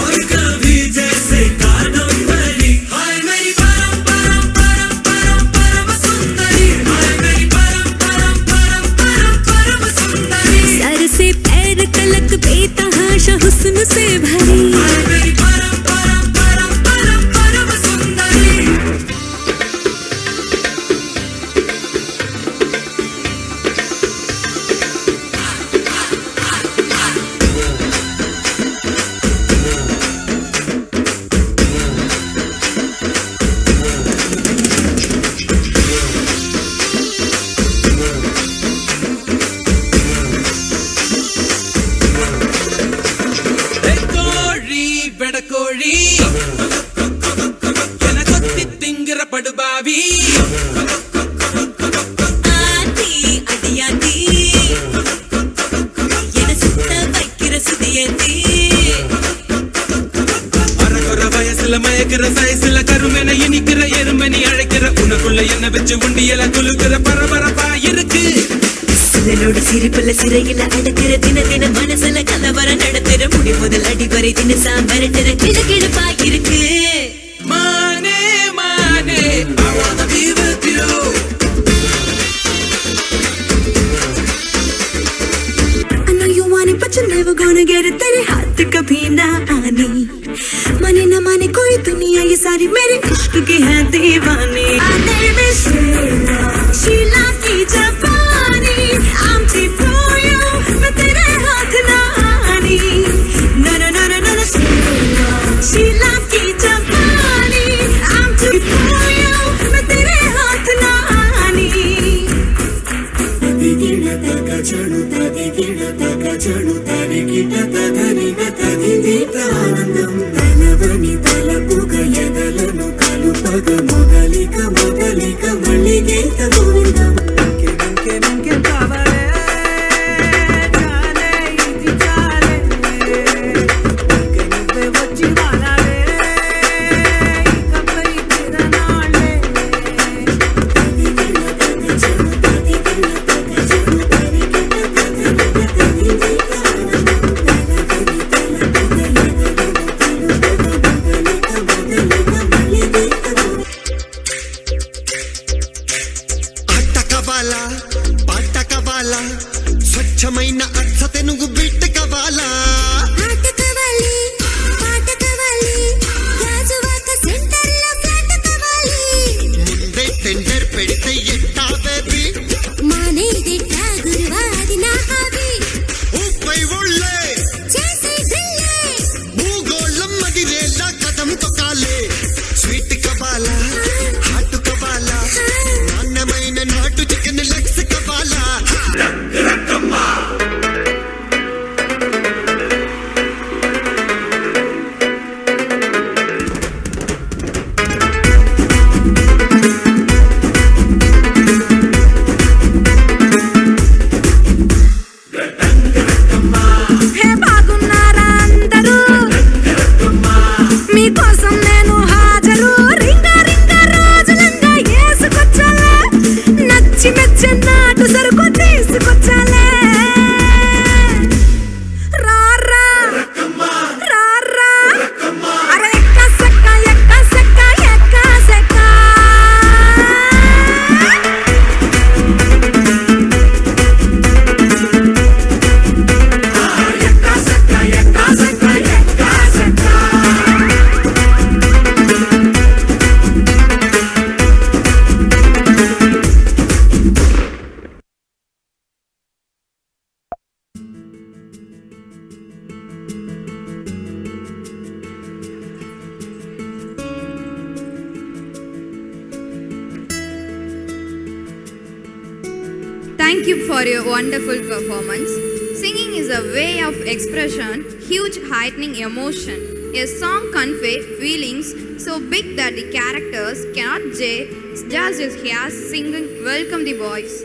S12: और कभी जैसे कादम्बरी हाय मेरी परम परम परम परम परम सुंदरी हाय मेरी परम परम परम परम परम सुंदरी
S10: सर से पैर तलक बेतहाशा हुस्न से भरी
S12: हाय मेरी परम परम
S4: கோழி என கொத்தி திங்கிற படுபாவி ஆண்டி அடியாண்டி என சுத்த வைக்கிற சுதியேந்தி அறகுற வயசுல மயக்கிற சைஸ்ல கருமென இனிக்கிற எருமணி அழைக்கிற உனக்குள்ள என்ன வச்சு உண்டியல குலுக்கிற பரபரப்பா இருக்கு
S10: சிலனோட சிரிப்புல சிறையில அடக்கிற தின தின மனசுல கலவர நடத்துற முடி முதல் அடிவரை தினசா மிரட்டுற கிழக்கிழப்பா இருக்கு
S4: மானே மானே I wanna be with you
S10: I know you want it but you're never gonna get it तेरे हाथ कभी ना आनी माने ना माने कोई दुनिया ये सारी मेरे इश्क की है दीवानी शीला की जापानी I'm deep for you मैं तेरे हाथ ना आनी ना ना ना ना ना शीला की जापानी I'm deep for you मैं तेरे हाथ ना आनी ఆనందం తలవని తలపుగ ఎదలను కలుపగ మొదలిక మొదలిక మళ్ళీ గీత గోవిందం
S11: స్వచ్ఛమైన అచ్చ తెనుగు బిట్ట కవాలా ముందే టెండర్ పెడితే ఎట్టా బేబీ ఊపై ఒళ్ళే భూగోళం మదిరేలా కదం తొక్కాలే స్వీట్ కవాలా హాట్ కవాలా నాణ్యమైన నాటు చికెన్ లెగ్స్ కవాలా
S10: మీకోసం నేను హాజరు రింగ రింగ రోజులంగా ఏసుకొచ్చాలే నచ్చి మెచ్చి నాటు సరుకు తీసుకొచ్చాలే రారా రారా అరే ఎక్క సెక్క ఎక్క సెక్క ఎక్క సెక్క
S1: Thank you for your wonderful performance. Singing is a way of expression, huge heightening emotion. A song conveys feelings so big that the characters cannot just hear singing. Welcome the voice.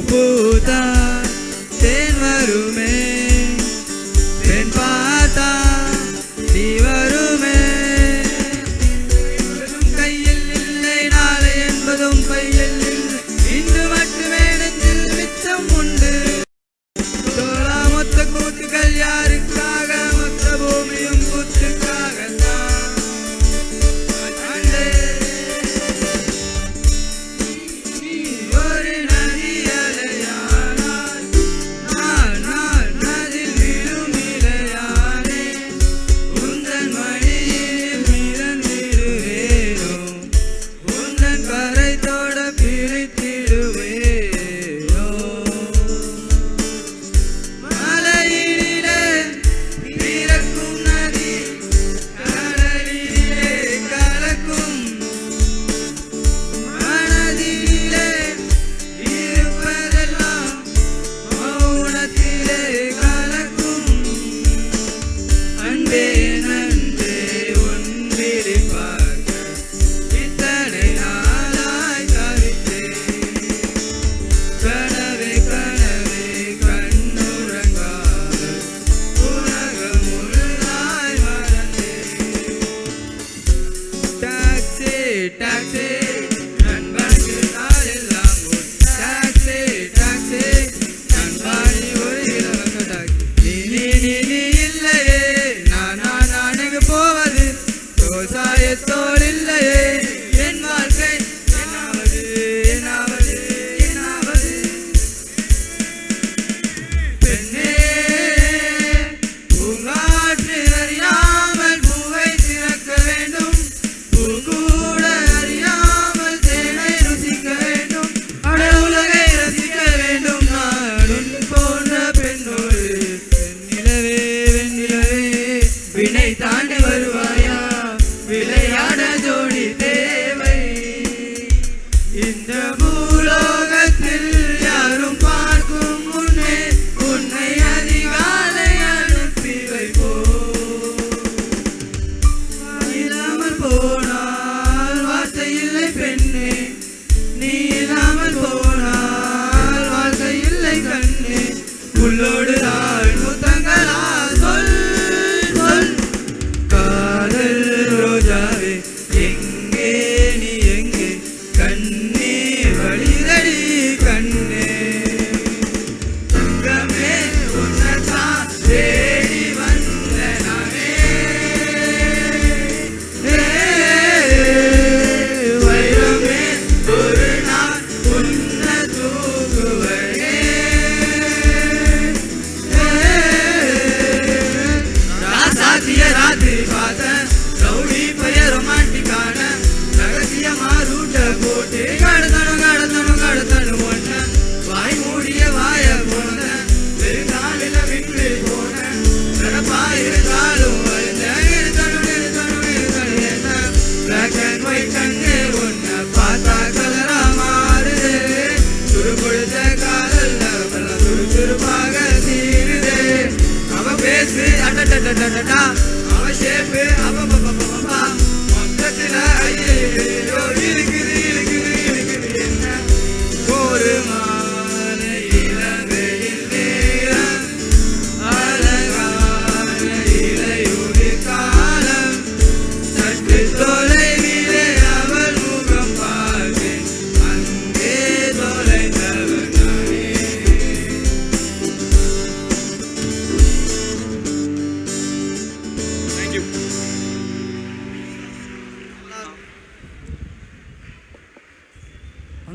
S18: பூதா தேன் வருமே பெண் பார்த்தா நீ வருமே கையில் இல்லை நாளை என்பதும் பையில் இல்லை இன்று மட்டுமே நெஞ்சில் மிச்சம் உண்டு தோழா மொத்த கூத்துக்கள் யாருக்காக மொத்த பூமியும் கூத்துக்காகத்தான்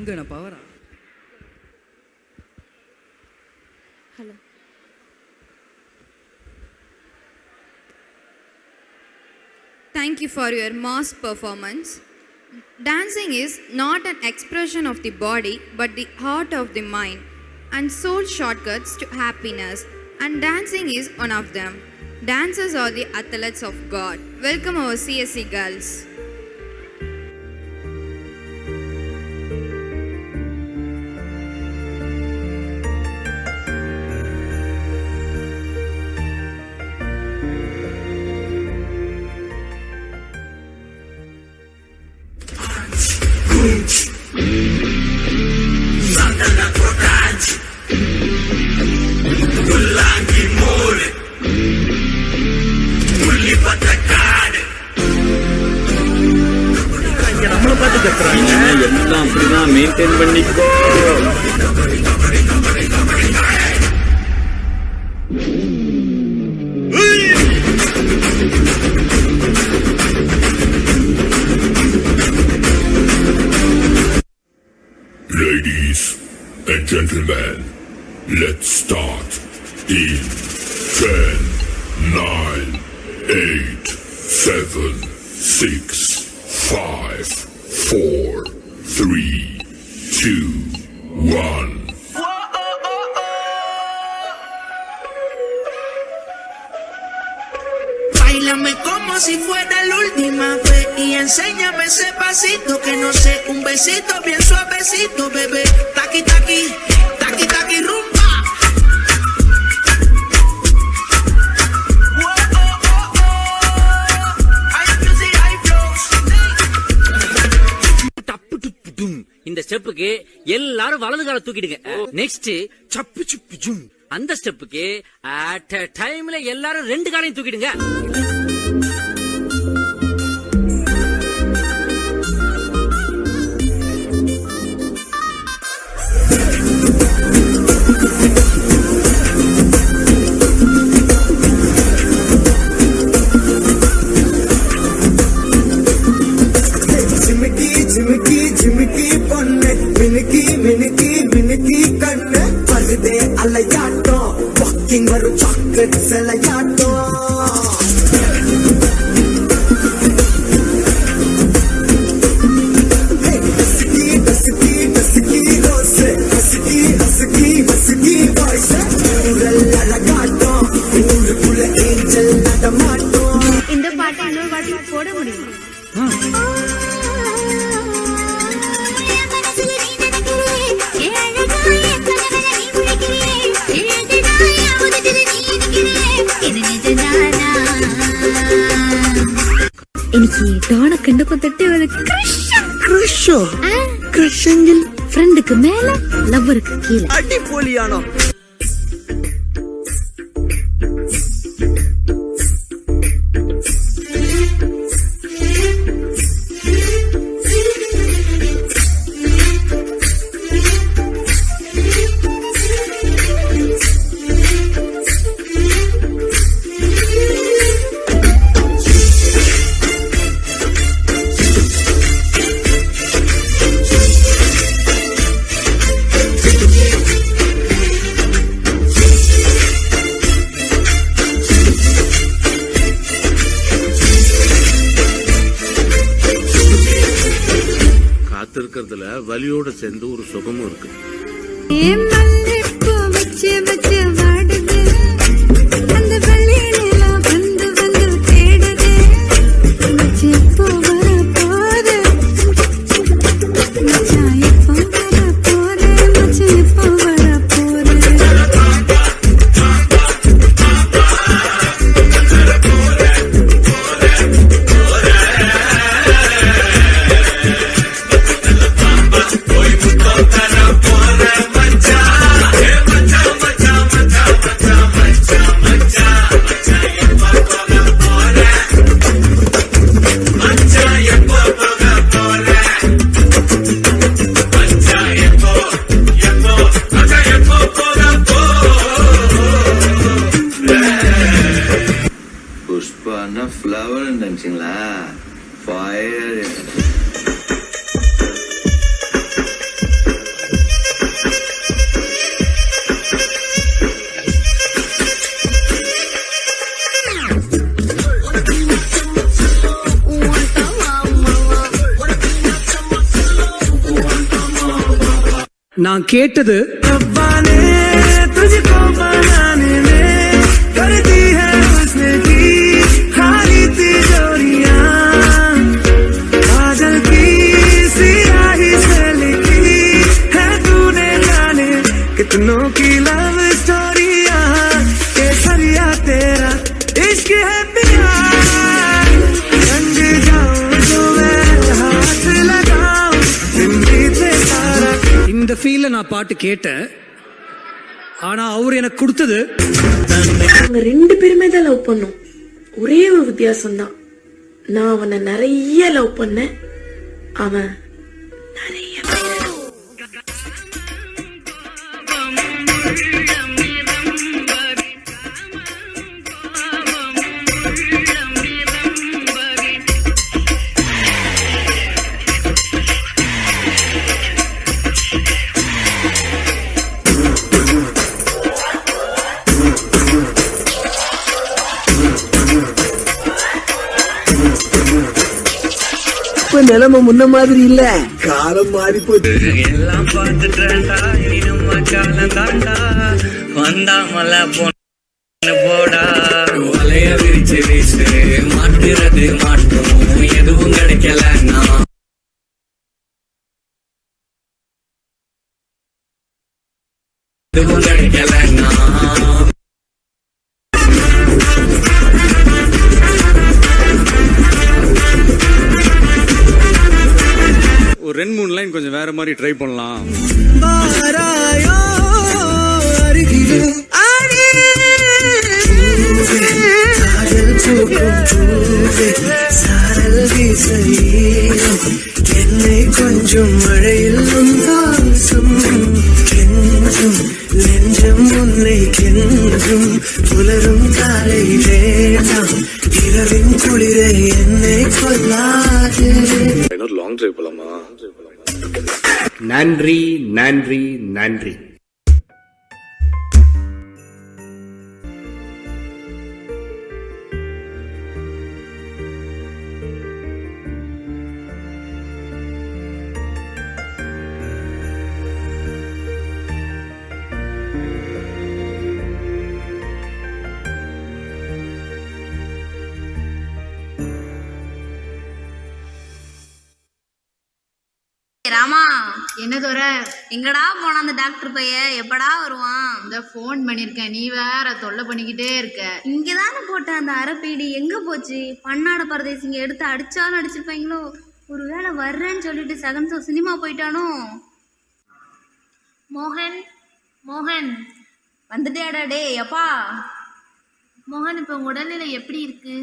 S18: அங்க நான் பவரா
S1: Hello. Thank you for your mass performance. Dancing is not an expression of the body but the heart of the mind and soul shortcuts to happiness, and dancing is one of them. Dancers are the athletes of God. Welcome our CSC girls.
S2: நம்மளை பார்த்து கத்துறாங்க.
S3: எல்லாம் அப்படிதான் maintain பண்ணிக்கோ.
S22: Ladies and gentlemen, let's start in 10, 9, 8, 7, 6, 5, 4, 3, 2, 1.
S19: Báilame como si fuera la última vez y enséñame ese pasito que no sé, un besito bien suavecito, bebé. Taqui taqui, taqui taqui rumba.
S5: இந்த ஸ்டெப்புக்கு எல்லாரும் வலது கால தூக்கிடுங்க. Next சப்பு சுப்பு ஜும். அந்த ஸ்டெப்புக்கு at a டைம்ல எல்லாரும் ரெண்டு காலையும் தூக்கிடுங்க.
S19: ஜிமிக்கி ஜிமிக்கி ஜிமிக்கி பொண்ணு மினுக்கி மினுக்கி மினுக்கி கண்ணு பழுதே அலையாட்டம் வாக்கிங் வரும் சாக்லேட் சிலையாட்டம் husky husky husky rose husky husky husky voice ஊரல் அழகாட்டம் ஊருக்குள்ள ஏஞ்சல் நடமாட்டம்.
S10: இந்த பாட்டை இன்னொரு வாட்டி போட முடியுமா? എനിക്ക് ഡോണ കണ്ടപ്പോ തൊട്ടേ ഒരു ക്രഷോ ക്രഷെങ്കിൽ ഫ്രണ്ടുக்கு மேல லவ்வருக்கு கீழே
S14: அடிப்பொலியானோ.
S2: காத்திருக்கிறதுல வலியோட சேர்ந்து ஒரு சுகமும் இருக்கு.
S19: Machá,
S18: நான் கேட்டது
S19: कितनों की लव स्टोरिया केसरिया तेरा इश्क है प्यार रंग जाऊं जो मैं हाथ लगाऊं जिंदगी से सारा
S18: இந்த ஃபீல்ல நான் பாட்டு கேட்டேன். ஆனா அவர் எனக்கு கொடுத்தது
S6: நாங்க 2 பேருமே தான் லவ் பண்ணோம். ஒரே ஒரு வித்தியாசம் தான், நான் அவனை நிறைய லவ் பண்ணேன், அவன் நிறைய
S14: நிலைமை முன்ன மாதிரி இல்ல, காலம் மாறி போச்சு.
S21: எல்லாம் பார்த்துட்டா இனி நம்ம காலம் தாண்டா வந்தாமல பொண்ணு போடா வலைய விரிச்சு வீசு மாட்டுறது மாட்டோம் எதுவும் கிடைக்கலன்னா எதுவும் கிடைக்கலன்னா
S3: ஒரு 2-3 லைன் கொஞ்சம் வேற மாதிரி ட்ரை பண்ணலாம்.
S19: என்னை கொஞ்சம் மழையில் வாசம் கெஞ்சும் நெஞ்சம் உன்னை கெஞ்சும் புலரும் காலை வேண்டாம் இரவின் குளிரை என்னை கொல்லாது.
S20: இன்னொரு லாங் டிரைவ் போலாமா?
S25: நன்றி நன்றி நன்றி.
S7: ராமா, என்ன தோற எங்கடா போன அந்த டாக்டர் பைய, எப்படா வருவான்? இந்த போன் பண்ணிருக்கேன், நீ வேற தொல்லை பண்ணிக்கிட்டே இருக்க. இங்கதானே போட்டேன் அந்த அரப்பீடி, எங்க போச்சு? பன்னாட பரதேசிங்க எடுத்து அடிச்சாலும் அடிச்சிருப்பாங்களோ. ஒருவேளை வர்றேன்னு சொல்லிட்டு செகண்ட் ஷோ சினிமா போயிட்டானோ? மோகன், மோகன் வந்துட்டேடா. டே அப்பா மோகன், இப்போ உடல்நிலை எப்படி இருக்கு?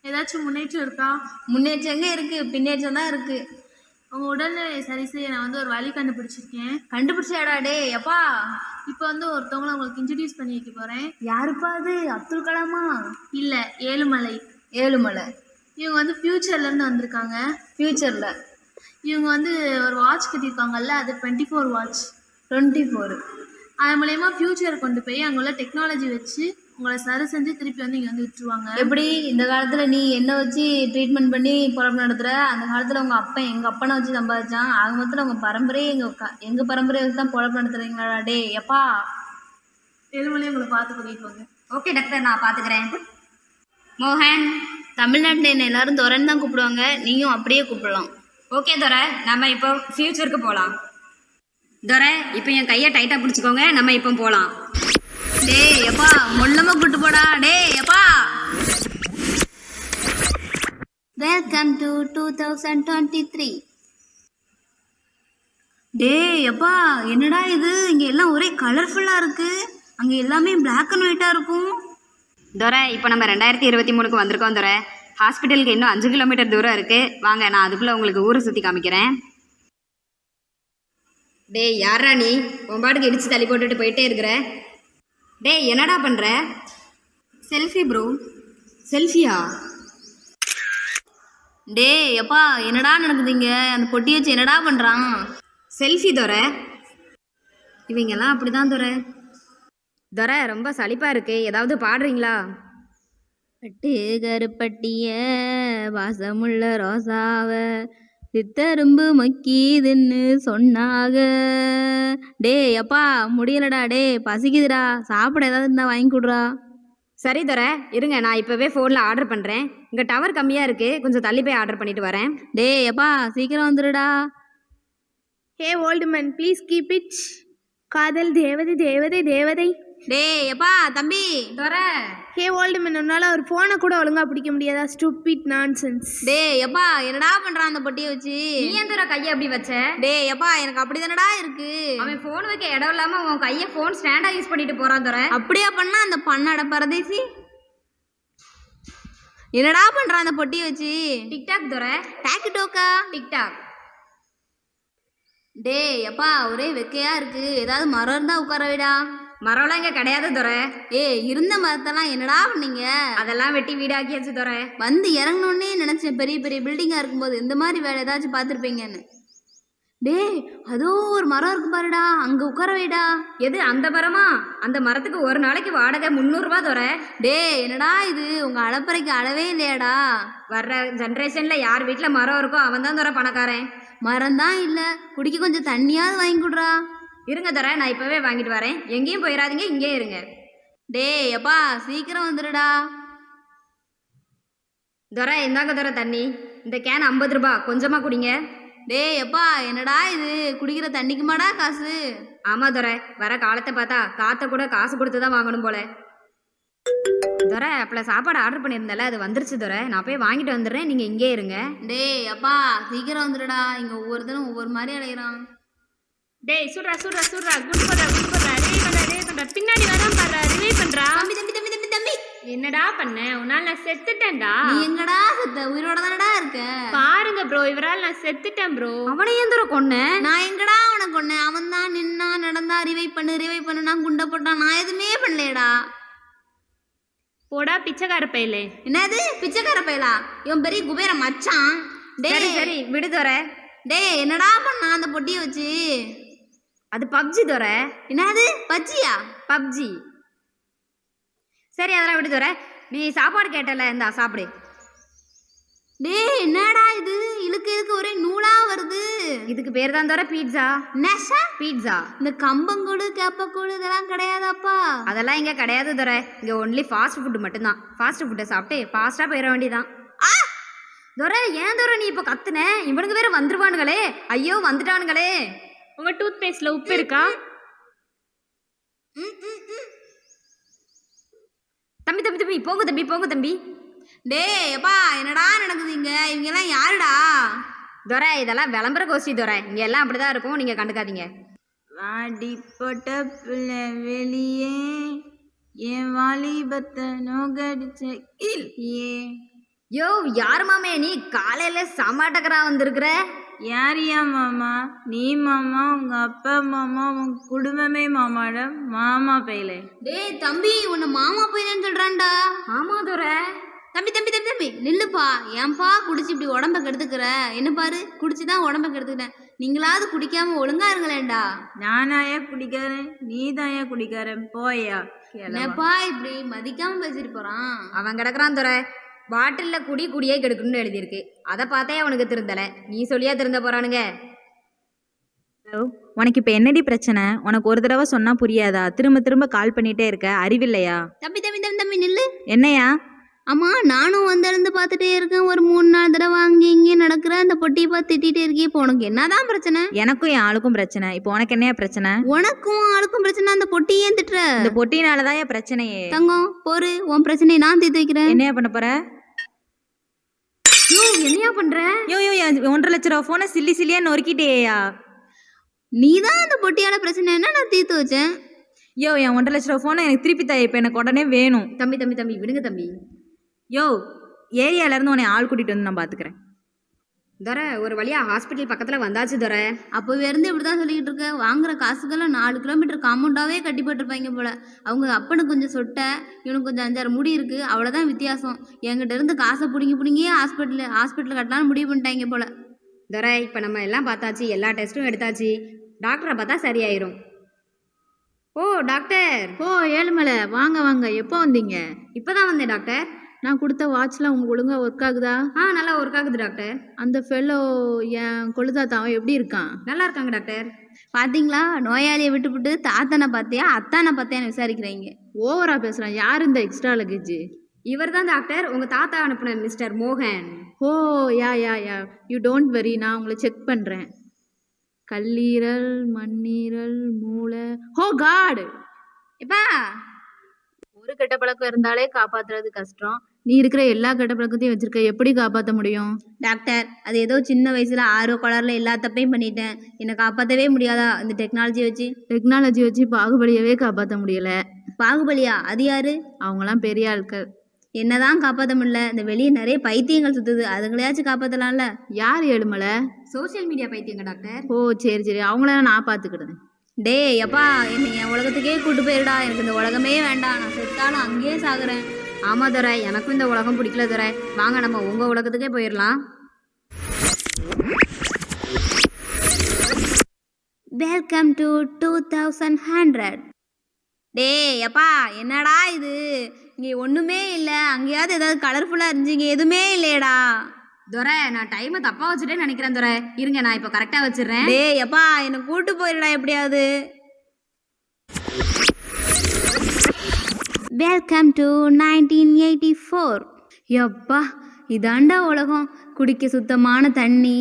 S7: ஏதாச்சும் முன்னேற்றம் இருக்கா? முன்னேற்றம் எங்க இருக்கு, பின்னேற்றம் தான் இருக்கு. உங்கள் உடல்நிலை சரி செய்ய நான் வந்து ஒரு வழி கண்டுபிடிச்சிருக்கேன். கண்டுபிடிச்சாடா? டே அப்பா, இப்போ வந்து ஒருத்தவங்களை உங்களுக்கு இன்ட்ரடியூஸ் பண்ணி வைக்க போகிறேன். யாருப்பா அது? அப்துல் கலாமா? இல்லை, ஏழுமலை. ஏழுமலை இவங்க வந்து ஃப்யூச்சர்லேருந்து வந்திருக்காங்க. ஃப்யூச்சரில் இவங்க வந்து ஒரு வாட்ச் கட்டியிருக்காங்கல்ல, அது 24 வாட்ச். 24 அது மூலயமா ஃப்யூச்சரை கொண்டு போய் அங்கே உள்ள டெக்னாலஜி வச்சு உங்களை சரி செஞ்சு திருப்பி வந்து இங்கே வந்து விட்டுருவாங்க. எப்படி இந்த காலத்தில் நீ என்ன வச்சு ட்ரீட்மெண்ட் பண்ணி பொழப்பு நடத்துகிற, அந்த காலத்தில் உங்கள் அப்பன் எங்கள் அப்பனை வச்சு சம்பாதிச்சான். ஆக மொத்தத்தில் உங்கள் பரம்பரையே எங்கள் பரம்பரையை வச்சு தான் பொழப்பு நடத்துறீங்களா? டே எப்பா, ஏழுமலையும் உங்களை பார்த்து கூட்டிகிட்டு போங்க. ஓகே டாக்டர், நான் பார்த்துக்கிறேன். மோகன், தமிழ்நாட்டில் என்ன எல்லாரும் துரைன்னு தான் கூப்பிடுவாங்க, நீயும் அப்படியே கூப்பிடலாம். ஓகே துரை, நம்ம இப்போ ஃப்யூச்சருக்கு போகலாம். துரை, இப்போ என் கையை டைட்டாக பிடிச்சிக்கோங்க, நம்ம இப்போ போகலாம். டே எப்பா, மொல்லமா கூட்டு போடா. டே எப்பா, வெல்கம் டு 2023. டே எப்பா, என்னடா இது, இங்கே எல்லாம் ஒரே கலர்ஃபுல்லாக இருக்கு, அங்கே எல்லாமே பிளாக் அண்ட் ஒயிட்டாக இருக்கும். துரை, இப்போ நம்ம 2023க்கு வந்திருக்கோம் துரை. ஹாஸ்பிட்டலுக்கு இன்னும் 5 கிலோமீட்டர் தூரம் இருக்குது. வாங்க, நான் அதுக்குள்ளே உங்களுக்கு ஊரை சுற்றி காமிக்கிறேன். டே யாரா நீ, உன் பாட்டுக்கு இடித்து தள்ளி போட்டுட்டு போயிட்டே இருக்கிற. டே என்னடா பண்ணுற? Selfie bro. செல்ஃபியா? டே எப்பா, என்னடா நடக்குது இங்கே? அந்த பொட்டி வச்சு என்னடா பண்ணுறான்? செல்ஃபி துரை. இவங்கெல்லாம் அப்படி தான் துரை. துரை, ரொம்ப சலிப்பாக இருக்கு, ஏதாவது பாடுறீங்களா? பட்டு கருப்பட்டிய வாசமுள்ள ரோசாவ சித்தரும்பு மக்கிதுன்னு சொன்னாக. டேய் அப்பா முடியலடா, பசிக்குதுடா, சாப்பிட ஏதாவது இருந்தா வாங்கி கொடுறா.
S1: சரி தர, இருங்க நான் இப்போவே ஃபோனில் ஆர்டர் பண்ணுறேன். இங்கே டவர் கம்மியாக இருக்குது, கொஞ்சம் தள்ளி போய் ஆர்டர் பண்ணிட்டு வரேன்.
S7: டேய் அப்பா சீக்கிரம் வந்துடுடா.
S8: Hey old man please keep it. காதல் தேவதை தேவதை தேவதை.
S7: டேய் அப்பா தம்பி தர.
S8: ஹே ஓல்டு மேன், உன்னால ஒரு ஃபோனை கூட ஒழுங்கா பிடிக்க முடியாதா? Stupid nonsense.
S7: டேய் அப்பா என்னடா பண்றான் அந்த பொட்டியை வச்சு?
S1: நீ ஏன் தர கையை அப்படி வச்ச?
S7: டேய் அப்பா எனக்கு அப்படிதானடா இருக்கு.
S1: அவன் ஃபோன் வைக்க இடம் இல்லாம உன் கையை ஃபோன் ஸ்டாண்டா யூஸ் பண்ணிட்டு போறான் தர.
S7: அப்படியே பண்ணா அந்த பண்ணாட பரதேசி என்னடா பண்றான் அந்த பொட்டியை வச்சு?
S1: டிக்டாக் தர.
S7: டாக் டோக்கா?
S1: டிக்டாக்.
S7: டேய் அப்பா ஒரே வெக்கையா இருக்கு, ஏதாவது மரம் இருந்தா உட்கார வைடா.
S1: மரம்லாம் இங்க கிடையாது தர.
S7: இருந்த மரத்தெல்லாம் என்னடா பண்ணீங்க?
S1: அதெல்லாம் வெட்டி வீடாக்கியாச்சு தர.
S7: வந்து இறங்கணுன்னே நினைச்சேன், பெரிய பெரிய பில்டிங்கா இருக்கும்போது இந்த மாதிரி வேலை ஏதாச்சும் பார்த்துருப்பீங்கன்னு. டேய் அதோ ஒரு மரம் இருக்கு பாருடா, அங்க உட்கார வைடா.
S1: எது அந்த மரமா? அந்த மரத்துக்கு ஒரு நாளைக்கு வாடகை 300 ரூபா தர.
S7: டேய் என்னடா இது, உங்க அளப்பறைக்கு அளவே இல்லையாடா?
S1: வர்ற ஜென்ரேஷன்ல யார் வீட்டுல மரம் இருக்கோ அவன் தான் தர பணக்காரன்.
S7: மரம் தான் இல்ல, குடிக்க கொஞ்சம் தண்ணியாவது வாங்கி கொடுறா.
S1: இருங்க தர, நான் இப்பவே வாங்கிட்டு வரேன். எங்கேயும் போயிடாதீங்க, இங்கே இருங்க.
S7: டேய் அப்பா சீக்கிரம் வந்துடுடா.
S1: தர இந்தாங்க தர தண்ணி. இந்த கேன் 50 ரூபா, கொஞ்சமா குடிங்க.
S7: டேய் அப்பா என்னடா இது, குடிக்கிற தண்ணிக்குமாடா காசு?
S1: ஆமா தர, வர காலத்தை பார்த்தா காத்த கூட காசு கொடுத்து தான் வாங்கணும் போல. தர அப்பல சாப்பாடு ஆர்டர் பண்ணியிருந்தல, அது வந்துருச்சு தர. நான் போய் வாங்கிட்டு வந்துடுறேன், நீங்க இங்கே இருங்க.
S7: டேய் அப்பா சீக்கிரம் வந்துடுடா, இங்க ஒவ்வொருத்தரும் ஒவ்வொரு மாதிரி அலைகிறான்.
S8: டேய் சுடுறா சுடுறா சுடுறா, குட் பண்றா குட் பண்றா, ரிவை பண்றா. பின்னாடி வரான் பாரு, ரிவை பண்றா.
S7: தம்பி தம்பி தம்பி தம்பி தம்பி
S8: என்னடா பண்ண? உன்னால நான் செத்துட்டேன்டா.
S7: நீ எங்கடா செத்த? உயிரோட தானடா இருக்க.
S8: பாருங்க ப்ரோ, இவரால் நான் செத்துட்டேன் ப்ரோ.
S1: அவனை ஏன் தர கொன்ன?
S7: நான் எங்கடா அவனை கொன்னேன்? அவன் தான் நின்னா நடந்தா ரிவை பண்ணு நான் குண்டை போட்டான், நான் எதுவுமே பண்ணலடா.
S8: போடா பிச்சைக்கார பையலே.
S7: என்னது பிச்சைக்கார பையலா? இவன் பெரிய குபேர மச்சான்.
S1: சரி சரி விடு தர.
S7: டேய் என்னடா பண்ணா அந்த பொட்டியை வச்சு?
S1: அது பப்ஜி தர.
S7: என்னது பப்ஜியா?
S1: பப்ஜி. சரி அதெல்லாம் விடு தர. நீ சாப்பாடு கேட்டல, இந்தா சாப்பிடு.
S7: டேய் என்னடா இது, இழுக்கு இழுக்கு ஒரே நூலா வருது.
S1: இதுக்கு பேர் தான் தர பீட்சா.
S7: நஷா
S1: பீட்சா.
S7: இந்த கம்பங்கூடு கேப்பக்கூடு இதெல்லாம் கிடையாதாப்பா?
S1: அதெல்லாம் இங்க கிடையாது தர. இங்க ஒன்லி ஃபாஸ்ட் ஃபுட் மட்டும்தான். ஃபாஸ்ட் ஃபுட்டை சாப்பிட்டு ஃபாஸ்டா போயிட வேண்டியதான். தர ஏன் தர நீ இப்ப கத்துன? இவனுக்கு வேற வந்துருவானுங்களே. ஐயோ வந்துட்டானுங்களே.
S8: உங்க டூத் பேஸ்ட்ல உப்பு இருக்கா?
S1: தம்பி தம்பி தம்பி போங்க தம்பி போங்க தம்பி.
S7: டேய் அப்பா என்னடா நடக்குது இங்க? இவங்க எல்லாம் யாருடா?
S1: துரை இதெல்லாம் விளம்பர கோஷ்டி துரை, இங்க எல்லாம் அப்படிதான் இருக்கும், நீங்க கண்டுக்காதீங்க.
S7: வாடிப்பட்ட பிள்ளை வெளியே என் வாலிபத்தை நோகடிச்ச ஏ.
S1: யோ யார் மாமே நீ காலையில சமாட்டக்கரா வந்திருக்கிற?
S7: யாரியா மாமா? நீ மாமா, உங்க அப்பா மாமா, உங்க குடும்பமே மாமாட மாமா பையலே. டேய் தம்பி உன்னை மாமா பையனு சொல்றான்டா.
S1: ஆமா துரை.
S7: தம்பி தம்பி தம்பி தம்பி நில்லுப்பா. ஏன்பா குடிச்சு இப்படி உடம்ப கெடுத்துக்கிற? என்ன பாரு குடிச்சுதான் உடம்ப கெடுத்துக்கிட்டேன். நீங்களாவது குடிக்காம ஒழுங்கா இருங்களேன்டா. நானாயா குடிக்காரன்? நீ தாயா குடிக்காரன், போயா. என்னப்பா இப்படி மதிக்காம பேசிட்டு போறான்?
S1: அவன் கிடக்குறான் துரை. பாட்டில்ல குடி குடியே கெடுக்கணும்னு எழுதியிருக்கு. அதை பார்த்தே அவனுக்கு திருந்தல, நீ சொல்லியா திருந்த போறானுங்க.
S9: ஹலோ, உனக்கு இப்போ என்னடி பிரச்சனை? உனக்கு ஒரு தடவை சொன்னா புரியாதா? திரும்ப திரும்ப கால் பண்ணிட்டே இருக்க, அறிவில்லையா?
S7: தம்பி தம்பி தம்பி தம்பி நில்லு.
S9: என்னையா?
S7: ஆமா நானும் வந்திருந்து பார்த்துட்டே இருக்கேன். ஒரு 3-4 தடவை அங்கே இங்கே நடக்கிற அந்த பொட்டியை பார்த்து திட்டிகிட்டே இருக்கே. இப்போ உனக்கு என்னதான் பிரச்சனை?
S9: எனக்கும் என் ஆளுக்கும் பிரச்சனை. இப்போ உனக்கு என்னையா பிரச்சனை?
S7: உனக்கும் ஆளுக்கும் பிரச்சனை. அந்த பொட்டி ஏன் திட்டுற?
S9: இந்த பொட்டினாலதான் என் பிரச்சனையே.
S7: தங்கம் போரு, உன் பிரச்சனையை நான் தீர்த்து வைக்கிறேன்.
S9: என்னையா பண்ண போற?
S1: யோ என்னையா பண்ற?
S9: யோ 1.5 லட்ச ரூபா போனை சில்லி சில்லியா நொறுக்கிட்டேயா?
S7: நீதான் அந்த பொட்டியால பிரச்சனை என்ன நான் தீர்த்து வச்சேன்.
S9: யோ என் 1.5 லட்ச ரூபா போனை எனக்கு திருப்பி தாய், இப்போ எனக்கு உடனே வேணும்.
S1: தம்பி தம்பி தம்பி விடுங்க தம்பி.
S9: யோ ஏரியால இருந்து உன்னை ஆள் கூட்டிட்டு வந்து நான் பாத்துக்கிறேன்.
S1: துரை ஒரு வழியா ஹாஸ்பிட்டல் பக்கத்துல வந்தாச்சு துரை.
S7: அப்போவே இருந்து இப்படிதான் சொல்லிக்கிட்டு இருக்க. வாங்குற காசுக்கெல்லாம் 4 கிலோமீட்டர் காம்பவுண்டாவே கட்டி போட்டிருப்பாங்க போல. அவங்க அப்பனுக்கு கொஞ்சம் சொட்டை, இவனுக்கு கொஞ்சம் 5-6 முடி இருக்கு, அவ்வளோதான் வித்தியாசம். என்கிட்ட இருந்து காசை பிடிங்கியே ஹாஸ்பிட்டல் கட்டலான்னு முடிவு பண்ணிட்டாங்க போல.
S1: துரை இப்போ நம்ம எல்லாம் பார்த்தாச்சு, எல்லா டெஸ்ட்டும் எடுத்தாச்சு. டாக்டரை பார்த்தா சரியாயிரும். ஓ டாக்டர்.
S15: ஓ ஏழுமலை, வாங்க வாங்க. எப்போ வந்தீங்க?
S1: இப்போதான் வந்தேன் டாக்டர்.
S9: நான் கொடுத்த வாட்ச்லாம் உங்களுக்கு ஒழுங்கா ஒர்க் ஆகுதா?
S13: நல்லா ஒர்க் ஆகுது டாக்டர்.
S9: அந்த ஃபெல்லோ என் கொழுதாத்தாவன் எப்படி இருக்கான்?
S13: நல்லா இருக்காங்க டாக்டர்.
S7: பாத்தீங்களா, நோயாளியை விட்டுவிட்டு தாத்தனை பார்த்தியா அத்தானை பார்த்தியான்னு விசாரிக்கிறீங்க.
S9: ஓவரா பேசுறான். யார் இந்த எக்ஸ்ட்ரா லக்கேஜ்?
S13: இவர் தான் டாக்டர், உங்க தாத்தா அனுப்புன மிஸ்டர் மோகன்.
S9: ஓ யா யா யா யூ டோன்ட் வெரி, நான் உங்களை செக் பண்ணுறேன். கல்லீரல், மண்ணீரல், மூளை. ஓ காட்!
S7: எப்பா
S9: ஒரு கெட்ட பழக்கம் இருந்தாலே காப்பாத்துறது கஷ்டம். நீ இருக்கிற எல்லா கெட்ட பழக்கத்தையும் வச்சிருக்க, எப்படி காப்பாற்ற முடியும்?
S7: டாக்டர், அது ஏதோ சின்ன வயசுல ஆர்வ கோளாறுல எல்லா தப்பையும் பண்ணிட்டேன். என்னை காப்பாற்றவே முடியாதா இந்த டெக்னாலஜி வச்சு?
S9: டெக்னாலஜி வச்சு பாகுபலியவே காப்பாற்ற முடியல.
S7: பாகுபலியா? அது யாரு?
S9: அவங்களாம் பெரிய ஆட்கள்.
S7: என்னதான் காப்பாற்ற முடியல? இந்த வெளியே நிறைய பைத்தியங்கள் சுத்துது, அதுங்களையாச்சும் காப்பாற்றலாம்ல.
S9: யார் ஏழுமலை?
S13: சோசியல் மீடியா பைத்தியங்க டாக்டர்.
S9: ஓ சரி சரி, அவங்கள நான் பார்த்துக்கிடுவேன்.
S7: டேய் அப்பா, என்னை என் உலகத்துக்கே கூட்டு போயிருடா. எனக்கு இந்த உலகமே வேண்டாம், நான் செத்தாலும் அங்கேயே சாகுறேன்.
S13: ஆமா துரை, எனக்கும் இந்த உலகம் பிடிக்கல துரை. வாங்க நம்ம உங்க உலகத்துக்கே போயிடலாம்.
S7: Welcome to 2100. டேய் அப்பா, என்னடா இது? இங்கே ஒன்றுமே இல்லை. அங்கேயாவது ஏதாவது கலர்ஃபுல்லாக இருந்துச்சு, இங்கே எதுவுமே இல்லையடா.
S13: துரை, நான் டைமை தப்பா வச்சுட்டேன்னு நினைக்கிறேன் துரை. இருங்க, நான் இப்போ கரெக்டாக வச்சிடுறேன்.
S7: டேய் அப்பா, என்னை கூட்டு போயிடா எப்படியாவது. Welcome to 1984. எப்பா, இதாண்டா உலகம். குடிக்க சுத்தமான தண்ணி,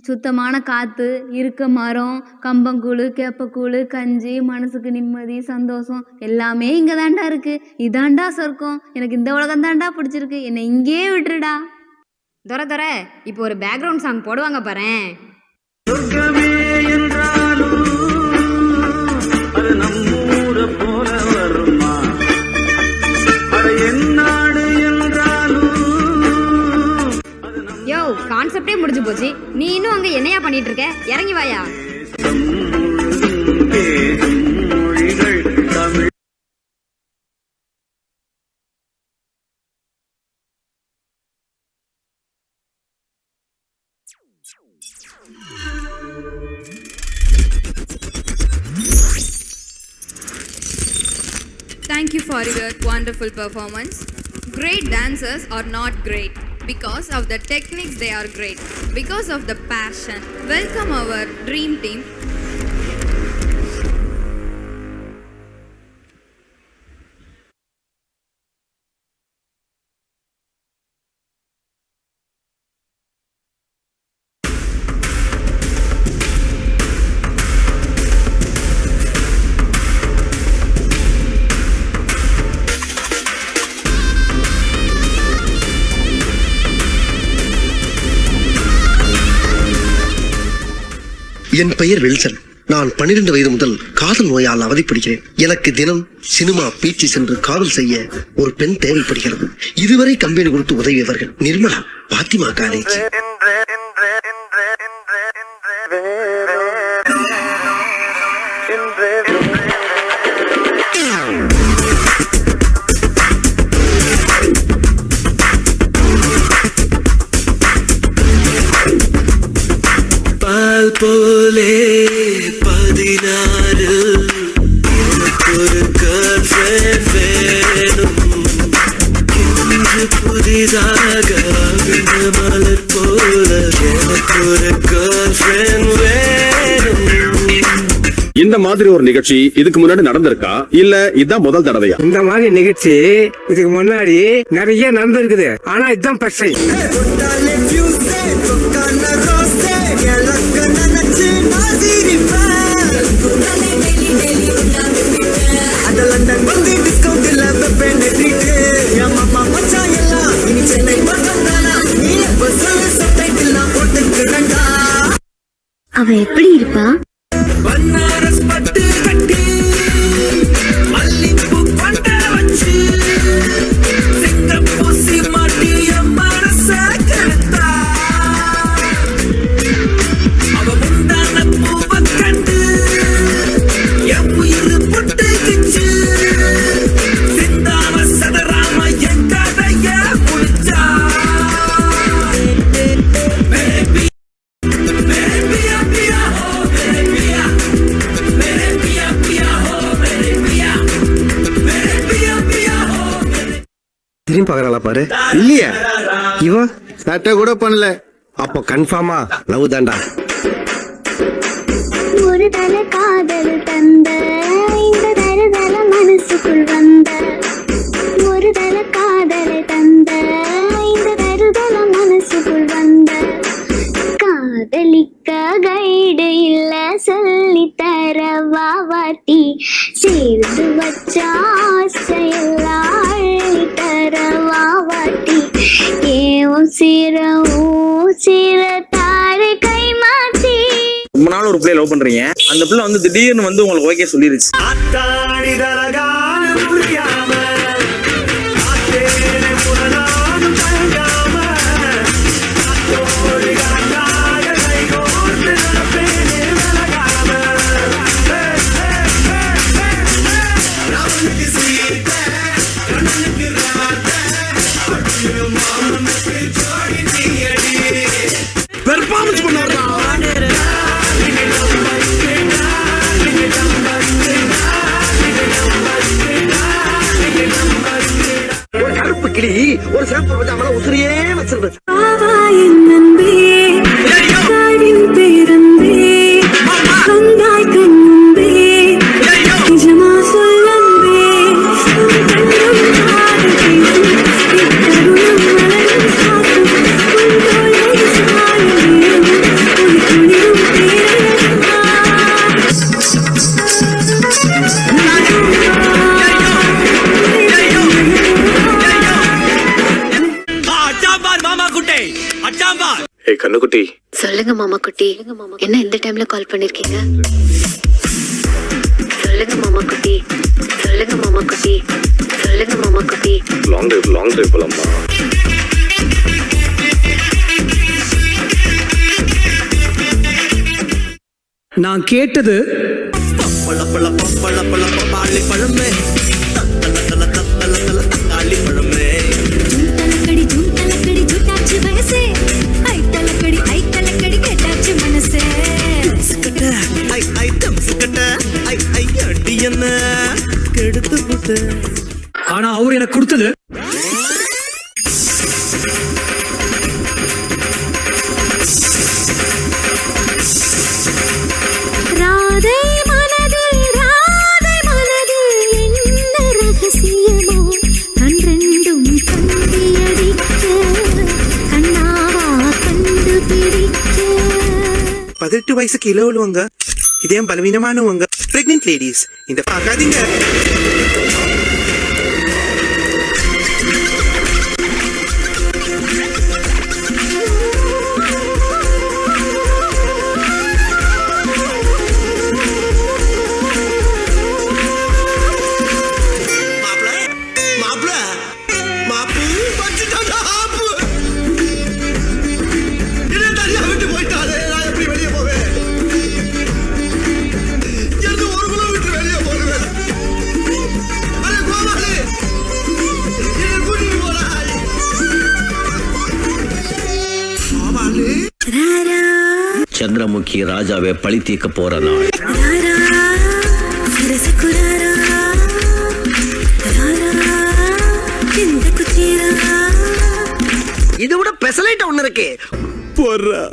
S7: சுத்தமான காற்று, இருக்க மரம், கம்பங்கூழ், கேப்பக்கூழ், கஞ்சி, மனசுக்கு நிம்மதி, சந்தோஷம் எல்லாமே இங்கே தாண்டா இருக்குது. இதாண்டா சொர்க்கம். எனக்கு இந்த உலகம் தாண்டா பிடிச்சிருக்கு. என்னை இங்கேயே விட்டுருடா.
S13: துரை துரை, இப்போ ஒரு பேக்ரவுண்ட் சாங் போடுவாங்க பாரேன்.
S12: சொர்க்கமே என்றாலும் அது நம்மூரை போல வருமா? அது என்னாடு என்றாலும்.
S13: யோ, கான்செப்டே முடிஞ்சு போச்சு. நீ இன்னும் அங்க என்னையா பண்ணிட்டு இருக்க? இறங்கி வாயா.
S12: மொழிகள் Tamil.
S1: Thank you for your wonderful performance. Great dancers are not great because of the techniques, they are great because of the passion. Welcome our dream team.
S11: என் பெயர் வில்சன். நான் 12 வயது முதல் காதல் நோயால் அவதிப்படுகிறேன். எனக்கு தினம் சினிமா, பீச்சு சென்று காதல் செய்ய ஒரு பெண் தேவைப்படுகிறது. இதுவரை கம்பெனி கொடுத்து உதவியவர்கள் நிர்மலா, பாத்திமா காலேஜ்.
S12: பால் போலே 16 ஒரு girlfriend வேணும். இன்று புதிதாக மலர் போல எனக்கு ஒரு girlfriend வேணும்.
S15: இந்த மாதிரி ஒரு நிகழ்ச்சி இதுக்கு முன்னாடி நடந்திருக்கா, இல்ல இதுதான் முதல் தடவையா?
S14: இந்த மாதிரி நிகழ்ச்சி இதுக்கு முன்னாடி நிறைய நடந்திருக்குது, ஆனா இதுதான் ஃபர்ஸ்ட் டைம்.
S10: அவன் எப்படி இருப்பான்?
S12: பன்னாரஸ் பட்டு கட்டி மல்லிப்பூ பண்ட வச்சு சிங்கப்பூசி மாட்டிய மனச கெடுத்தா. அவ முந்தான பூவ கண்டு என் உயிர் புட்டுக்குச்சு. சிந்தாம சதராம என் கதைய முடிச்சா. Baby, baby, baby, oh baby.
S25: திரும்பி பாக்குறாளா பாரு.
S2: இல்லையா
S25: இவன்
S2: சட்டை கூட பண்ணல.
S25: அப்போ கன்ஃபார்மா லவ் தான்டா.
S10: ஒரு தல காதல் தந்த இந்த தருதல மனசுக்குள் வந்த ஒரு தல காதலை தந்த இந்த தருதல மனசுக்குள் வந்த காதலிக்க கைடு இல்ல சொல்லி தர வாவாட்டி சேர்த்து வச்ச ஆசையெல்லாம் அள்ளி தர வாவாட்டி ஏன் சீர தாரை கை மாற்றி.
S4: ரொம்ப நாள் ஒரு பிள்ளை லவ் பண்றீங்க, அந்த பிள்ளை வந்து திடீர்னு வந்து உங்களுக்கு ஓகே சொல்லிருச்சு.
S12: பெர்ஃபார்மன்ஸ் பண்ணாருடா.
S25: ஒரு கருப்பு கிளி ஒரு சிறப்பு பஞ்சாமல உசுரியே வச்சிருந்தது.
S20: கண்ணுக்குட்டி,
S10: சொல்லுங்க மாமா குட்டி, என்ன இந்த டைம்ல கால் பண்ணிருக்கீங்க? சொல்லுங்க மாமா குட்டி, சொல்லுங்க மாமா குட்டி, சொல்லுங்க மாமா குட்டி.
S20: லாங் டிரைவ் போலாமா?
S18: நான் கேட்டது ஆனா அவர் எனக்கு கொடுத்தது
S10: ராதை மனதில் என்ன ரகசியமோ கண்ரெண்டும் கண்டியடிக்க கண்ணாவா கண்டுபிடிக்க.
S16: 18 வயசு கிலோ உள்ளவங்க, இதயம் பலவீனமானவங்க, பிரெக்னென்ட் லேடிஸ் இந்த பார்க்காதீங்க.
S17: சந்திரமுகி ராஜாவை பழி தீர்க்க போற நாள்.
S25: இதை விட பெசலைட் ஒண்ணு இருக்கு.
S12: போறா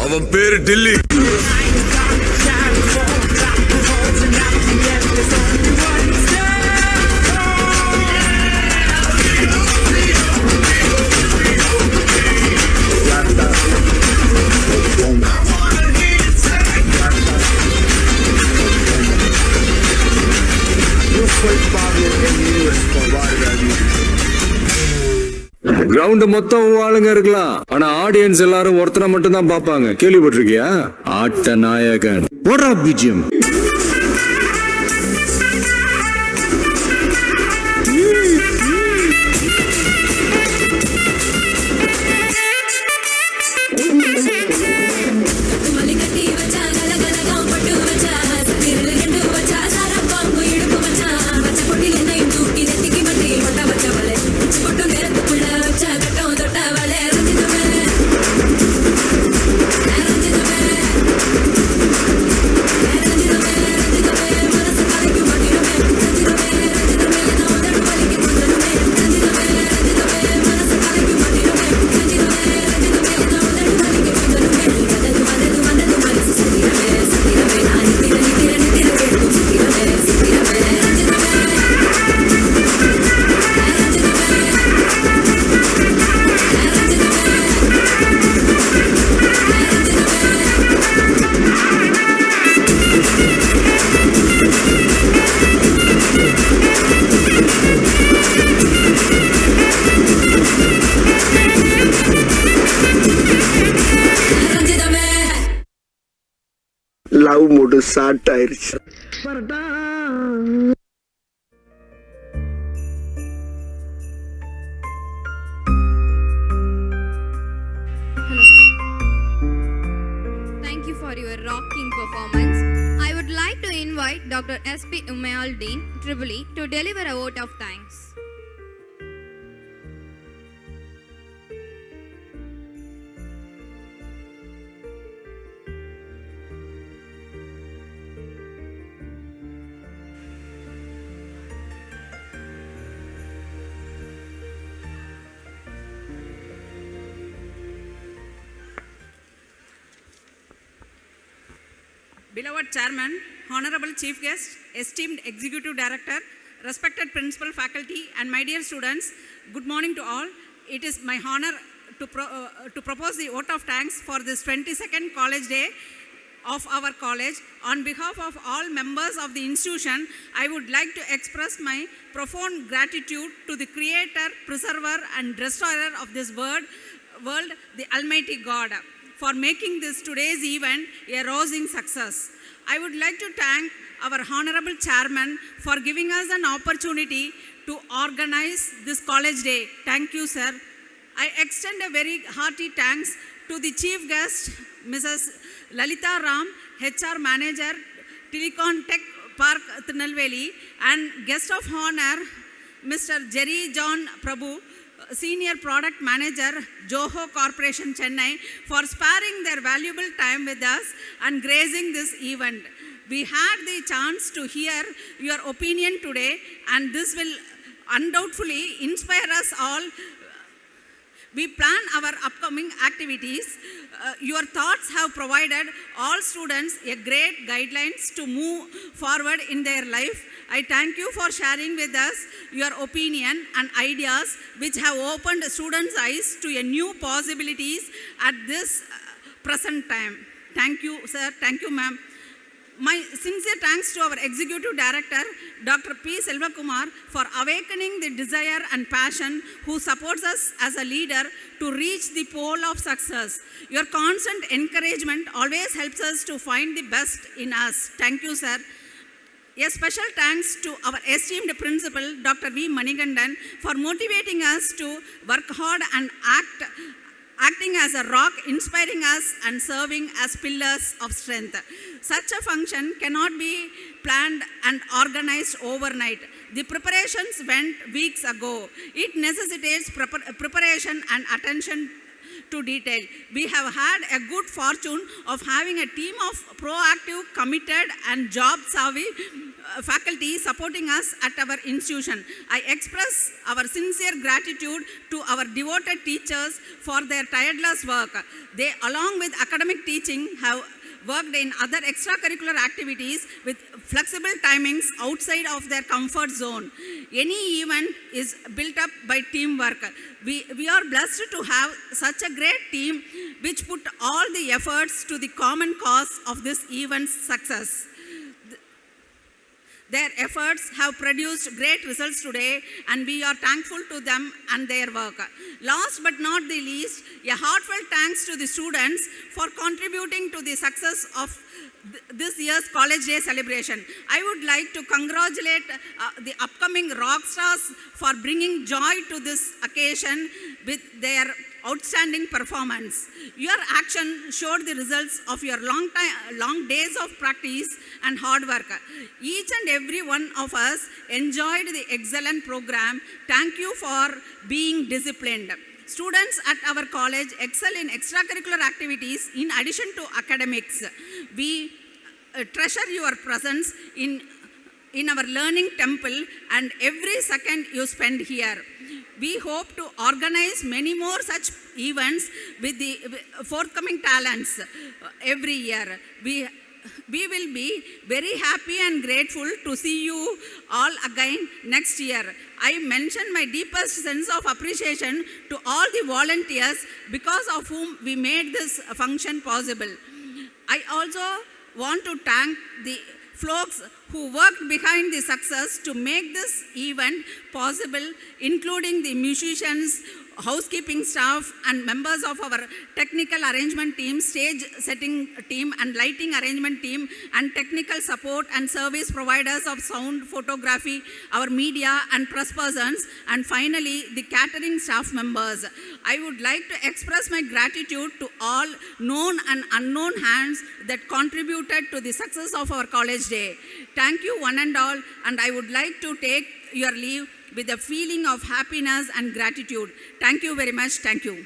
S22: அவன் பேரு டில்லி.
S3: கிரவுண்ட் மொத்தம் ஆளுங்க இருக்கலாம், ஆனா ஆடியன்ஸ் எல்லாரும் ஒருத்தனை மட்டும் தான் பாப்பாங்க. கேள்விப்பட்டிருக்கியா? ஆட்ட நாயகன். போடுறா பிஜிஎம்.
S11: லவ் மூடு ஸ்டார்ட் ஆயிருச்சு.
S1: Thank you for your rocking performance. I would like to invite Dr. S.P. Umayal Dean, Tripoli, to deliver a vote of thanks.
S5: Beloved Chairman, Honorable Chief Guest, esteemed Executive Director, respected Principal, Faculty, and my dear students, good morning to all. It is my honor to propose the vote of thanks for this 22nd College Day of our college. On behalf of all members of the institution, I would like to express my profound gratitude to the Creator, Preserver, and Destroyer of this world, the Almighty God, for making this today's event a rousing success. I would like to thank our Honorable Chairman for giving us an opportunity to organize this college day. Thank you, sir. I extend a very hearty thanks to the Chief Guest, Mrs. Lalita Ram, HR Manager, Telecom Tech Park, Tirunelveli, and Guest of Honor, Mr. Jerry John Prabhu, Senior Product Manager, Joho Corporation, Chennai, for sparing their valuable time with us and gracing this event. We had the chance to hear your opinion today, and this will undoubtedly inspire us all. We plan our upcoming activities. Your thoughts have provided all students a great guidelines to move forward in their life. I thank you for sharing with us your opinion and ideas which have opened students' eyes to a new possibilities at this present time. Thank you, sir. Thank you, ma'am. My sincere thanks to our Executive Director, Dr. P. Selvakumar, for awakening the desire and passion, who supports us as a leader to reach the pole of success. Your constant encouragement always helps us to find the best in us. Thank you, sir. A special thanks to our esteemed principal, Dr. V. Manigandan, for motivating us to work hard and acting as a rock, inspiring us and serving as pillars of strength. Such a function cannot be planned and organized overnight. The preparations went weeks ago. It necessitates preparation and attention to detail. We have had a good fortune of having a team of proactive, committed, and job-savvy faculty supporting us at our institution. I express our sincere gratitude to our devoted teachers for their tireless work. They, along with academic teaching, have worked in other extracurricular activities with flexible timings outside of their comfort zone. Any event is built up by teamwork. We are blessed to have such a great team which put all the efforts to the common cause of this event's success. Their efforts have produced great results today, and we are thankful to them and their work. Last but not the least, a heartfelt thanks to the students for contributing to the success of this year's College Day celebration. I would like to congratulate the upcoming rock stars for bringing joy to this occasion with their outstanding performance. Your action showed the results of your long days of practice and hard work. Each and every one of us enjoyed the excellent program. Thank you for being disciplined. Students at our college excel in extracurricular activities in addition to academics. We treasure your presence in our learning temple and every second you spend here. We hope to organize many more such events with the forthcoming talents every year. We will be very happy and grateful to see you all again next year. I mention my deepest sense of appreciation to all the volunteers because of whom we made this function possible. I also want to thank the folks who worked behind the success to make this event possible, including the musicians housekeeping staff and members of our technical arrangement team, stage setting team and lighting arrangement team and technical support and service providers of sound, photography, our media and press persons, and finally the catering staff members. I would like to express my gratitude to all known and unknown hands that contributed to the success of our college day. Thank you one and all, and I would like to take your leave with a feeling of happiness and gratitude. Thank you very much. Thank you.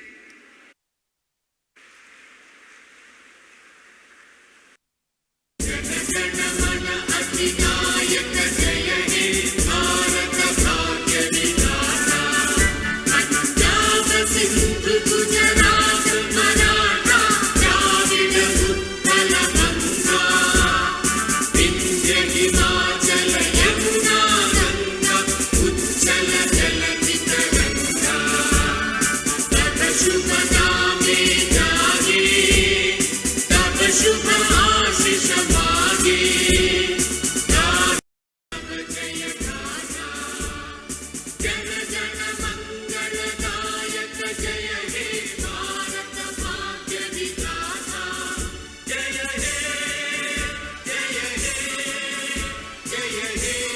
S12: Jai Jai